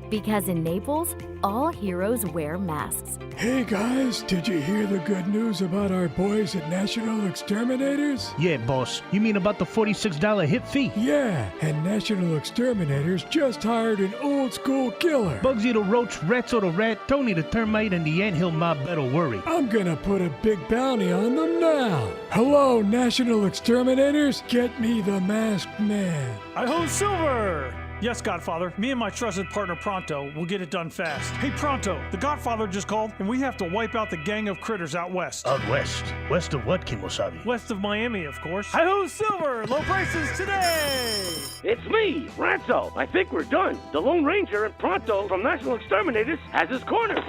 Because in Naples, all heroes wear masks. Hey guys, did you hear the good news about our boys at National Exterminators? Yeah, boss. You mean about the $46 hip fee? Yeah, and National Exterminators just hired an old school killer. Bugsy the Roach, Rats or the Rat, Tony the Termite, and the Anthill Mob better worry. I'm gonna put a big bounty on them now. Hello, National Exterminators. Get me the masked man. Hi-ho, Silver! Yes, Godfather. Me and my trusted partner Pronto will get it done fast. Hey, Pronto, the Godfather just called, and we have to wipe out the gang of critters out west. Out west? West of what, Kimosabi? West of Miami, of course. Hi-ho, Silver! Low prices today! It's me, Ranzo. I think we're done. The Lone Ranger and Pronto from National Exterminators has his corner.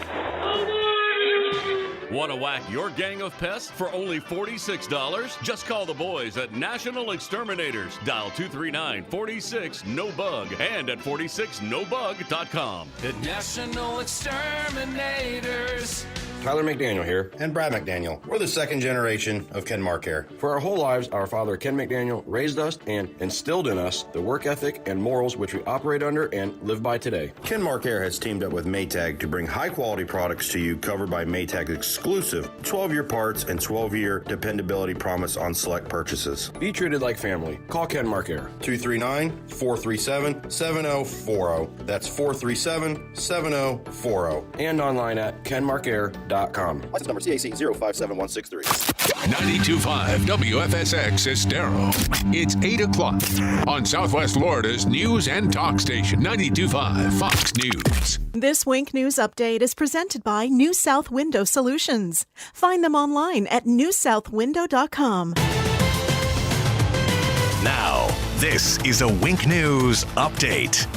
Want to whack your gang of pests for only $46? Just call the boys at National Exterminators. Dial 239-46-NO-BUG and at 46nobug.com. The National Exterminators. Tyler McDaniel here, and Brad McDaniel. We're the second generation of Kenmar Care. For our whole lives, our father Ken McDaniel raised us and instilled in us the work ethic and morals which we operate under and live by today. Kenmar Care has teamed up with Maytag to bring high-quality products to you covered by Maytag's exclusive 12-year parts and 12-year dependability promise on select purchases. Be treated like family. Call Kenmar Care. 239-437-7040. That's 437-7040. And online at kenmarcare.com. License number CAC 057163. 92.5 WFSX Estero. It's 8 o'clock on Southwest Florida's news and talk station, 92.5 Fox News. This Wink News Update is presented by New South Window Solutions. Find them online at newsouthwindow.com. Now, this is a Wink News Update.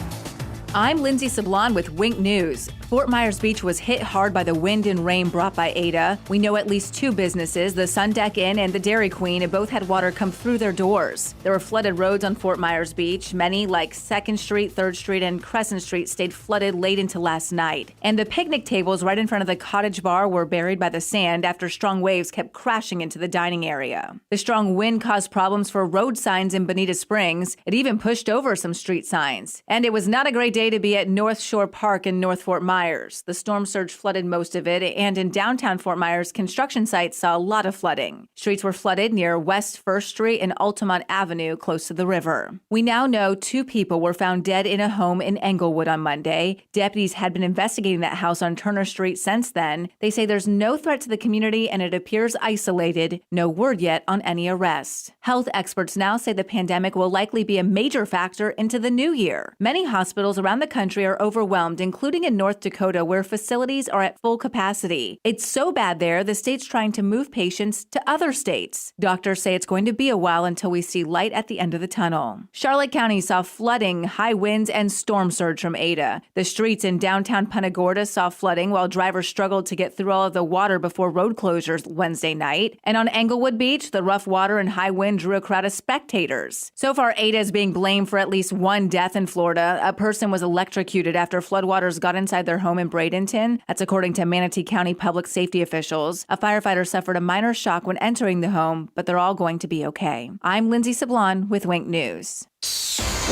I'm Lindsay Sablon with Wink News. Fort Myers Beach was hit hard by the wind and rain brought by Ada. We know at least two businesses, the Sun Deck Inn and the Dairy Queen, and both had water come through their doors. There were flooded roads on Fort Myers Beach. Many, like 2nd Street, 3rd Street, and Crescent Street, stayed flooded late into last night. And the picnic tables right in front of the cottage bar were buried by the sand after strong waves kept crashing into the dining area. The strong wind caused problems for road signs in Bonita Springs. It even pushed over some street signs. And it was not a great day to be at North Shore Park in North Fort Myers. The storm surge flooded most of it, and in downtown Fort Myers, construction sites saw a lot of flooding. Streets were flooded near West 1st Street and Altamont Avenue, close to the river. We now know 2 people were found dead in a home in Englewood on Monday. Deputies had been investigating that house on Turner Street since then. They say there's no threat to the community and it appears isolated. No word yet on any arrests. Health experts now say the pandemic will likely be a major factor into the new year. Many hospitals around the country are overwhelmed, including in North Dakota, where facilities are at full capacity. It's so bad there, the state's trying to move patients to other states. Doctors say it's going to be a while until we see light at the end of the tunnel. Charlotte County saw flooding, high winds, and storm surge from Ada. The streets in downtown Punta Gorda saw flooding while drivers struggled to get through all of the water before road closures Wednesday night. And on Englewood Beach, the rough water and high wind drew a crowd of spectators. So far, Ada is being blamed for at least one death in Florida. A person was electrocuted after floodwaters got inside their home in Bradenton. That's according to Manatee County public safety officials. A firefighter suffered a minor shock when entering the home, but they're all going to be okay. I'm Lindsay Sablon with Wink News.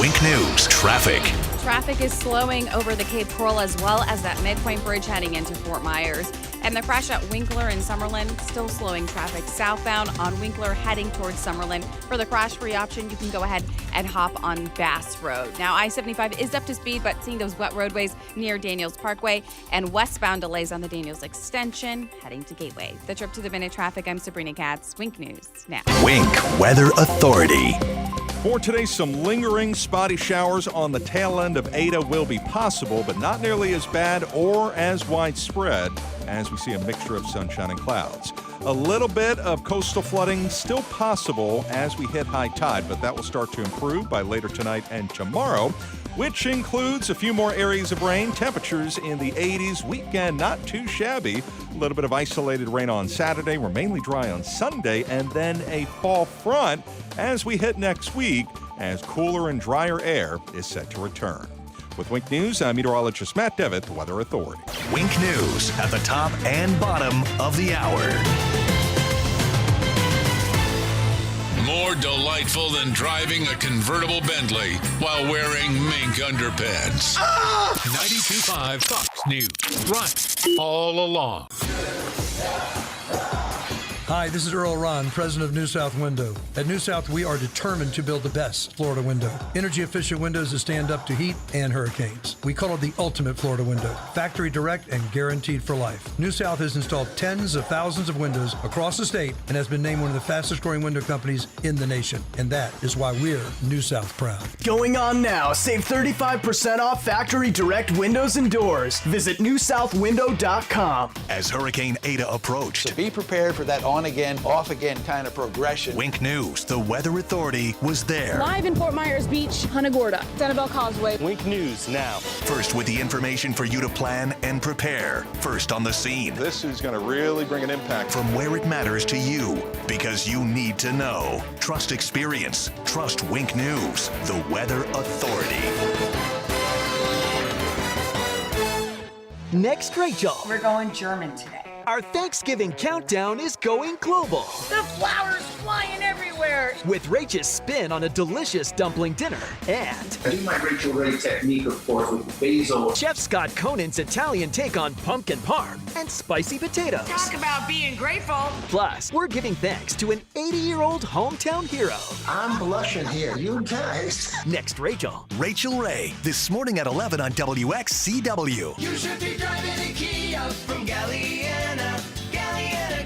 Wink News Traffic. Traffic is slowing over the Cape Coral as well as that midpoint bridge heading into Fort Myers. And the crash at Winkler in Summerlin still slowing traffic southbound on Winkler heading towards Summerlin. For the crash-free option, you can go ahead and hop on Bass Road. Now, I-75 is up to speed, but seeing those wet roadways near Daniels Parkway and westbound delays on the Daniels Extension heading to Gateway. The trip to the minute traffic, I'm Sabrina Katz. Wink News now. Wink Weather Authority. For today, some lingering spotty showers on the tail end of Ada will be possible, but not nearly as bad or as widespread as we see a mixture of sunshine and clouds. A little bit of coastal flooding still possible as we hit high tide, but that will start to improve by later tonight and tomorrow, which includes a few more areas of rain. Temperatures in the 80s. Weekend not too shabby. A little bit of isolated rain on Saturday. We're mainly dry on Sunday, and then a fall front as we hit next week as cooler and drier air is set to return. With Wink News, I'm meteorologist Matt Devitt, the Weather Authority. Wink News at the top and bottom of the hour. More delightful than driving a convertible Bentley while wearing mink underpants. 92.5 Fox News. Right all along. Hi, this is Earl Ron, president of New South Window. At New South, we are determined to build the best Florida window. Energy-efficient windows that stand up to heat and hurricanes. We call it the ultimate Florida window. Factory direct and guaranteed for life. New South has installed tens of thousands of windows across the state and has been named one of the fastest-growing window companies in the nation. And that is why we're New South proud. Going on now. Save 35% off factory direct windows and doors. Visit newsouthwindow.com. As Hurricane Ada approached, So be prepared for that on-again, off-again kind of progression. Wink News, the Weather Authority, was there. Live in Fort Myers Beach, Punta Gorda, Sanibel Causeway. Wink News now. First with the information for you to plan and prepare. First on the scene. This is going to really bring an impact. From where it matters to you, because you need to know. Trust experience. Trust Wink News, the Weather Authority. Next, Rachel. We're going German today. Our Thanksgiving countdown is going global. The flowers flying everywhere. With Rach's spin on a delicious dumpling dinner and I do my Rachel Ray technique, of course, with basil. Chef Scott Conan's Italian take on pumpkin parm and spicy potatoes. Talk about being grateful. Plus, we're giving thanks to an 80-year-old hometown hero. I'm blushing here, you guys. Next, Rachel. Rachel Ray, this morning at 11 on WXCW. You should be driving a Kia from Galliana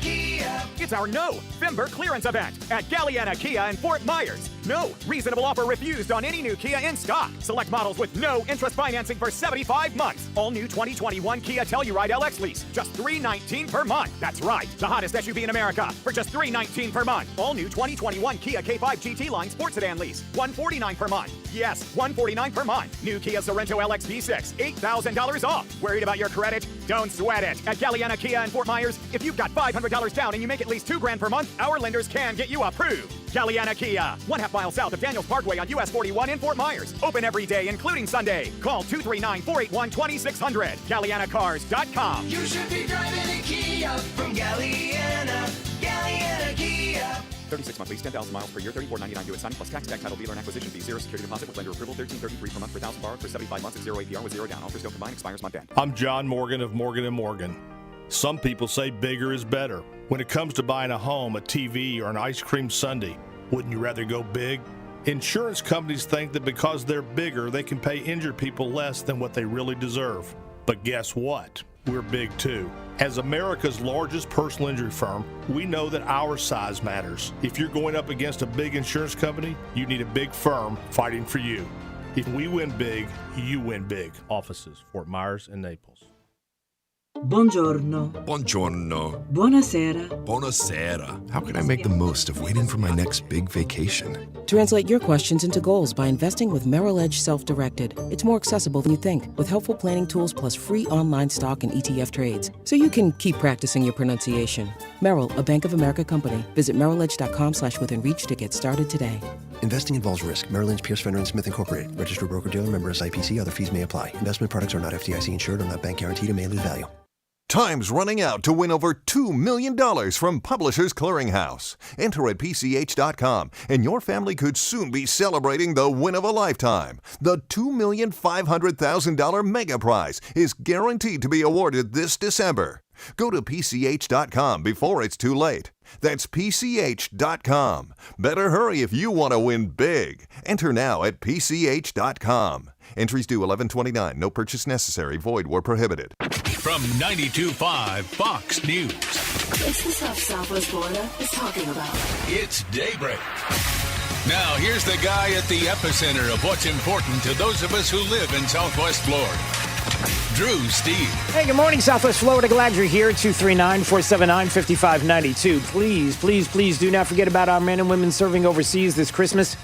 Kia. It's our November clearance event at Galliana Kia in Fort Myers. No reasonable offer refused on any new Kia in stock. Select models with no interest financing for 75 months. All new 2021 Kia Telluride LX lease, just $319 per month. That's right, the hottest SUV in America for just $319 per month. All new 2021 Kia K5 GT line sports sedan lease, $149 per month. Yes, $149 per month. New Kia Sorento LX V6, $8,000 off. Worried about your credit? Don't sweat it. At Galliana Kia in Fort Myers, if you've got $500 down and you make at least $2,000 per month, our lenders can get you approved. Galliana Kia, 1/2 mile south of Daniels Parkway on US 41 in Fort Myers. Open every day, including Sunday. Call 239-481-2600. GallianaCars.com. You should be driving a Kia from Galliana Kia. 36 month lease, 10,000 miles per year, $34.99 due at signing plus tax, tag title, dealer, and acquisition fee. 0 security deposit with lender approval, $13.33 per month per thousand borrowed for 75 months at 0 APR with 0 down. Offers don't combine, expires month end. I'm John Morgan of Morgan & Morgan. Some people say bigger is better. When it comes to buying a home, a TV, or an ice cream sundae, wouldn't you rather go big? Insurance companies think that because they're bigger, they can pay injured people less than what they really deserve. But guess what? We're big too. As America's largest personal injury firm, we know that our size matters. If you're going up against a big insurance company, you need a big firm fighting for you. If we win big, you win big. Offices, Fort Myers and Naples. Buongiorno. Buongiorno. Buonasera. Buonasera. How can I make the most of waiting for my next big vacation? Translate your questions into goals by investing with Merrill Edge Self-Directed. It's more accessible than you think, with helpful planning tools plus free online stock and ETF trades, so you can keep practicing your pronunciation. Merrill, a Bank of America company. Visit merrilledge.com/withinreach to get started today. Investing involves risk. Merrill Lynch, Pierce, Fenner & Smith Incorporated. Registered broker-dealer, member SIPC. Other fees may apply. Investment products are not FDIC insured or not bank guaranteed and may lose value. Time's running out to win over $2 million from Publishers Clearinghouse. Enter at PCH.com, and your family could soon be celebrating the win of a lifetime. The $2,500,000 mega prize is guaranteed to be awarded this December. Go to PCH.com before it's too late. That's PCH.com. Better hurry if you want to win big. Enter now at PCH.com. Entries due 11/29. No purchase necessary. Void where prohibited. From 92.5 Fox News. It's the stuff Southwest Florida is talking about. It's Daybreak. Now, here's the guy at the epicenter of what's important to those of us who live in Southwest Florida. Drew Steve. Hey, good morning, Southwest Florida. Glad you're here. 239-479-5592. Please do not forget about our men and women serving overseas this Christmas.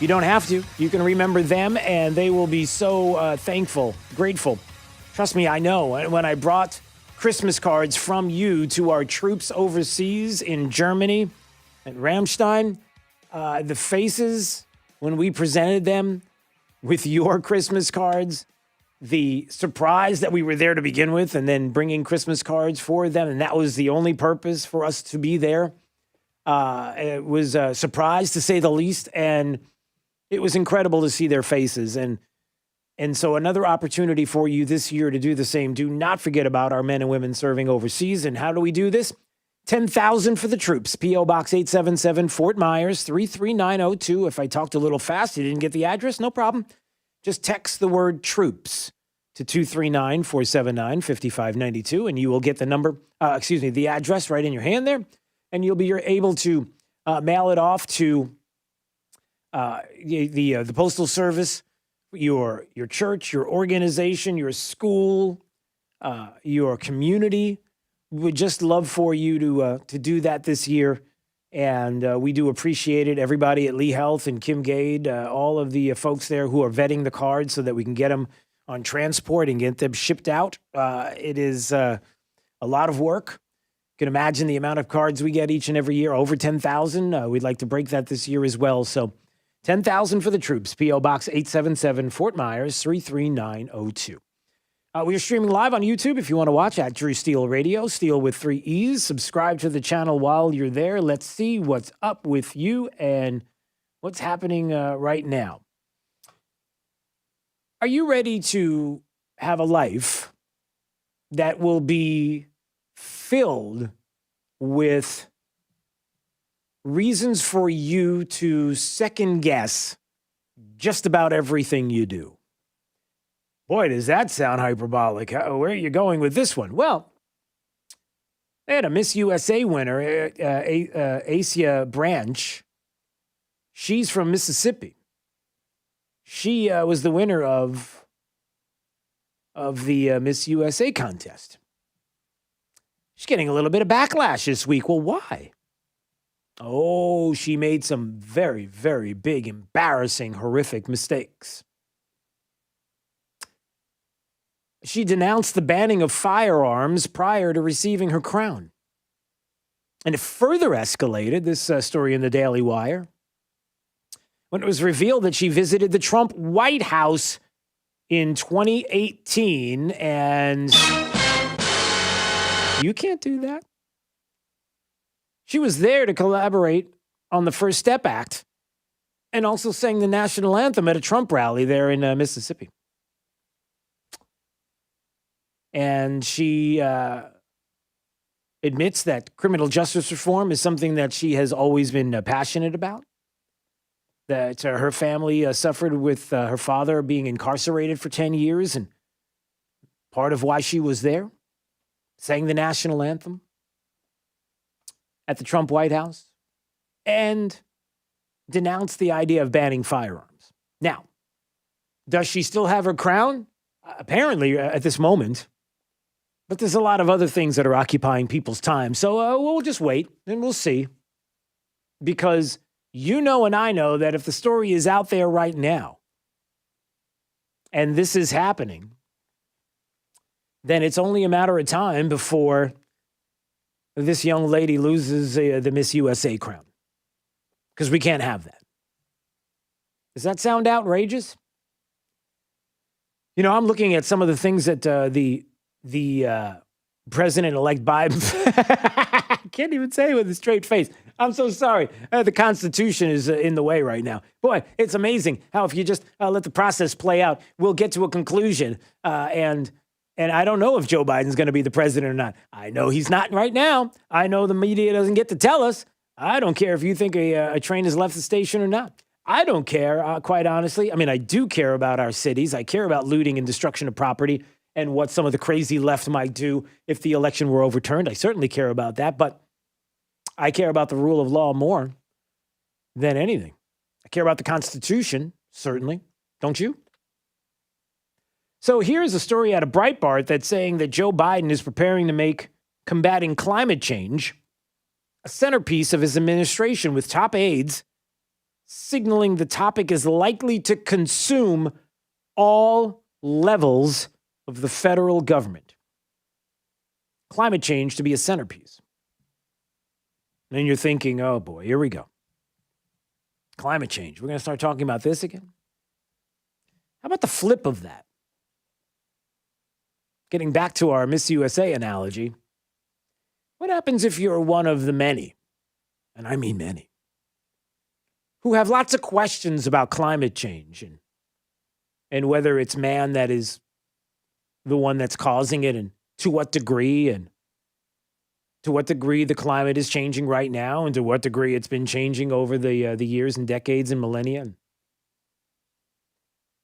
You don't have to. You can remember them, and they will be so thankful, grateful. Trust me, I know. When I brought Christmas cards from you to our troops overseas in Germany at Ramstein, the faces when we presented them with your Christmas cards, the surprise that we were there to begin with and then bringing Christmas cards for them, and that was the only purpose for us to be there. It was a surprise, to say the least, and it was incredible to see their faces. And so another opportunity for you this year to do the same. Do not forget about our men and women serving overseas. And how do we do this? $10,000 for the troops. P.O. Box 877, Fort Myers, 33902. If I talked a little fast, you didn't get the address, no problem. Just text the word troops to 239-479-5592, and you will get the the address right in your hand there, and you'll be able to mail it off to the Postal Service, your church, your organization, your school, your community. We would just love for you to do that this year. And we do appreciate it. Everybody at Lee Health and Kim Gade, all of the folks there who are vetting the cards so that we can get them on transport and get them shipped out. It is a lot of work. You can imagine the amount of cards we get each and every year, over 10,000. We'd like to break that this year as well. So $10,000 for the troops. P.O. Box 877, Fort Myers, 33902. We are streaming live on YouTube if you want to watch at Drew Steele Radio, Steele with 3 E's. Subscribe to the channel while you're there. Let's see what's up with you and what's happening right now. Are you ready to have a life that will be filled with reasons for you to second guess just about everything you do? Boy, does that sound hyperbolic. Where are you going with this one? Well, they had a Miss USA winner, Asia Branch. She's from Mississippi. She was the winner of the Miss USA contest. She's getting a little bit of backlash this week. Well, why? Oh, she made some very, very big, embarrassing, horrific mistakes. She denounced the banning of firearms prior to receiving her crown. And it further escalated, this story in the Daily Wire, when it was revealed that she visited the Trump White House in 2018, and you can't do that. She was there to collaborate on the First Step Act and also sang the national anthem at a Trump rally there in Mississippi. And she admits that criminal justice reform is something that she has always been passionate about. That her family suffered with her father being incarcerated for 10 years. And part of why she was there, sang the national anthem at the Trump White House, and denounced the idea of banning firearms. Now, does she still have her crown? Apparently, at this moment. But there's a lot of other things that are occupying people's time. So we'll just wait and we'll see. Because you know and I know that if the story is out there right now and this is happening, then it's only a matter of time before this young lady loses the Miss USA crown. Because we can't have that. Does that sound outrageous? You know, I'm looking at some of the things that the President-elect Biden, I can't even say it with a straight face. I'm so sorry. The Constitution is in the way right now. Boy, it's amazing how if you just let the process play out, we'll get to a conclusion and And I don't know if Joe Biden's going to be the president or not. I know he's not right now. I know the media doesn't get to tell us. I don't care if you think a train has left the station or not. I don't care, quite honestly. I mean, I do care about our cities. I care about looting and destruction of property and what some of the crazy left might do if the election were overturned. I certainly care about that, but I care about the rule of law more than anything. I care about the Constitution, certainly. Don't you? So here's a story out of Breitbart that's saying that Joe Biden is preparing to make combating climate change a centerpiece of his administration, with top aides signaling the topic is likely to consume all levels of the federal government. Climate change to be a centerpiece. And then you're thinking, oh boy, here we go. Climate change. We're going to start talking about this again? How about the flip of that? Getting back to our Miss USA analogy, what happens if you're one of the many, and I mean many, who have lots of questions about climate change and whether it's man that is the one that's causing it, and to what degree the climate is changing right now, and to what degree it's been changing over the years and decades and millennia,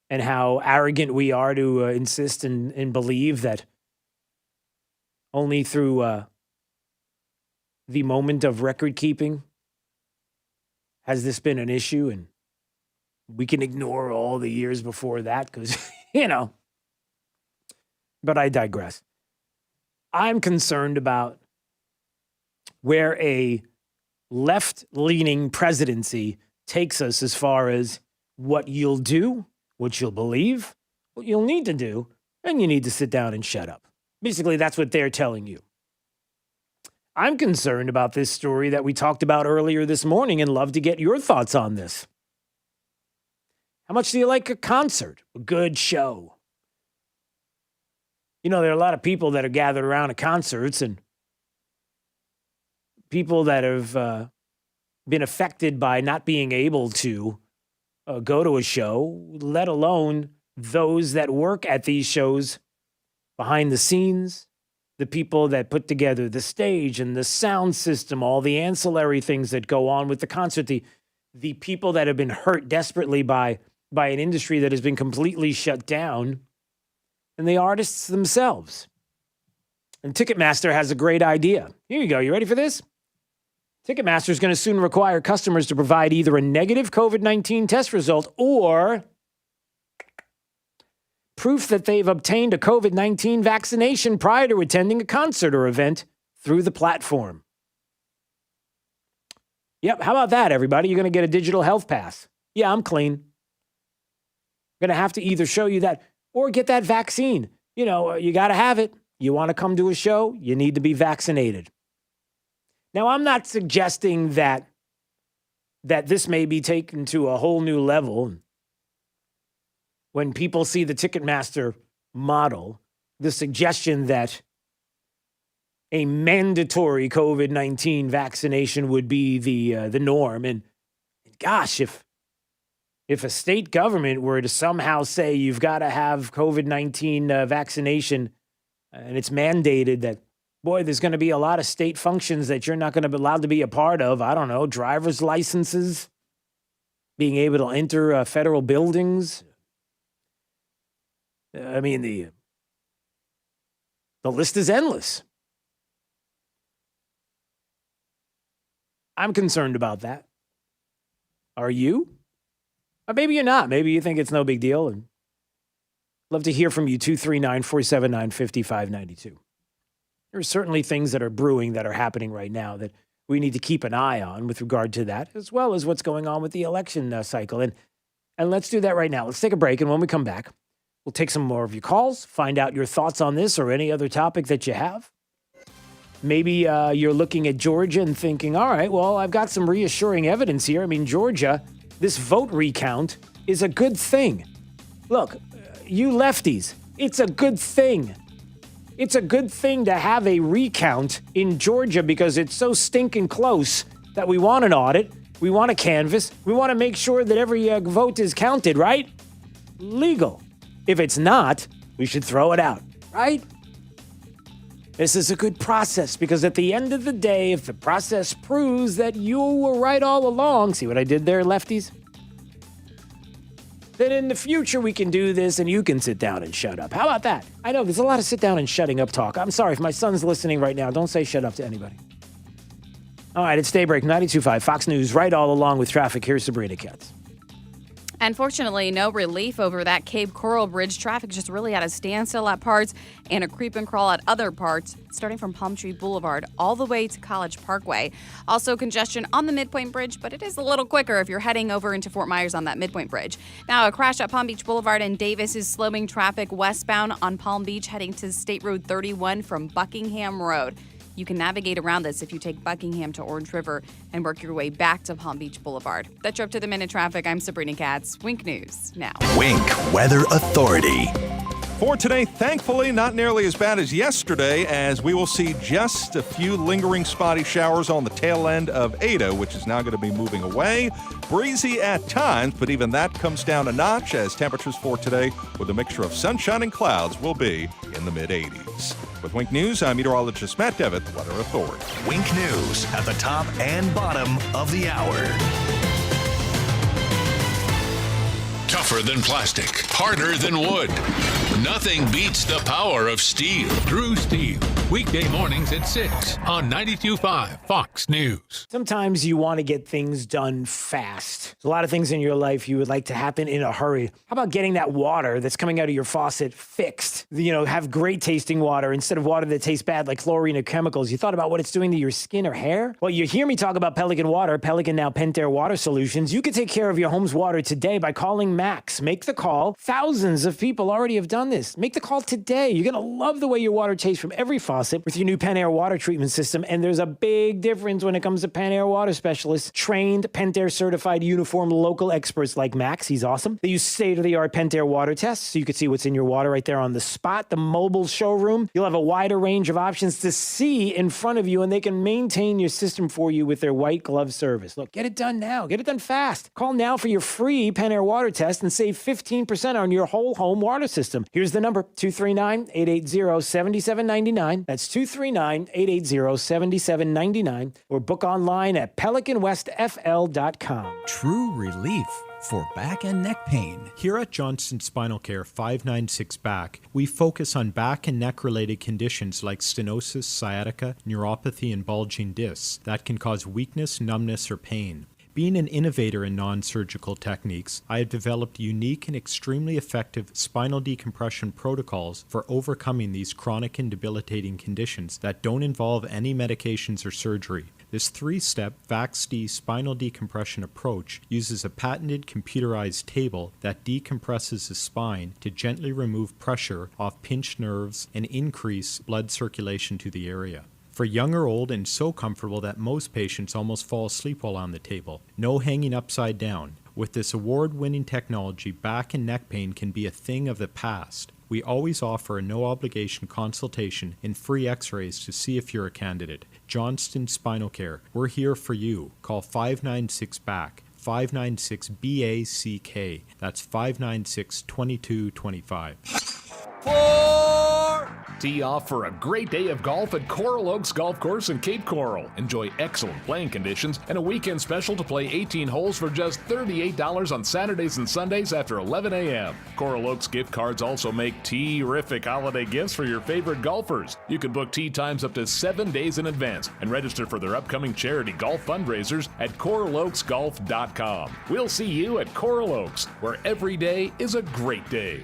and how arrogant we are to insist and believe that only through the moment of record keeping has this been an issue, and we can ignore all the years before that because, but I digress. I'm concerned about where a left-leaning presidency takes us as far as what you'll do, what you'll believe, what you'll need to do, and you need to sit down and shut up. Basically, that's what they're telling you. I'm concerned about this story that we talked about earlier this morning and love to get your thoughts on this. How much do you like a concert? A good show? There are a lot of people that are gathered around at concerts and people that have been affected by not being able to go to a show, let alone those that work at these shows behind the scenes, the people that put together the stage and the sound system, all the ancillary things that go on with the concert, the people that have been hurt desperately by an industry that has been completely shut down, and the artists themselves. And Ticketmaster has a great idea. Here you go. You ready for this? Ticketmaster is going to soon require customers to provide either a negative COVID-19 test result or proof that they've obtained a COVID-19 vaccination prior to attending a concert or event through the platform. Yep, how about that, everybody? You're going to get a digital health pass. Yeah, I'm clean. I'm going to have to either show you that or get that vaccine. You got to have it. You want to come to a show, you need to be vaccinated. Now, I'm not suggesting that this may be taken to a whole new level. When people see the Ticketmaster model, the suggestion that a mandatory COVID-19 vaccination would be the norm. And gosh, if a state government were to somehow say you've got to have COVID-19 vaccination and it's mandated that, boy, there's going to be a lot of state functions that you're not going to be allowed to be a part of. I don't know, driver's licenses, being able to enter federal buildings. I mean, the list is endless. I'm concerned about that. Are you? Or maybe you're not. Maybe you think it's no big deal. And love to hear from you, 239-479-5592. There are certainly things that are brewing that are happening right now that we need to keep an eye on with regard to that, as well as what's going on with the election cycle. And let's do that right now. Let's take a break, and when we come back, we'll take some more of your calls, find out your thoughts on this or any other topic that you have. Maybe you're looking at Georgia and thinking, all right, well, I've got some reassuring evidence here. I mean, Georgia, this vote recount is a good thing. Look, you lefties, it's a good thing. It's a good thing to have a recount in Georgia because it's so stinking close that we want an audit, we want a canvass, we want to make sure that every vote is counted, right? Legal. If it's not, we should throw it out. right? This is a good process because at the end of the day, if the process proves that you were right all along, see what I did there, lefties? Then in the future we can do this and you can sit down and shut up. How about that? I know there's a lot of sit down and shutting up talk. I'm sorry if my son's listening right now. Don't say shut up to anybody. All right, it's Daybreak 92.5 Fox News, right all along with traffic. Here's Sabrina Katz. Unfortunately, no relief over that Cape Coral Bridge. Traffic just really at a standstill at parts and a creep and crawl at other parts, starting from Palm Tree Boulevard all the way to College Parkway. Also congestion on the Midpoint Bridge, but it is a little quicker if you're heading over into Fort Myers on that Midpoint Bridge. Now, a crash at Palm Beach Boulevard in Davis is slowing traffic westbound on Palm Beach heading to State Road 31 from Buckingham Road. You can navigate around this if you take Buckingham to Orange River and work your way back to Palm Beach Boulevard. That's your up to the minute traffic. I'm Sabrina Katz. Wink News now. Wink Weather Authority. For today, thankfully, not nearly as bad as yesterday, as we will see just a few lingering spotty showers on the tail end of Ada, which is now going to be moving away. Breezy at times, but even that comes down a notch as temperatures for today, with a mixture of sunshine and clouds, will be in the mid-80s. With Wink News, I'm meteorologist Matt Devitt, the Weather Authority. Wink News at the top and bottom of the hour. Tougher than plastic, harder than wood. Nothing beats the power of steel. True Steel. Weekday mornings at 6 on 92.5 Fox News. Sometimes you want to get things done fast. There's a lot of things in your life you would like to happen in a hurry. How about getting that water that's coming out of your faucet fixed? You know, have great tasting water instead of water that tastes bad like chlorine or chemicals. You thought about what it's doing to your skin or hair? Well, you hear me talk about Pelican Water, Pelican now Pentair Water Solutions. You can take care of your home's water today by calling Max. Make the call. Thousands of people already have done this. Make the call today. You're going to love the way your water tastes from every faucet with your new Pentair water treatment system. And there's a big difference when it comes to Pentair water specialists. Trained, Pentair certified, uniform local experts like Max. He's awesome. They use state-of-the-art Pentair water tests so you can see what's in your water right there on the spot. The mobile showroom. You'll have a wider range of options to see in front of you, and they can maintain your system for you with their white glove service. Look, get it done now. Get it done fast. Call now for your free Pentair water test and save 15% on your whole home water system. Here's the number, 239-880-7799. That's 239-880-7799. Or book online at PelicanWestFL.com. True relief for back and neck pain. Here at Johnston Spinal Care 596 Back, we focus on back and neck related conditions like stenosis, sciatica, neuropathy, and bulging discs that can cause weakness, numbness, or pain. Being an innovator in non-surgical techniques, I have developed unique and extremely effective spinal decompression protocols for overcoming these chronic and debilitating conditions that don't involve any medications or surgery. This 3-step VAX-D spinal decompression approach uses a patented computerized table that decompresses the spine to gently remove pressure off pinched nerves and increase blood circulation to the area. For young or old, and so comfortable that most patients almost fall asleep while on the table. No hanging upside down. With this award-winning technology, back and neck pain can be a thing of the past. We always offer a no-obligation consultation and free x-rays to see if you're a candidate. Johnston Spinal Care. We're here for you. Call 596-BACK. 596-BACK. That's 596-2225. Tee off for a great day of golf at Coral Oaks Golf Course in Cape Coral. Enjoy excellent playing conditions and a weekend special to play 18 holes for just $38 on Saturdays and Sundays after 11 a.m. Coral Oaks gift cards also make terrific holiday gifts for your favorite golfers. You can book tee times up to 7 days in advance and register for their upcoming charity golf fundraisers at coraloaksgolf.com. We'll see you at Coral Oaks, where every day is a great day.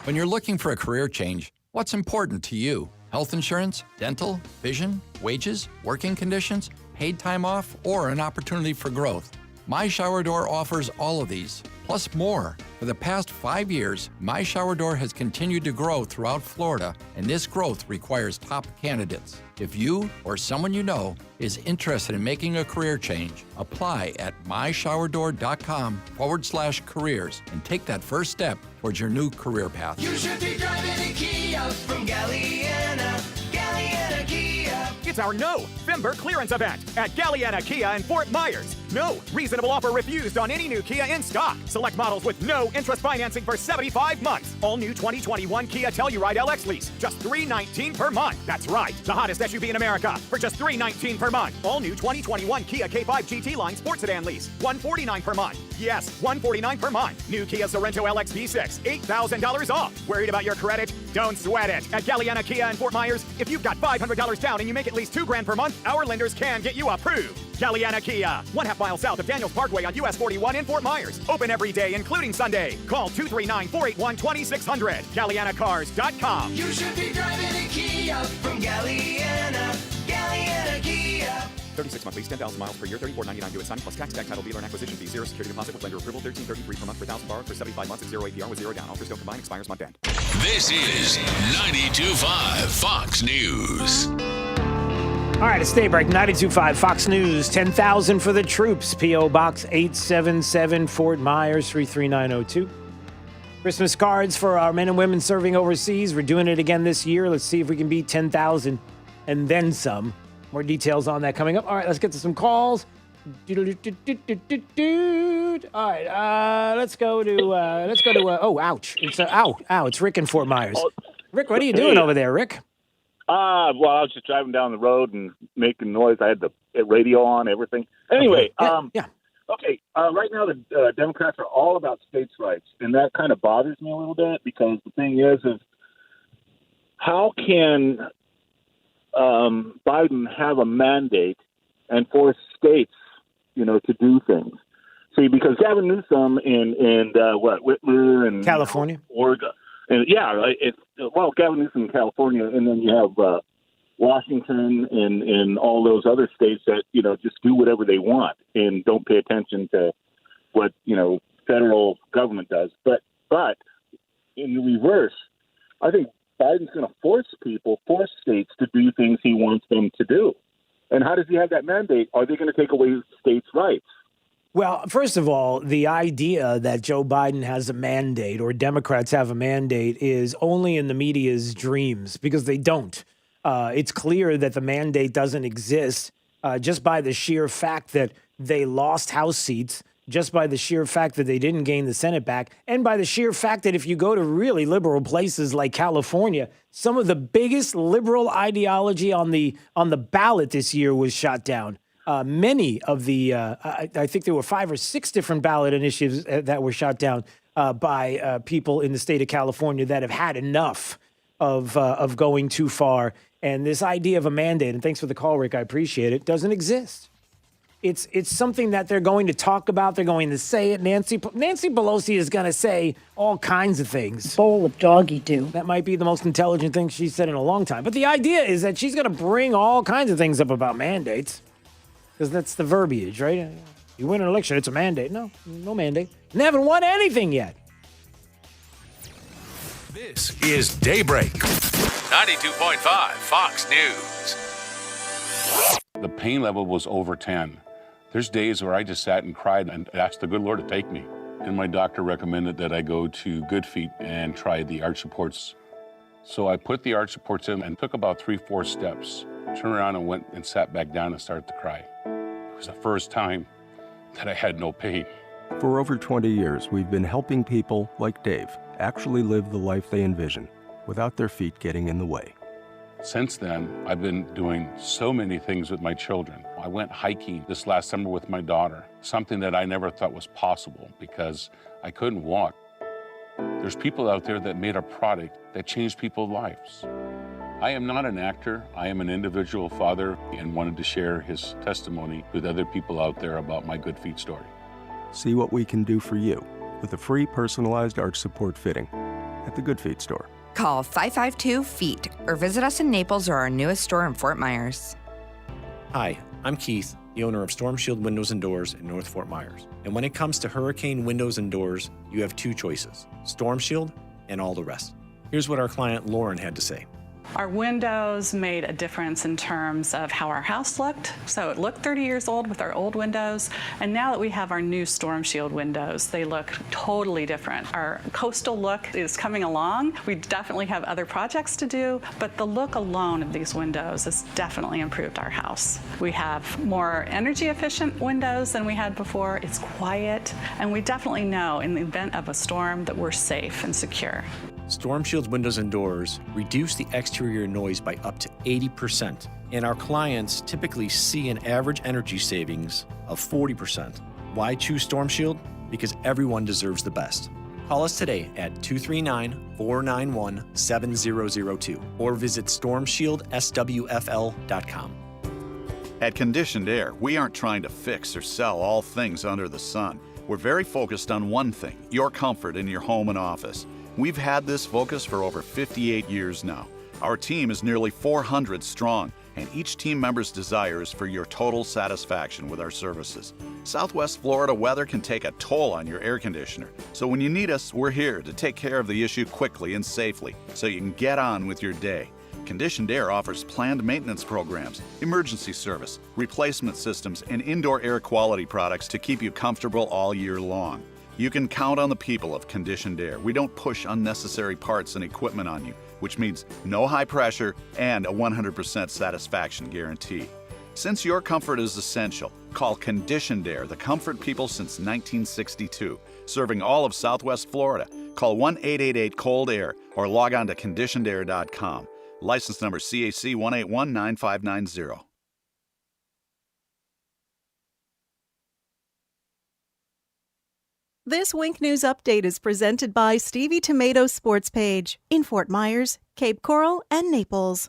When you're looking for a career change, what's important to you? Health insurance, dental, vision, wages, working conditions, paid time off, or an opportunity for growth? My Shower Door offers all of these, plus more. For the past 5 years, My Shower Door has continued to grow throughout Florida, and this growth requires top candidates. If you or someone you know is interested in making a career change, apply at myshowerdor.com/careers and take that first step towards your new career path. You should be driving a Kia from Galliana. Galliana Kia. It's our November clearance event at Galliana Kia in Fort Myers. No reasonable offer refused on any new Kia in stock. Select models with no interest financing for 75 months. All new 2021 Kia Telluride LX lease, just $319 per month. That's right, the hottest SUV in America for just $319 per month. All new 2021 Kia K5 GT line sports sedan lease, $149 per month. Yes, $149 per month. New Kia Sorento LX V6, $8,000 off. Worried about your credit? Don't sweat it. At Galliana Kia in Fort Myers, if you've got $500 down and you make at least $2,000 per month, our lenders can get you approved. Galliana Kia, 1/2 mile south of Daniels Parkway on US 41 in Fort Myers. Open every day, including Sunday. Call 239-481-2600. GallianaCars.com. You should be driving a Kia from Galliana. Galliana Kia. 36-month lease, 10,000 miles per year, $34.99 due at signing plus tax, title, dealer, and acquisition fee. Zero security deposit with lender approval, $13.33 per month for 1,000 borrowed for 75 months at 0 APR with 0 down. Offers don't combine, expires month end. This is 92.5 Fox News. All right, it's Daybreak, 92.5 Fox News, 10,000 for the troops. P.O. Box 877, Fort Myers, 33902. Christmas cards for our men and women serving overseas. We're doing it again this year. Let's see if we can beat 10,000 and then some. More details on that coming up. All right, let's get to some calls. All right, let's go to oh, ouch. It's Rick in Fort Myers. Rick, what are you doing over there, Rick? Well, I was just driving down the road and making noise. I had the radio on, everything. Anyway, yeah. Okay, right now the Democrats are all about states' rights, and that kind of bothers me a little bit because the thing is how can Biden have a mandate and force states, to do things? See, because Gavin Newsom and Whitmer and California, Oregon, and Gavin Newsom in California, and then you have Washington and all those other states that just do whatever they want and don't pay attention to what federal government does. But in the reverse, I think Biden's going to force states to do things he wants them to do. And how does he have that mandate? Are they going to take away states' rights? Well, first of all, the idea that Joe Biden has a mandate or Democrats have a mandate is only in the media's dreams because they don't. It's clear that the mandate doesn't exist just by the sheer fact that they lost House seats, just by the sheer fact that they didn't gain the Senate back, and by the sheer fact that if you go to really liberal places like California, some of the biggest liberal ideology on the ballot this year was shot down. Many of the, I think there were 5 or 6 different ballot initiatives that were shot down by people in the state of California that have had enough of going too far. And this idea of a mandate, and thanks for the call, Rick, I appreciate it, doesn't exist. It's something that they're going to talk about. They're going to say it. Nancy Pelosi is going to say all kinds of things. Bowl of doggy do. That might be the most intelligent thing she's said in a long time. But the idea is that she's going to bring all kinds of things up about mandates. Because that's the verbiage, right? You win an election, it's a mandate. No mandate. And they haven't won anything yet. This is Daybreak, 92.5 Fox News. The pain level was over 10. There's days where I just sat and cried and asked the good Lord to take me. And my doctor recommended that I go to Good Feet and try the arch supports. So I put the arch supports in and took about 3-4 steps. Turned around and went and sat back down and started to cry. It was the first time that I had no pain. For over 20 years, we've been helping people like Dave actually live the life they envision without their feet getting in the way. Since then, I've been doing so many things with my children. I went hiking this last summer with my daughter, something that I never thought was possible because I couldn't walk. There's people out there that made a product that changed people's lives. I am not an actor. I am an individual father and wanted to share his testimony with other people out there about my Good Feet story. See what we can do for you with a free personalized arch support fitting at the Good Feet store. Call 552-FEET or visit us in Naples or our newest store in Fort Myers. Hi, I'm Keith, the owner of Storm Shield Windows and Doors in North Fort Myers. And when it comes to hurricane windows and doors, you have 2 choices, Storm Shield and all the rest. Here's what our client Lauren had to say. Our windows made a difference in terms of how our house looked. So it looked 30 years old with our old windows. And now that we have our new Storm Shield windows, they look totally different. Our coastal look is coming along. We definitely have other projects to do, but the look alone of these windows has definitely improved our house. We have more energy efficient windows than we had before. It's quiet, and we definitely know in the event of a storm that we're safe and secure. Storm Shield's windows and doors reduce the exterior noise by up to 80%, and our clients typically see an average energy savings of 40%. Why choose Storm Shield? Because everyone deserves the best. Call us today at 239-491-7002 or visit stormshieldSWFL.com. At Conditioned Air, we aren't trying to fix or sell all things under the sun. We're very focused on one thing, your comfort in your home and office. We've had this focus for over 58 years now. Our team is nearly 400 strong, and each team member's desire is for your total satisfaction with our services. Southwest Florida weather can take a toll on your air conditioner, so when you need us, we're here to take care of the issue quickly and safely so you can get on with your day. Conditioned Air offers planned maintenance programs, emergency service, replacement systems, and indoor air quality products to keep you comfortable all year long. You can count on the people of Conditioned Air. We don't push unnecessary parts and equipment on you, which means no high pressure and a 100% satisfaction guarantee. Since your comfort is essential, call Conditioned Air, the comfort people since 1962, serving all of Southwest Florida. Call 1-888-COLD-AIR or log on to conditionedair.com. License number CAC 1819590. This Wink News update is presented by Stevie Tomato's Sports Page in Fort Myers, Cape Coral, and Naples.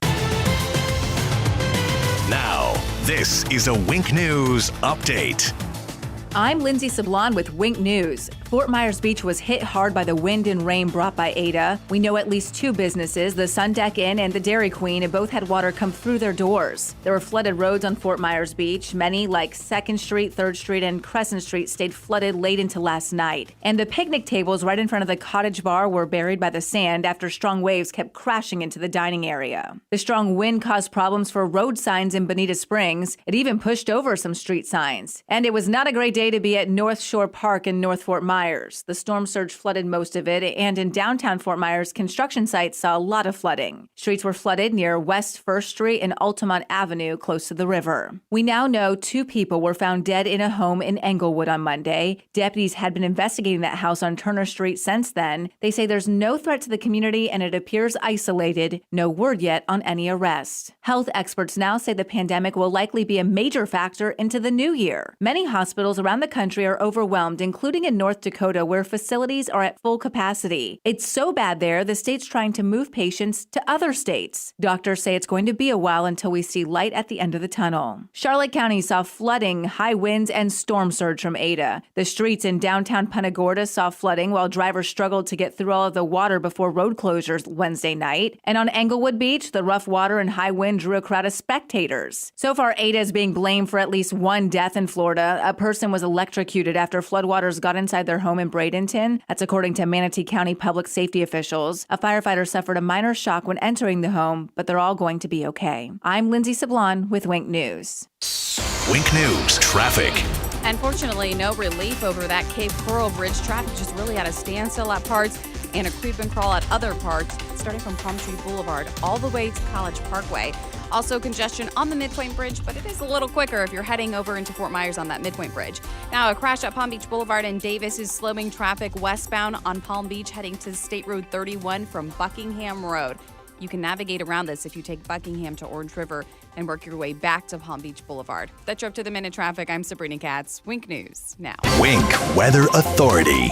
Now, this is a Wink News update. I'm Lindsay Sablon with Wink News. Fort Myers Beach was hit hard by the wind and rain brought by Ada. We know at least two businesses, the Sun Deck Inn and the Dairy Queen, and both had water come through their doors. There were flooded roads on Fort Myers Beach. Many, like 2nd Street, 3rd Street, and Crescent Street, stayed flooded late into last night. And the picnic tables right in front of the cottage bar were buried by the sand after strong waves kept crashing into the dining area. The strong wind caused problems for road signs in Bonita Springs. It even pushed over some street signs. And it was not a great day to be at North Shore Park in North Fort Myers. The storm surge flooded most of it, and in downtown Fort Myers, construction sites saw a lot of flooding. Streets were flooded near West 1st Street and Altamont Avenue, close to the river. We now know 2 people were found dead in a home in Englewood on Monday. Deputies had been investigating that house on Turner Street since then. They say there's no threat to the community and it appears isolated. No word yet on any arrests. Health experts now say the pandemic will likely be a major factor into the new year. Many hospitals around the country are overwhelmed, including in North Dakota, where facilities are at full capacity. It's so bad there, the state's trying to move patients to other states. Doctors say it's going to be a while until we see light at the end of the tunnel. Charlotte County saw flooding, high winds, and storm surge from Ada. The streets in downtown Punta Gorda saw flooding while drivers struggled to get through all of the water before road closures Wednesday night. And on Englewood Beach, the rough water and high wind drew a crowd of spectators. So far, Ada is being blamed for at least 1 death in Florida. A person was electrocuted after floodwaters got inside their home in Bradenton. That's according to Manatee County public safety officials. A firefighter suffered a minor shock when entering the home, but they're all going to be okay. I'm Lindsay Sablon with Wink News. Wink News traffic. Unfortunately, no relief over that Cape Coral Bridge. Traffic just really at a standstill at parts and a creep and crawl at other parts, starting from Palm Tree Boulevard all the way to College Parkway. Also congestion on the Midpoint Bridge, but it is a little quicker if you're heading over into Fort Myers on that Midpoint Bridge. Now, a crash at Palm Beach Boulevard in Davis is slowing traffic westbound on Palm Beach heading to State Road 31 from Buckingham Road. You can navigate around this if you take Buckingham to Orange River and work your way back to Palm Beach Boulevard. That's your up to the minute traffic. I'm Sabrina Katz. Wink News now. Wink Weather Authority.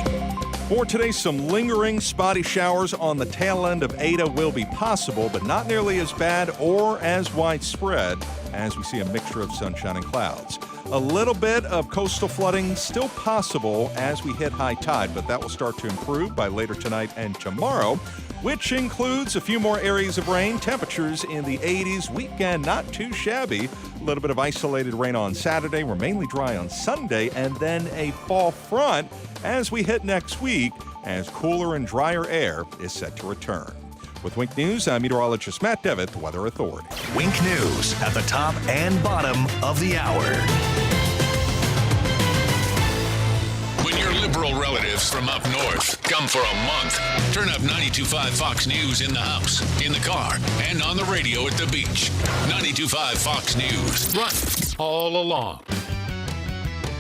For today, some lingering spotty showers on the tail end of Ada will be possible, but not nearly as bad or as widespread as we see a mixture of sunshine and clouds. A little bit of coastal flooding still possible as we hit high tide, but that will start to improve by later tonight and tomorrow, which includes a few more areas of rain. Temperatures in the 80s. Weekend not too shabby. A little bit of isolated rain on Saturday. We're mainly dry on Sunday, and then a fall front as we hit next week as cooler and drier air is set to return. With Wink News, I'm meteorologist Matt Devitt, the Weather Authority. Wink News at the top and bottom of the hour. When your liberal relatives from up north come for a month, turn up 92.5 Fox News in the house, in the car, and on the radio at the beach. 92.5 Fox News. Right all along.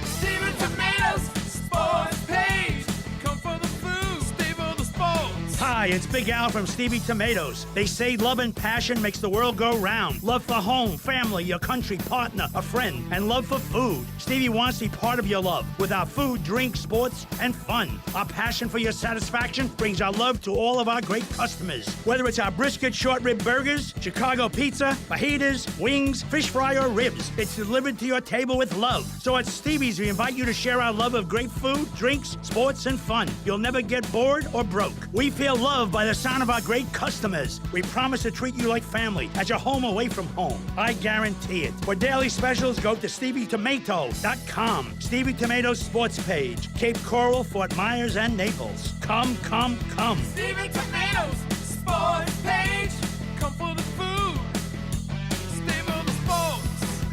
Steven Tomatoes Sports Page. Come for the food, stay for the sports. Hi, it's Big Al from Stevie Tomatoes. They say love and passion makes the world go round. Love for home, family, your country, partner, a friend, and love for food. Stevie wants to be part of your love with our food, drink, sports, and fun. Our passion for your satisfaction brings our love to all of our great customers. Whether it's our brisket short rib burgers, Chicago pizza, fajitas, wings, fish fry, or ribs, it's delivered to your table with love. So at Stevie's, we invite you to share our love of great food, drinks, sports, and fun. You'll never get bored or broke. We feel loved by the sound of our great customers. We promise to treat you like family at your home away from home. I guarantee it. For daily specials, go to StevieTomato.com. Stevie Tomatoes Sports Page. Cape Coral, Fort Myers, and Naples. Come, come, come. Steven Tomatoes Sports Page. Come for the food, stay for the sports.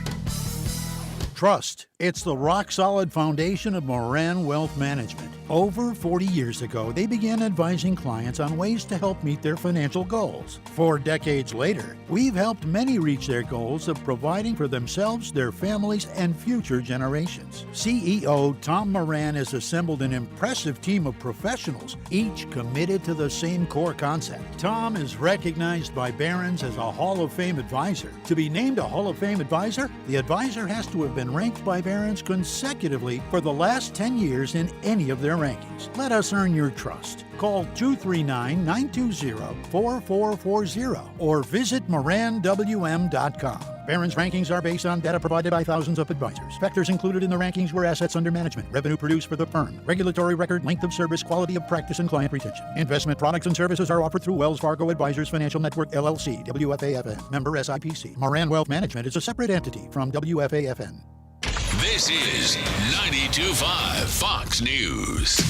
Trust. It's the rock-solid foundation of Moran Wealth Management. Over 40 years ago, they began advising clients on ways to help meet their financial goals. 4 decades later, we've helped many reach their goals of providing for themselves, their families, and future generations. CEO Tom Moran has assembled an impressive team of professionals, each committed to the same core concept. Tom is recognized by Barron's as a Hall of Fame advisor. To be named a Hall of Fame advisor, the advisor has to have been ranked by Barron's consecutively for the last 10 years in any of their rankings. Let us earn your trust. Call 239-920-4440 or visit moranwm.com. Barron's rankings are based on data provided by thousands of advisors. Factors included in the rankings were assets under management, revenue produced for the firm, regulatory record, length of service, quality of practice, and client retention. Investment products and services are offered through Wells Fargo Advisors Financial Network, LLC, WFAFN, member SIPC. Moran Wealth Management is a separate entity from WFAFN. This is 92.5 Fox News.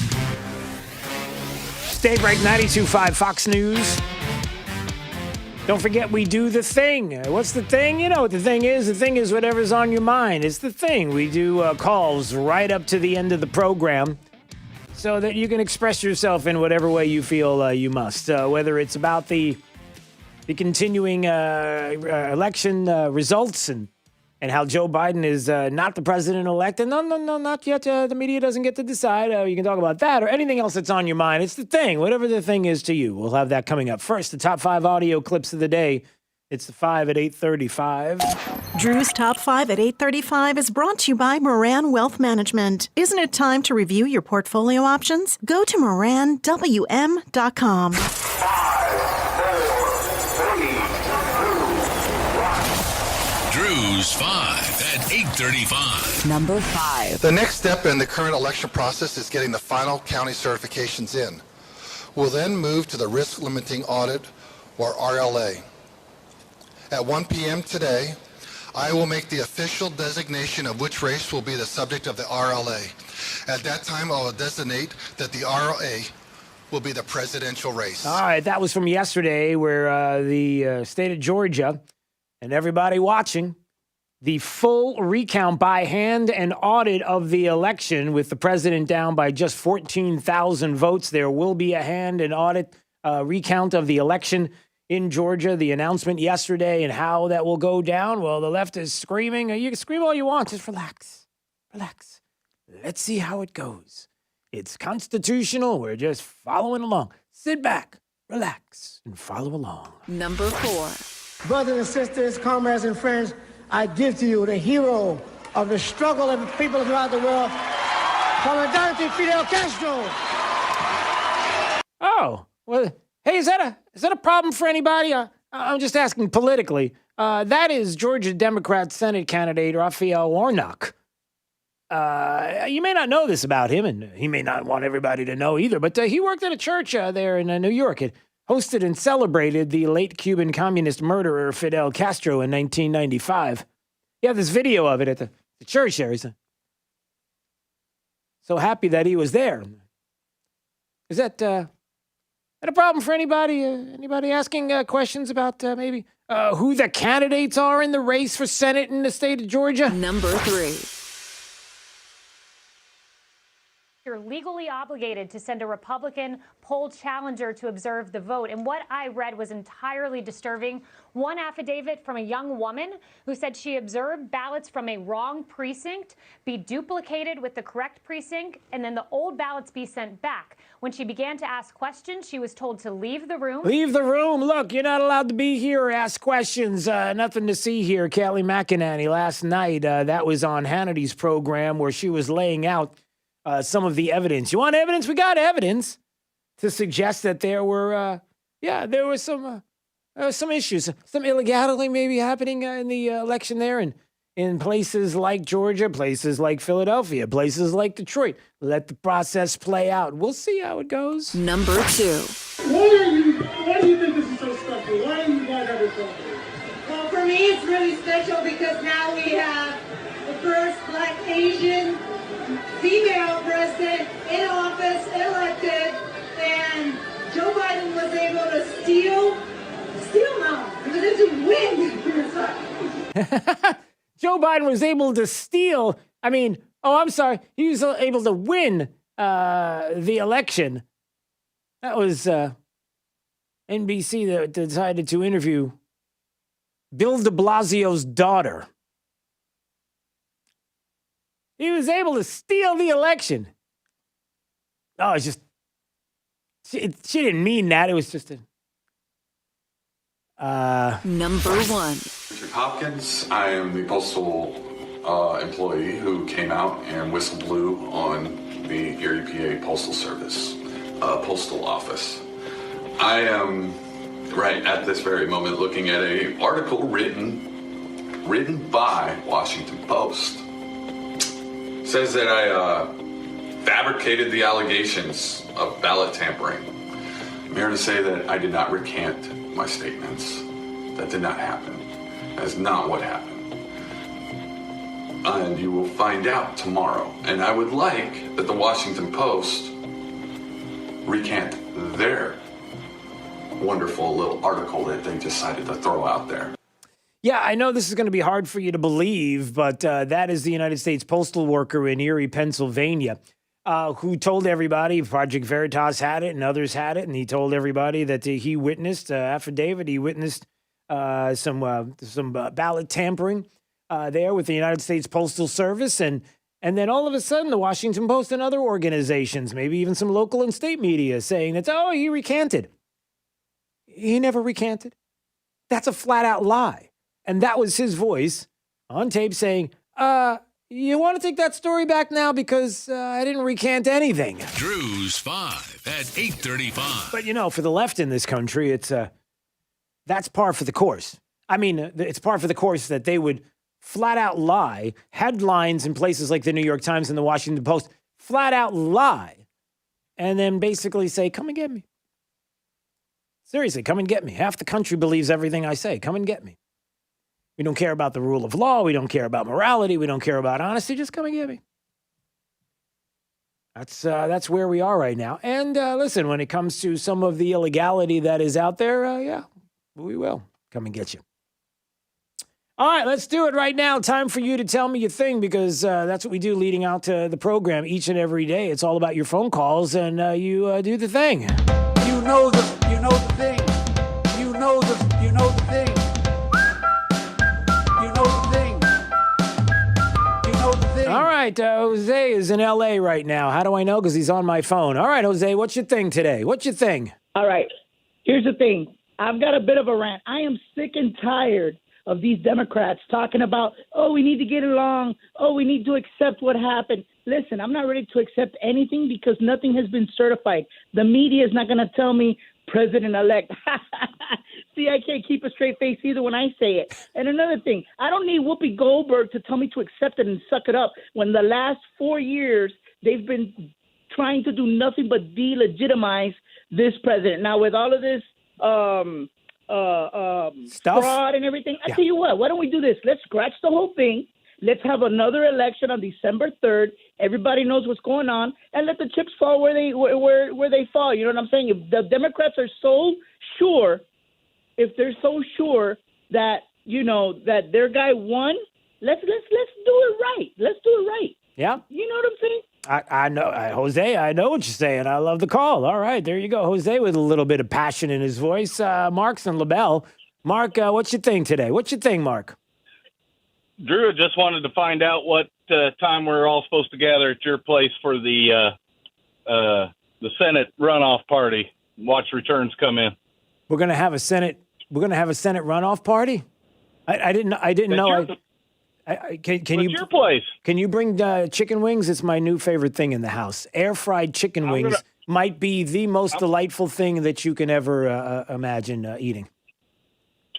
Stay right, 92.5 Fox News. Don't forget, we do the thing. What's the thing? You know what the thing is. The thing is whatever's on your mind. It's the thing. We do calls right up to the end of the program so that you can express yourself in whatever way you feel you must. Whether it's about the continuing election results and how Joe Biden is not the president-elect. And no, not yet. The media doesn't get to decide. You can talk about that or anything else that's on your mind. It's the thing, whatever the thing is to you. We'll have that coming up. First, the top 5 audio clips of the day. It's the 5 at 8:35. Drew's Top 5 at 8:35 is brought to you by Moran Wealth Management. Isn't it time to review your portfolio options? Go to moranwm.com. 5, 4, 3, 2, 1. Drew's 5 at 8:35. Number 5. The next step in the current election process is getting the final county certifications in. We'll then move to the risk limiting audit, or RLA. At 1 p.m. today, I will make the official designation of which race will be the subject of the RLA. At that time, I will designate that the RLA will be the presidential race. All right, that was from yesterday where the state of Georgia and everybody watching, the full recount by hand and audit of the election with the president down by just 14,000 votes. There will be a hand and audit recount of the election in Georgia. The announcement yesterday and how that will go down. Well, the left is screaming. You can scream all you want. Just relax. Relax. Let's see how it goes. It's constitutional. We're just following along. Sit back, relax, and follow along. Number 4. Brothers and sisters, comrades and friends, I give to you the hero of the struggle of the people throughout the world, Comandante Fidel Castro. Oh, well, hey, is that a problem for anybody? I'm just asking politically. That is Georgia Democrat Senate candidate Raphael Warnock. You may not know this about him, and he may not want everybody to know either, but he worked at a church there in New York. It hosted and celebrated the late Cuban communist murderer Fidel Castro in 1995. You have this video of it at the church there. He's so happy that he was there. Is that Not a problem for anybody? Anybody asking questions about maybe who the candidates are in the race for Senate in the state of Georgia? Number 3. You're legally obligated to send a Republican poll challenger to observe the vote. And what I read was entirely disturbing. One affidavit from a young woman who said she observed ballots from a wrong precinct be duplicated with the correct precinct, and then the old ballots be sent back. When she began to ask questions, she was told to leave the room. Leave the room. Look, you're not allowed to be here or ask questions. Nothing to see here. Kelly McEnany last night, that was on Hannity's program where she was laying out some of the evidence. You want evidence? We got evidence to suggest that there were, there was some issues, some illegality maybe happening in the election there, and in places like Georgia, places like Philadelphia, places like Detroit. Let the process play out. We'll see how it goes. Number 2. Why do you think this is so special? Why do you guys have this special? Well, for me, it's really special because now we have the first Black Asian female president in office, elected, and Joe Biden was able to steal now. He was able to win. Joe Biden was able to steal. He was able to win the election. That was NBC that decided to interview Bill de Blasio's daughter. He was able to steal the election. Oh, it's just, she didn't mean that. It was just Number 1. Richard Hopkins. I am the postal employee who came out and whistle blew on the Erie, PA Postal Service, postal office. I am right at this very moment looking at an article written by Washington Post. It says that I fabricated the allegations of ballot tampering. I'm here to say that I did not recant my statements. That did not happen. That is not what happened. And you will find out tomorrow. And I would like that the Washington Post recant their wonderful little article that they decided to throw out there. Yeah, I know this is going to be hard for you to believe, but that is the United States postal worker in Erie, Pennsylvania, who told everybody Project Veritas had it and others had it, and he told everybody that he witnessed affidavit. He witnessed some ballot tampering there with the United States Postal Service, and then all of a sudden, the Washington Post and other organizations, maybe even some local and state media, saying that he recanted. He never recanted. That's a flat out lie. And that was his voice on tape saying, you want to take that story back now because I didn't recant anything. Drew's 5 at 8:35. But, for the left in this country, it's that's par for the course. I mean, it's par for the course that they would flat out lie, headlines in places like the New York Times and the Washington Post, flat out lie, and then basically say, come and get me. Seriously, come and get me. Half the country believes everything I say. Come and get me. We don't care about the rule of law. We don't care about morality. We don't care about honesty. Just come and get me. That's where we are right now. And listen, when it comes to some of the illegality that is out there, we will come and get you. All right, let's do it right now. Time for you to tell me your thing because that's what we do leading out to the program each and every day. It's all about your phone calls, and you do the thing. You know the thing. You know the thing. You know the thing. You know the thing. All right, Jose is in L.A. right now. How do I know? Because he's on my phone. All right, Jose, what's your thing today? What's your thing? All right, here's the thing. I've got a bit of a rant. I am sick and tired of these Democrats talking about, we need to get along. We need to accept what happened. Listen, I'm not ready to accept anything because nothing has been certified. The media is not going to tell me president-elect. See, I can't keep a straight face either when I say it. And another thing, I don't need Whoopi Goldberg to tell me to accept it and suck it up when the last 4 years they've been trying to do nothing but delegitimize this president. Now, with all of this stuff, fraud and everything, I tell you what, why don't we do this? Let's scratch the whole thing Let's have another election on December 3rd. Everybody knows what's going on, and let the chips fall where they fall. You know what I'm saying? If the Democrats are so sure, that that their guy won, let's do it right. Let's do it right. Yeah. You know what I'm saying? I know, Jose, I know what you're saying. I love the call. All right, there you go. Jose with a little bit of passion in his voice. Mark's in LaBelle. Mark, what's your thing today? What's your thing, Mark? Drew, I just wanted to find out what time we're all supposed to gather at your place for the Senate runoff party. Watch returns come in. We're gonna have a Senate runoff party. I didn't know. Can you? Your place. Can you bring chicken wings? It's my new favorite thing in the house. Air fried chicken wings might be the most delightful thing that you can ever imagine eating.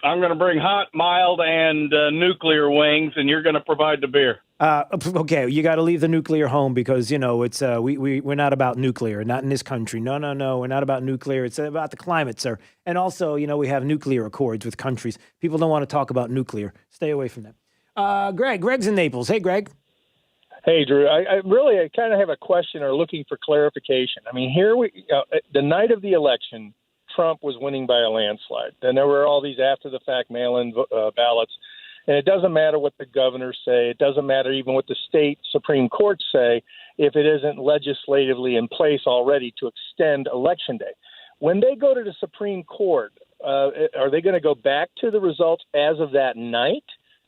I'm going to bring hot, mild, and nuclear wings, and you're going to provide the beer. Okay, you got to leave the nuclear home because it's we're not about nuclear, not in this country. No, we're not about nuclear. It's about the climate, sir. And also, we have nuclear accords with countries. People don't want to talk about nuclear. Stay away from that. Greg's in Naples. Hey, Greg. Hey, Drew. I kind of have a question or looking for clarification. I mean, the night of the election, Trump was winning by a landslide. Then there were all these after-the-fact mail-in ballots. And it doesn't matter what the governors say. It doesn't matter even what the state Supreme Courts say if it isn't legislatively in place already to extend Election Day. When they go to the Supreme Court, are they going to go back to the results as of that night?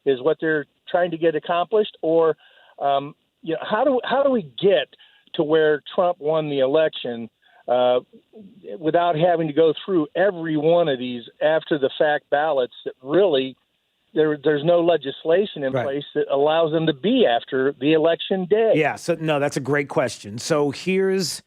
Is what they're trying to get accomplished? Or how do we get to where Trump won the election without having to go through every one of these after-the-fact ballots that really there's no legislation in place that allows them to be after the election day? Yeah, so no, that's a great question. So here's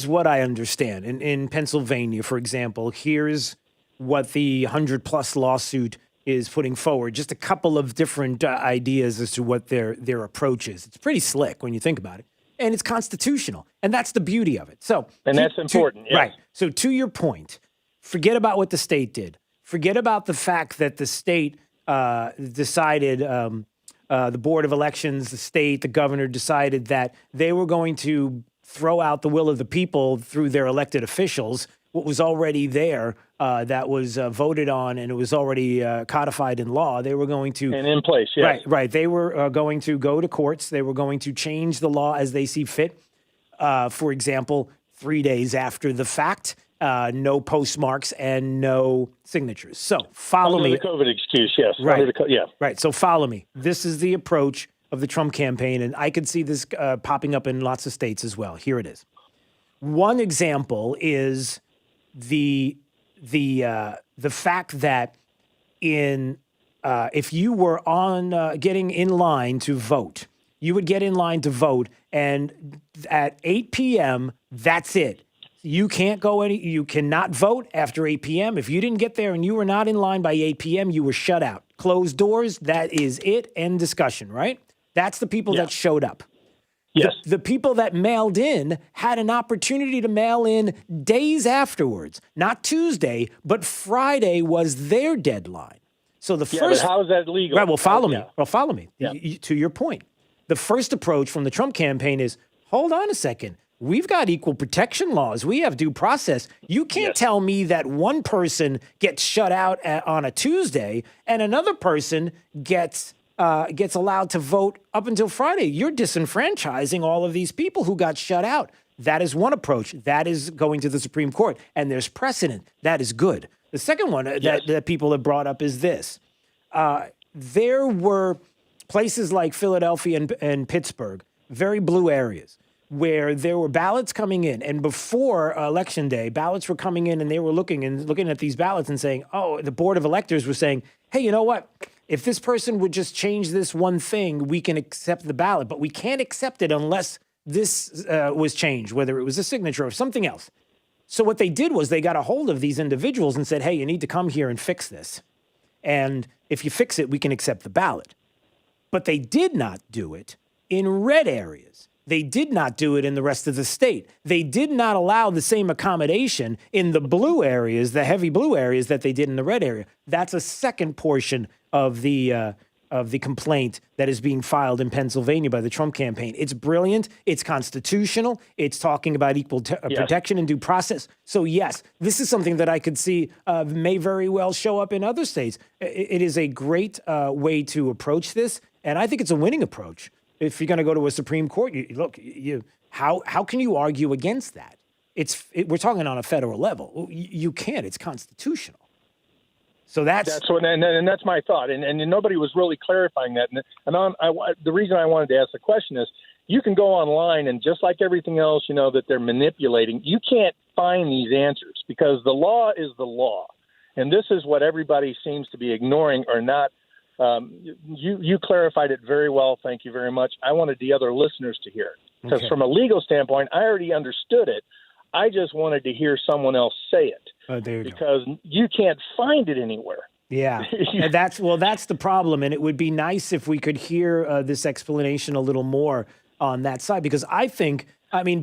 what I understand. In Pennsylvania, for example, here's what the 100-plus lawsuit is putting forward. Just a couple of different ideas as to what their approach is. It's pretty slick when you think about it. And it's constitutional. And that's the beauty of it. And that's important. Yes. Right. So to your point, forget about what the state did. Forget about the fact that the state decided, the Board of Elections, the state, the governor decided that they were going to throw out the will of the people through their elected officials, what was already there that was voted on and it was already codified in law. They were going to... And in place, yes. Right. They were going to go to courts. They were going to change the law as they see fit. For example, 3 days after the fact, no postmarks and no signatures. So follow me. Under the COVID excuse, yes. Right. Yeah. Right. So follow me. This is the approach of the Trump campaign, and I could see this popping up in lots of states as well. Here it is. One example is the fact that if you were on getting in line to vote, you would get in line to vote, and at 8 p.m., that's it. You cannot vote after 8 p.m. If you didn't get there and you were not in line by 8 p.m., you were shut out. Closed doors, that is it, end discussion, right? That's the people that showed up. Yes. The people that mailed in had an opportunity to mail in days afterwards. Not Tuesday, but Friday was their deadline. So the first... but how is that legal? Right, well, follow me. Well, follow me. Yeah. To your point. The first approach from the Trump campaign is, hold on a second. We've got equal protection laws. We have due process. You can't tell me that one person gets shut out on a Tuesday and another person gets allowed to vote up until Friday. You're disenfranchising all of these people who got shut out. That is one approach. That is going to the Supreme Court. And there's precedent. That is good. The second one that people have brought up is this. There were places like Philadelphia and Pittsburgh, very blue areas, where there were ballots coming in. And before Election Day, ballots were coming in and they were looking at these ballots and saying, oh, the Board of Electors was saying, hey, you know what? If this person would just change this one thing, we can accept the ballot. But we can't accept it unless this was changed, whether it was a signature or something else. So what they did was they got a hold of these individuals and said, hey, you need to come here and fix this. And if you fix it, we can accept the ballot. But they did not do it in red areas. They did not do it in the rest of the state. They did not allow the same accommodation in the blue areas, the heavy blue areas, that they did in the red area. That's a second portion of the of the complaint that is being filed in Pennsylvania by the Trump campaign. It's brilliant. It's constitutional. It's talking about equal protection and due process. So yes, this is something that I could see may very well show up in other states. It is a great way to approach this, and I think it's a winning approach. If you're going to go to a Supreme Court, how can you argue against that? We're talking on a federal level. You can't. It's constitutional. So that's what, and that's my thought, and nobody was really clarifying that. The reason I wanted to ask the question is, you can go online and just like everything else, that they're manipulating. You can't find these answers because the law is the law, and this is what everybody seems to be ignoring or not. You clarified it very well. Thank you very much. I wanted the other listeners to hear it because from a legal standpoint, I already understood it. I just wanted to hear someone else say it. Because you can't find it anywhere. Yeah, and that's the problem. And it would be nice if we could hear this explanation a little more on that side, because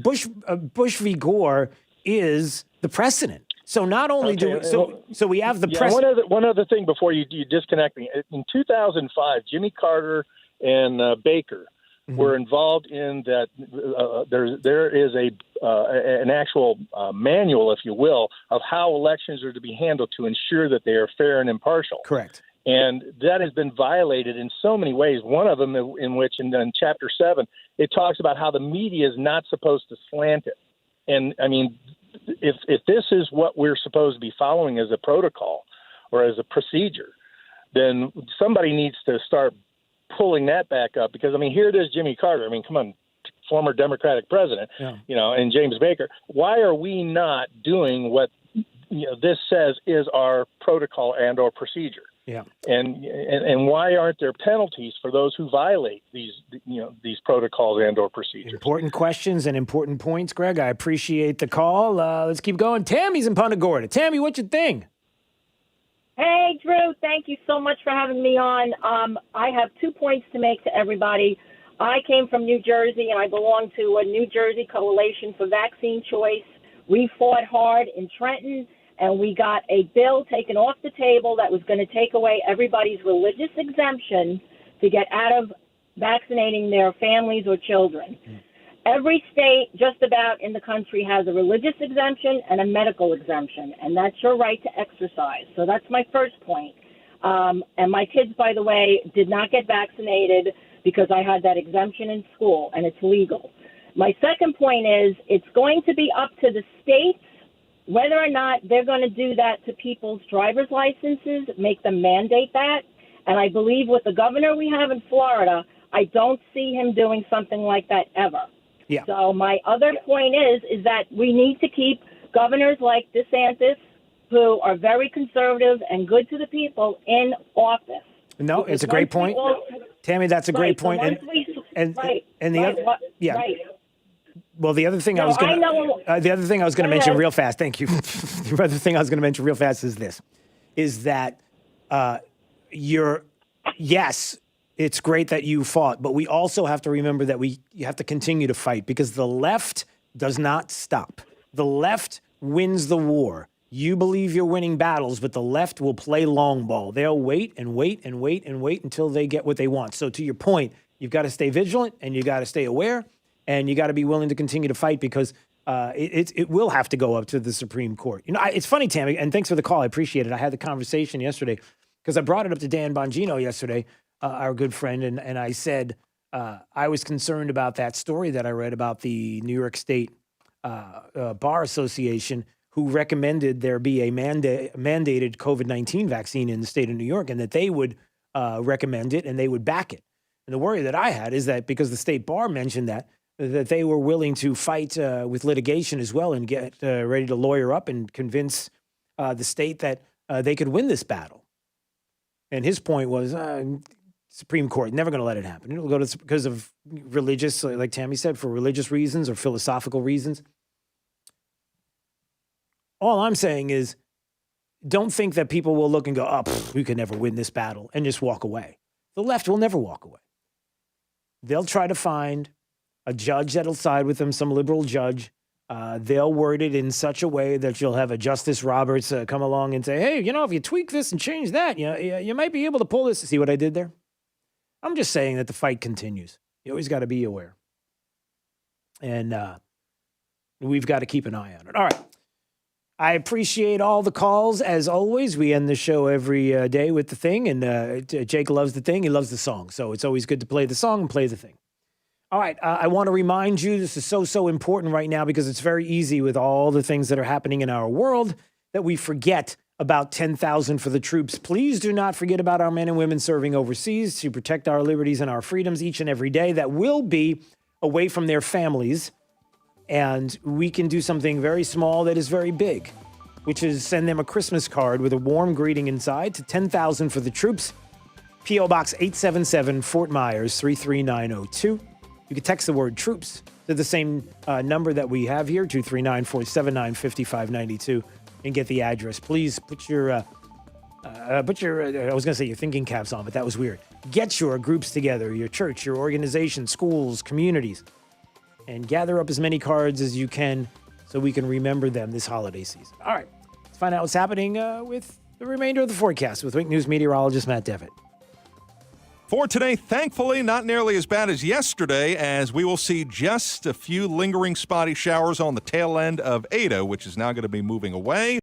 Bush v. Gore is the precedent. So not only so we have the precedent. One other thing before you disconnect me. In 2005, Jimmy Carter and Baker were involved in that. There is an actual manual, if you will, of how elections are to be handled to ensure that they are fair and impartial. Correct. And that has been violated in so many ways. One of them in which, in Chapter 7, it talks about how the media is not supposed to slant it. And, if this is what we're supposed to be following as a protocol or as a procedure, then somebody needs to start pulling that back up because, here it is, Jimmy Carter. Come on, former Democratic president, and James Baker. Why are we not doing what this says is our protocol and or procedure? Yeah. And why aren't there penalties for those who violate these protocols and or procedures? Important questions and important points, Greg. I appreciate the call. Let's keep going. Tammy's in Punta Gorda. Tammy, what you think? Hey, Drew, thank you so much for having me on. I have 2 points to make to everybody. I came from New Jersey, and I belong to a New Jersey Coalition for Vaccine Choice. We fought hard in Trenton, and we got a bill taken off the table that was going to take away everybody's religious exemption to get out of vaccinating their families or children. Every state just about in the country has a religious exemption and a medical exemption, and that's your right to exercise. So that's my first point. And my kids, by the way, did not get vaccinated because I had that exemption in school, and it's legal. My second point is it's going to be up to the states whether or not they're going to do that to people's driver's licenses, make them mandate that. And I believe with the governor we have in Florida, I don't see him doing something like that ever. Yeah. So my other point is that we need to keep governors like DeSantis, who are very conservative and good to the people, in office. No, it's a great point. Tammy, that's a great point. And the other, yeah. Right. Well, the other thing I was going to mention real fast. Thank you. The other thing I was going to mention real fast is this: is that yes, it's great that you fought, but we also have to remember that you have to continue to fight because the left does not stop. The left wins the war. You believe you're winning battles, but the left will play long ball. They'll wait and wait and wait and wait until they get what they want. So to your point, you've got to stay vigilant and you got to stay aware and you got to be willing to continue to fight because it will have to go up to the Supreme Court. It's funny, Tammy, and thanks for the call. I appreciate it. I had the conversation yesterday because I brought it up to Dan Bongino yesterday, our good friend, and I said I was concerned about that story that I read about the New York State Bar Association who recommended there be a mandated COVID-19 vaccine in the state of New York and that they would recommend it and they would back it. And the worry that I had is that because the state bar mentioned that they were willing to fight with litigation as well and get ready to lawyer up and convince the state that they could win this battle. And his point was Supreme Court, never going to let it happen. It'll go to because of religious, like Tammy said, for religious reasons or philosophical reasons. All I'm saying is don't think that people will look and go, we could never win this battle and just walk away. The left will never walk away. They'll try to find a judge that'll side with them, some liberal judge. They'll word it in such a way that you'll have a Justice Roberts come along and say, hey, if you tweak this and change that, you might be able to pull this. See what I did there? I'm just saying that the fight continues. You always got to be aware. And we've got to keep an eye on it. All right. I appreciate all the calls, as always. We end the show every day with the thing, and Jake loves the thing. He loves the song, so it's always good to play the song and play the thing. All right, I want to remind you, this is so important right now because it's very easy with all the things that are happening in our world that we forget about 10,000 for the troops. Please do not forget about our men and women serving overseas to protect our liberties and our freedoms each and every day that will be away from their families. And we can do something very small that is very big, which is send them a Christmas card with a warm greeting inside to 10,000 for the troops. P.O. Box 877, Fort Myers, 33902. You can text the word troops to the same number that we have here, 239-479-5592, and get the address. Please put your, I was going to say your thinking caps on, but that was weird. Get your groups together, your church, your organization, schools, communities, and gather up as many cards as you can so we can remember them this holiday season. All right, let's find out what's happening with the remainder of the forecast with Wink News meteorologist Matt Devitt. For today, thankfully, not nearly as bad as yesterday, as we will see just a few lingering spotty showers on the tail end of Ada, which is now going to be moving away.